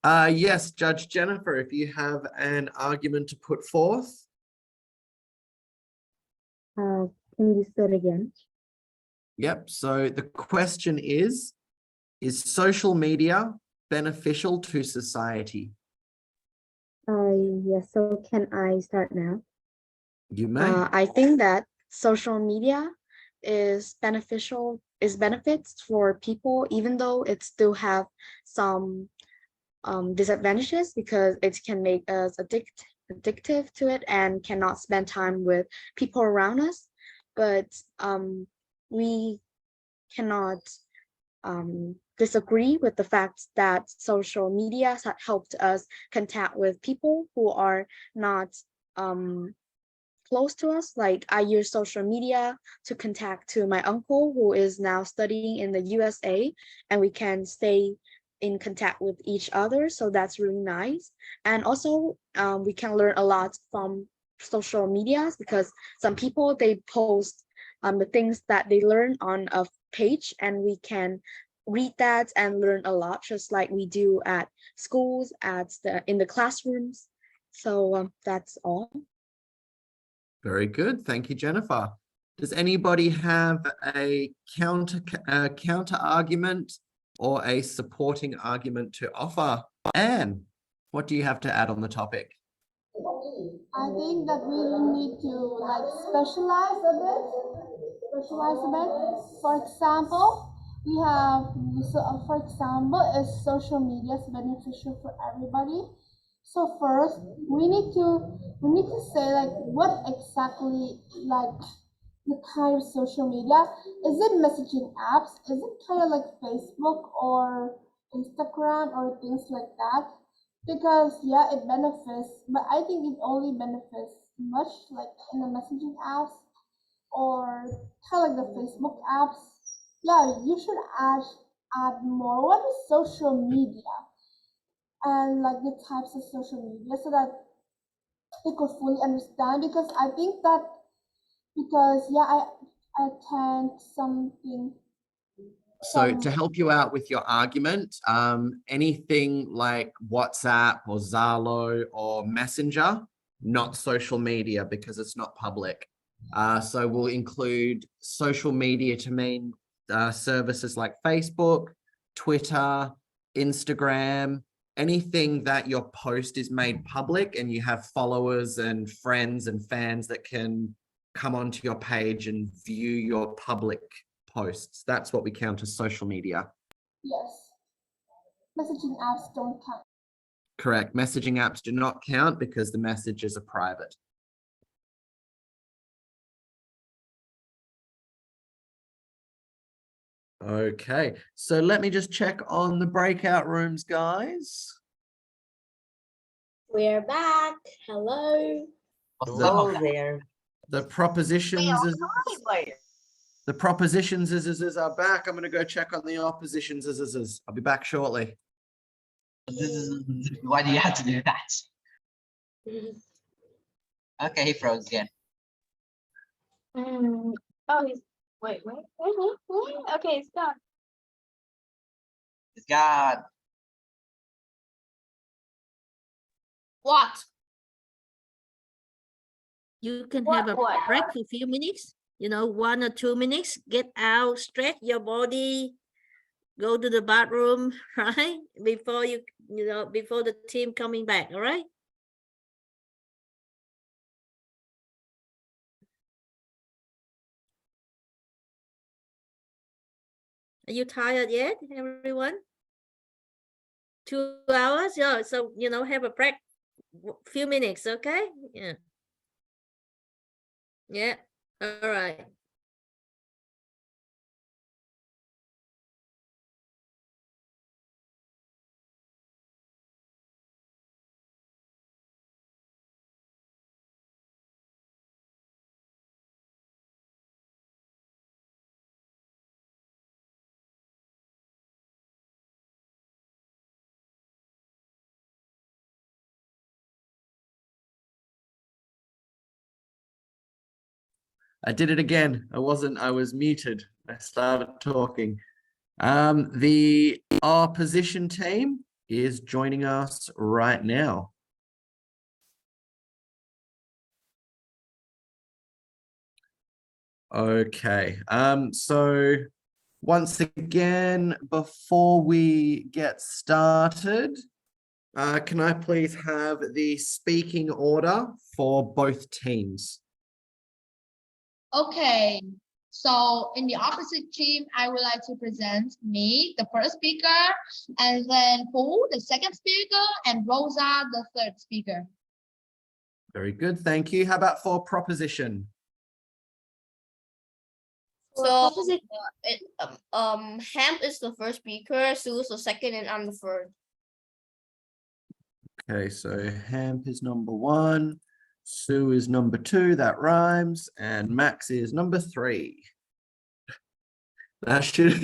S2: Yes, Judge Jennifer, if you have an argument to put forth.
S17: Can you say it again?
S2: Yep, so the question is social media beneficial to society?
S17: Yes, so can I start now?
S2: You may.
S17: I think that social media is benefits for people, even though it still have some disadvantages because it can make us addictive to it and cannot spend time with people around us. But we cannot disagree with the fact that social media has helped us contact with people who are not close to us. Like I use social media to contact to my uncle who is now studying in the USA, and we can stay in contact with each other. So that's really nice. And also we can learn a lot from social medias because some people, they post the things that they learn on a page, and we can read that and learn a lot, just like we do at schools, in the classrooms. So that's all.
S2: Very good. Thank you, Jennifer. Does anybody have a counter argument or a supporting argument to offer? Anne, what do you have to add on the topic?
S10: I think that we need to like specialize a bit. For example, we have, for example, is social media beneficial for everybody? So first, we need to say like what exactly like the kind of social media. Is it messaging apps? Is it kind of like Facebook or Instagram or things like that? Because yeah, it benefits, but I think it only benefits much like in the messaging apps or kind of like the Facebook apps. Yeah, you should add more. What is social media and like the types of social media so that they could fully understand? Because I think that yeah, I attend something.
S2: So to help you out with your argument, anything like WhatsApp or Zalo or Messenger, not social media because it's not public. So we'll include social media to mean services like Facebook, Twitter, Instagram, anything that your post is made public and you have followers and friends and fans that can come onto your page and view your public posts. That's what we count as social media.
S10: Yes. Messaging apps don't count.
S2: Correct. Messaging apps do not count because the messages are private. Okay, so let me just check on the breakout rooms, guys.
S5: We're back. Hello.
S7: Hello there.
S2: The propositions is are back. I'm going to go check on the oppositions is. I'll be back shortly.
S8: Why do you have to do that? Okay, he froze again.
S9: Oh, he's wait. Okay, it's done.
S8: It's God.
S1: What?
S3: You can have a break for a few minutes, 1 or 2 minutes, get out, stretch your body, go to the bathroom, right? Before before the team coming back, all right? Are you tired yet, everyone? 2 hours? Yeah, so, have a break, few minutes, okay? Yeah. Yeah, all right.
S2: I did it again. I was muted. I started talking. The opposition team is joining us right now. Okay. So once again, before we get started, can I please have the speaking order for both teams?
S1: Okay, so in the opposite team, I would like to present me, the first speaker, and then Pu, the second speaker, and Rosa, the third speaker.
S2: Very good, thank you. How about for proposition?
S18: So Hemp is the first speaker, Sue's the second, and I'm the third.
S2: Okay, so Hemp is number 1, Sue is number 2, that rhymes, and Max is number 3. That should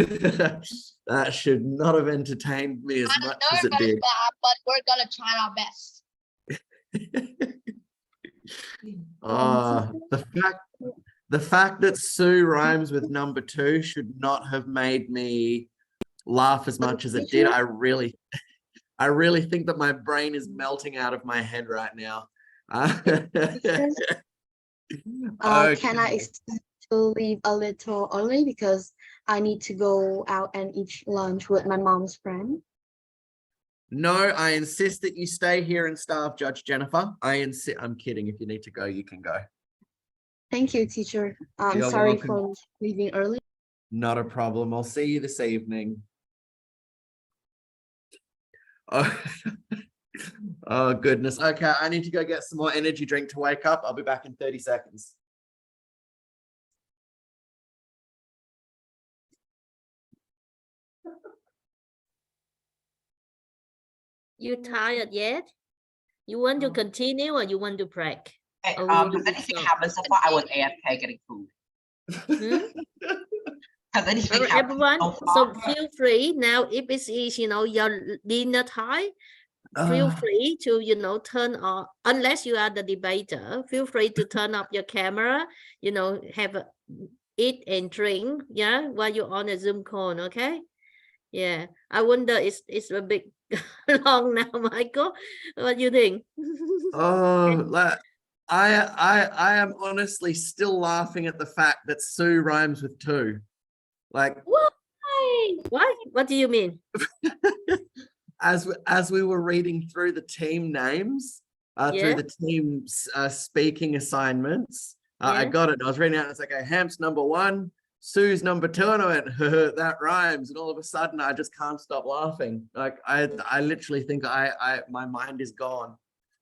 S2: not have entertained me as much as it did.
S1: But we're gonna try our best.
S2: The fact that Sue rhymes with number 2 should not have made me laugh as much as it did. I really think that my brain is melting out of my head right now.
S17: Can I expect to leave a little early because I need to go out and eat lunch with my mom's friend?
S2: No, I insist that you stay here and starve, Judge Jennifer. I'm kidding. If you need to go, you can go.
S17: Thank you, teacher. I'm
S2: You're
S17: sorry
S2: welcome.
S17: for leaving early.
S2: Not a problem. I'll see you this evening. Oh, oh goodness. Okay, I need to go get some more energy drink to wake up. I'll be back in 30 seconds.
S3: You tired yet? You want to continue or you want to break?
S8: Hey, has anything happened so far? I was AFK getting food. Has anything happened
S3: Everyone,
S8: so
S3: so
S8: far?
S3: feel free now. If it is, your dinner time, feel free to, turn on. Unless you are the debater, feel free to turn off your camera. Eat and drink. Yeah, while you're on a Zoom call. Okay. Yeah, I wonder it's a bit long now, Michael. What do you think?
S2: I am honestly still laughing at the fact that Sue rhymes with 2. Like,
S3: why? What do you mean?
S2: As we were reading through the team names, through the team's speaking assignments, I got it. I was reading out and it's like, Hamp's number 1, Sue's number 2, and I went, that rhymes. And all of a sudden I just can't stop laughing. Like I literally think my mind is gone.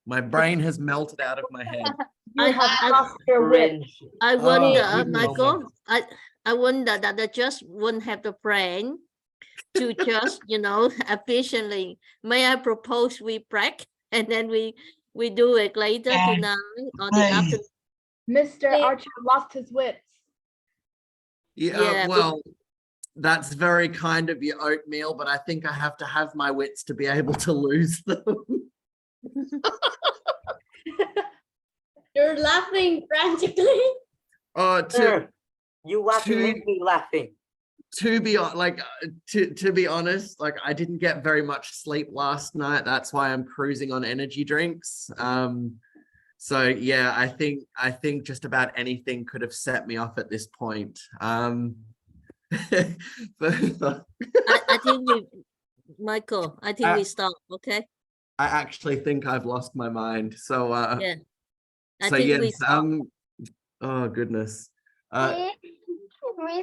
S2: My brain has melted out of my head.
S14: You have lost your wit.
S3: I wonder,
S2: goodness.
S3: Michael, I wonder that the judge wouldn't have the brain to just, efficiently. May I propose we break and then we do it later tonight or the afternoon?
S14: Mr. Archer lost his wits.
S2: Yeah, well, that's very kind of you, Oatmeal, but I think I have to have my wits to be able to lose them.
S5: You're laughing frantically.
S7: You laughing make me laughing.
S2: To be honest, like I didn't get very much sleep last night. That's why I'm cruising on energy drinks. So yeah, I think just about anything could have set me off at this point.
S3: I think Michael, I think we stop, okay?
S2: I actually think I've lost my mind. So
S3: yeah.
S2: Yes, oh goodness.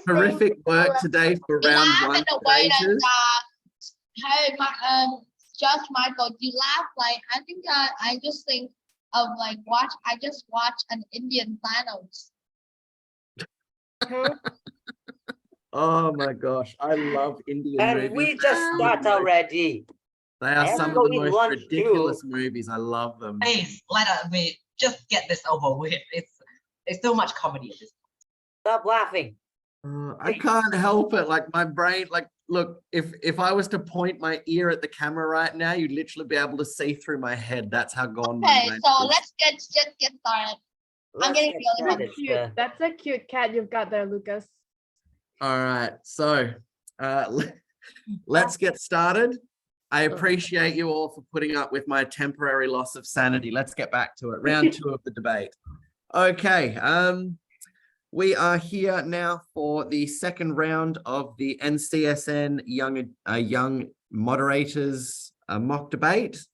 S2: Terrific work today for round one.
S1: Hey, Judge Michael, you laugh like I think I just think of like I just watched an Indian Thanos.
S2: Oh my gosh, I love Indian movies.
S7: And we just start already.
S2: They are some of the most ridiculous movies. I love them.
S8: Please let me just get this over with. It's so much comedy at this point.
S7: Stop laughing.
S2: I can't help it. Like my brain, like look, if I was to point my ear at the camera right now, you'd literally be able to see through my head. That's how gone my
S1: Okay,
S2: brain
S1: so
S2: is.
S1: let's just get started. I'm getting really hungry.
S14: That's a cute cat you've got there, Lucas.
S2: All right, so let's get started. I appreciate you all for putting up with my temporary loss of sanity. Let's get back to it. Round 2 of the debate. Okay, we are here now for the second round of the NCSN Young Moderators mock debate.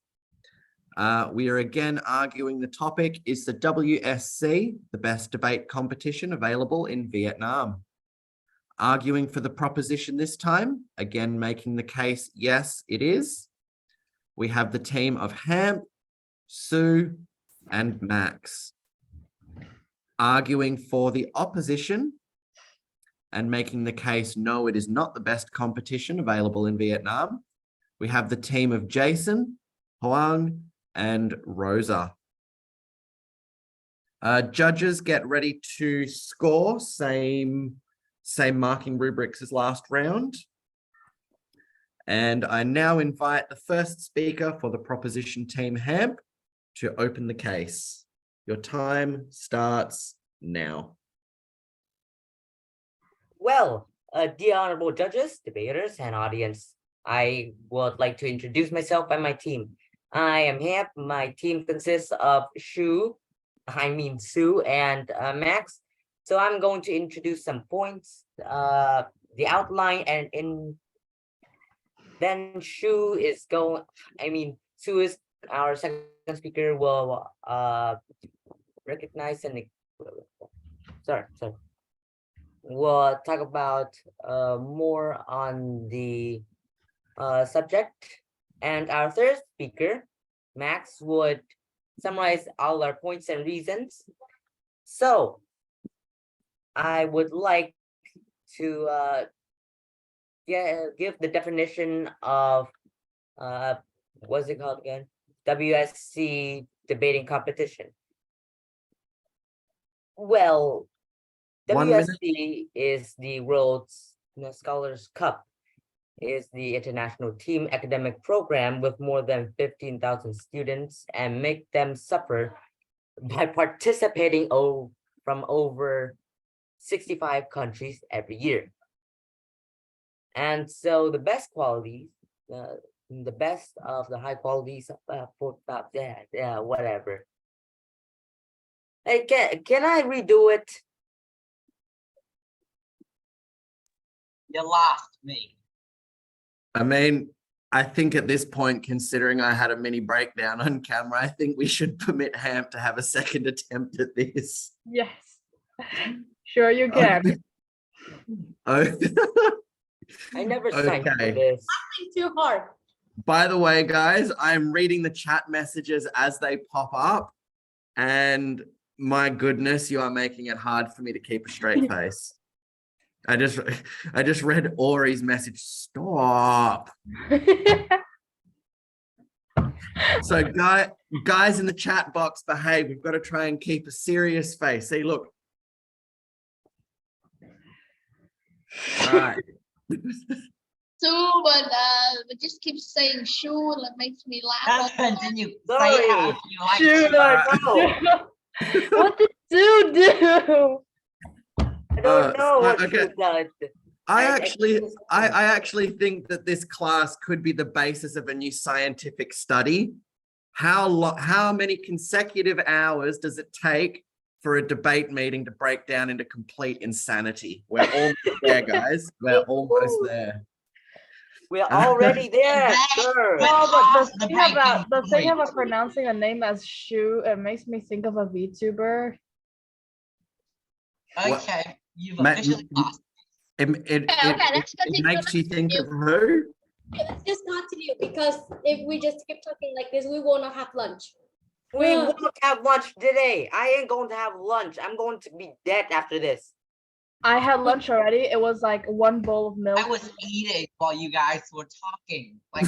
S2: We are again arguing the topic, is the WSC the best debate competition available in Vietnam? Arguing for the proposition this time, again making the case, yes, it is. We have the team of Hamp, Sue, and Max. Arguing for the opposition and making the case, no, it is not the best competition available in Vietnam. We have the team of Jason, Hoang, and Rosa. Judges, get ready to score, same marking rubrics as last round. And I now invite the first speaker for the proposition team, Hamp, to open the case. Your time starts now.
S7: Well, dear honorable judges, debaters, and audience, I would like to introduce myself and my team. I am Hamp. My team consists of Sue, and Max. So I'm going to introduce some points, the outline, and then Sue is our second speaker will recognize and we'll talk about more on the subject, and our third speaker, Max, would summarize all our points and reasons. So I would like to give the definition of what's it called again? WSC debating competition. Well, WSC is the World's Scholars Cup, is the international team academic program with more than 15,000 students and make them suffer by participating from over 65 countries every year. And so the best qualities, the best of the high qualities, whatever. Hey, can I redo it?
S8: You lost me.
S2: I mean, I think at this point, considering I had a mini breakdown on camera, I think we should permit Hamp to have a second attempt at this.
S14: Yes, sure you can.
S2: Oh,
S7: I never signed for
S2: okay.
S7: this.
S5: Too hard.
S2: By the way, guys, I'm reading the chat messages as they pop up. And my goodness, you are making it hard for me to keep a straight face. I just read Ori's message. Stop. So guys in the chat box, behave. We've got to try and keep a serious face. See, look. All right.
S1: So, but just keep saying shoe and it makes me laugh.
S8: Continue.
S7: Sorry.
S8: Say it how you like
S14: Shoot,
S8: to.
S14: what did Sue do?
S7: I don't know what
S2: okay.
S7: you done.
S2: I actually think that this class could be the basis of a new scientific study. How many consecutive hours does it take for a debate meeting to break down into complete insanity? We're almost there, guys. We're almost there.
S7: We're already there, sir.
S14: No, but the thing about pronouncing a name as Shu, it makes me think of a VTuber.
S8: Okay, you've officially lost.
S2: It makes you think of who?
S5: Okay, let's just continue because if we just keep talking like this, we will not have lunch.
S7: We won't have lunch today. I ain't going to have lunch. I'm going to be dead after this.
S14: I had lunch already. It was like one bowl of milk.
S8: I was eating while you guys were talking. Like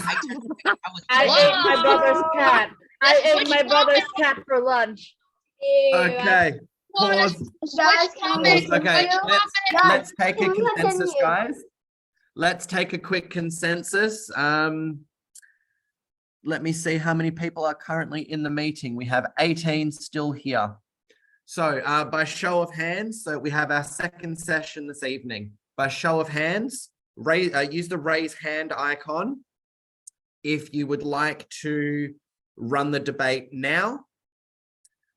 S8: I
S14: ate my brother's cat. I ate my brother's cat for lunch.
S2: Okay. Pause. Okay, let's take a consensus, guys. Let's take a quick consensus. Let me see how many people are currently in the meeting. We have 18 still here. So by show of hands, so we have our second session this evening. By show of hands, use the raise hand icon if you would like to run the debate now,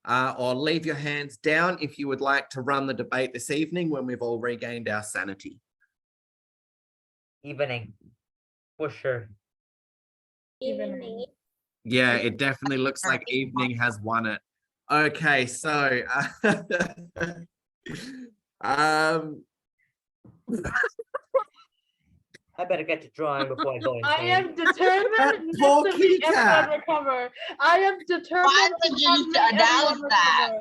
S2: or leave your hands down if you would like to run the debate this evening when we've all regained our sanity.
S7: Evening, for sure.
S5: Evening.
S2: Yeah, it definitely looks like evening has won it. Okay, so
S7: I better get to drawing before I go insane.
S14: I am determined
S2: Poor
S14: not to
S2: kitty
S14: make everyone
S2: cat.
S14: recover. I am determined
S8: Why
S14: to
S8: did you
S14: not
S8: need to
S14: make
S8: announce
S14: everyone
S8: that?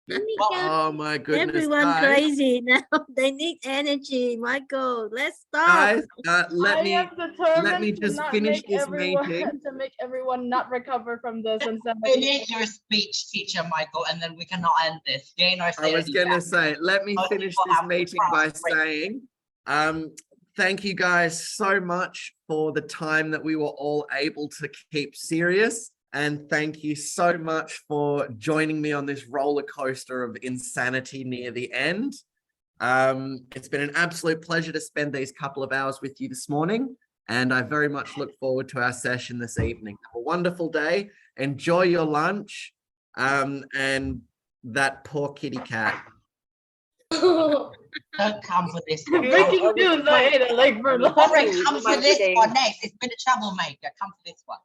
S14: recover.
S2: Oh my goodness,
S3: Everyone
S2: guys.
S3: crazy now. They need energy. Michael, let's stop.
S2: Guys, let me
S14: determined
S2: just
S14: to not
S2: finish
S14: make
S2: this
S14: everyone,
S2: meeting.
S14: to make everyone not recover from this and send
S8: Finish your speech, teacher Michael, and then we cannot end this. Gain or
S2: I was gonna say, let me
S8: Most
S2: finish
S8: people
S2: this
S8: have to
S2: meeting by
S8: cross-break.
S2: saying, thank you guys so much for the time that we were all able to keep serious. And thank you so much for joining me on this roller coaster of insanity near the end. It's been an absolute pleasure to spend these couple of hours with you this morning. And I very much look forward to our session this evening. Have a wonderful day. Enjoy your lunch. And that poor kitty cat.
S8: Don't come for this one.
S14: Breaking news, I ate a leg for lunch.
S8: Alright, come for this one next. It's been a troublemaker. Come for this one.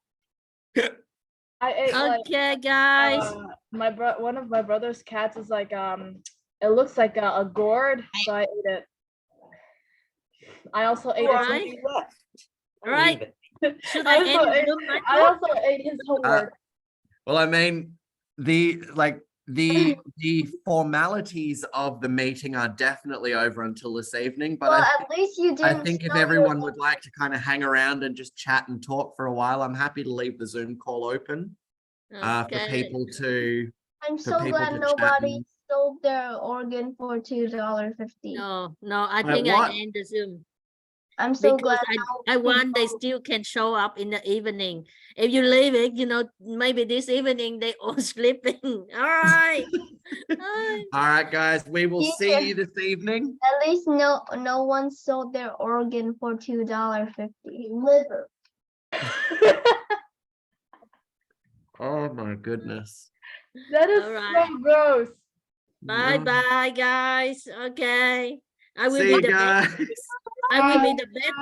S14: I ate
S3: Okay, guys.
S14: one of my brother's cats is like it looks like a gourd, so I ate it. I also ate
S3: Alright.
S14: it.
S3: All right. Should I
S14: I also
S3: end
S14: ate,
S3: Zoom, Michael?
S14: I also ate his homework.
S2: Well, I mean, the formalities of the meeting are definitely over until this evening, but
S11: Well, at least you
S2: I
S11: didn't.
S2: think if
S11: spill your
S2: everyone would like to kind of hang around and just chat and talk for a while, I'm happy to leave the Zoom call open for
S3: Okay.
S2: people to.
S11: I'm
S2: for
S11: so
S2: people
S11: glad
S2: to chat
S11: nobody
S2: and-
S11: sold their organ for $2.50.
S3: No, I
S2: Wait,
S3: think
S2: what?
S3: I end the Zoom.
S11: I'm so
S3: Because
S11: glad.
S3: I want they still can show up in the evening. If you leave it, maybe this evening they all sleeping. All right. Bye.
S2: All right, guys, we will
S11: Yeah.
S2: see you this evening.
S11: At least no one sold their organ for $2.50. Liver.
S2: Oh my goodness.
S14: That is
S3: All right.
S14: so gross.
S3: Bye, guys. Okay. I will
S2: See
S3: be
S2: you
S3: the best.
S2: guys.
S3: I will be the best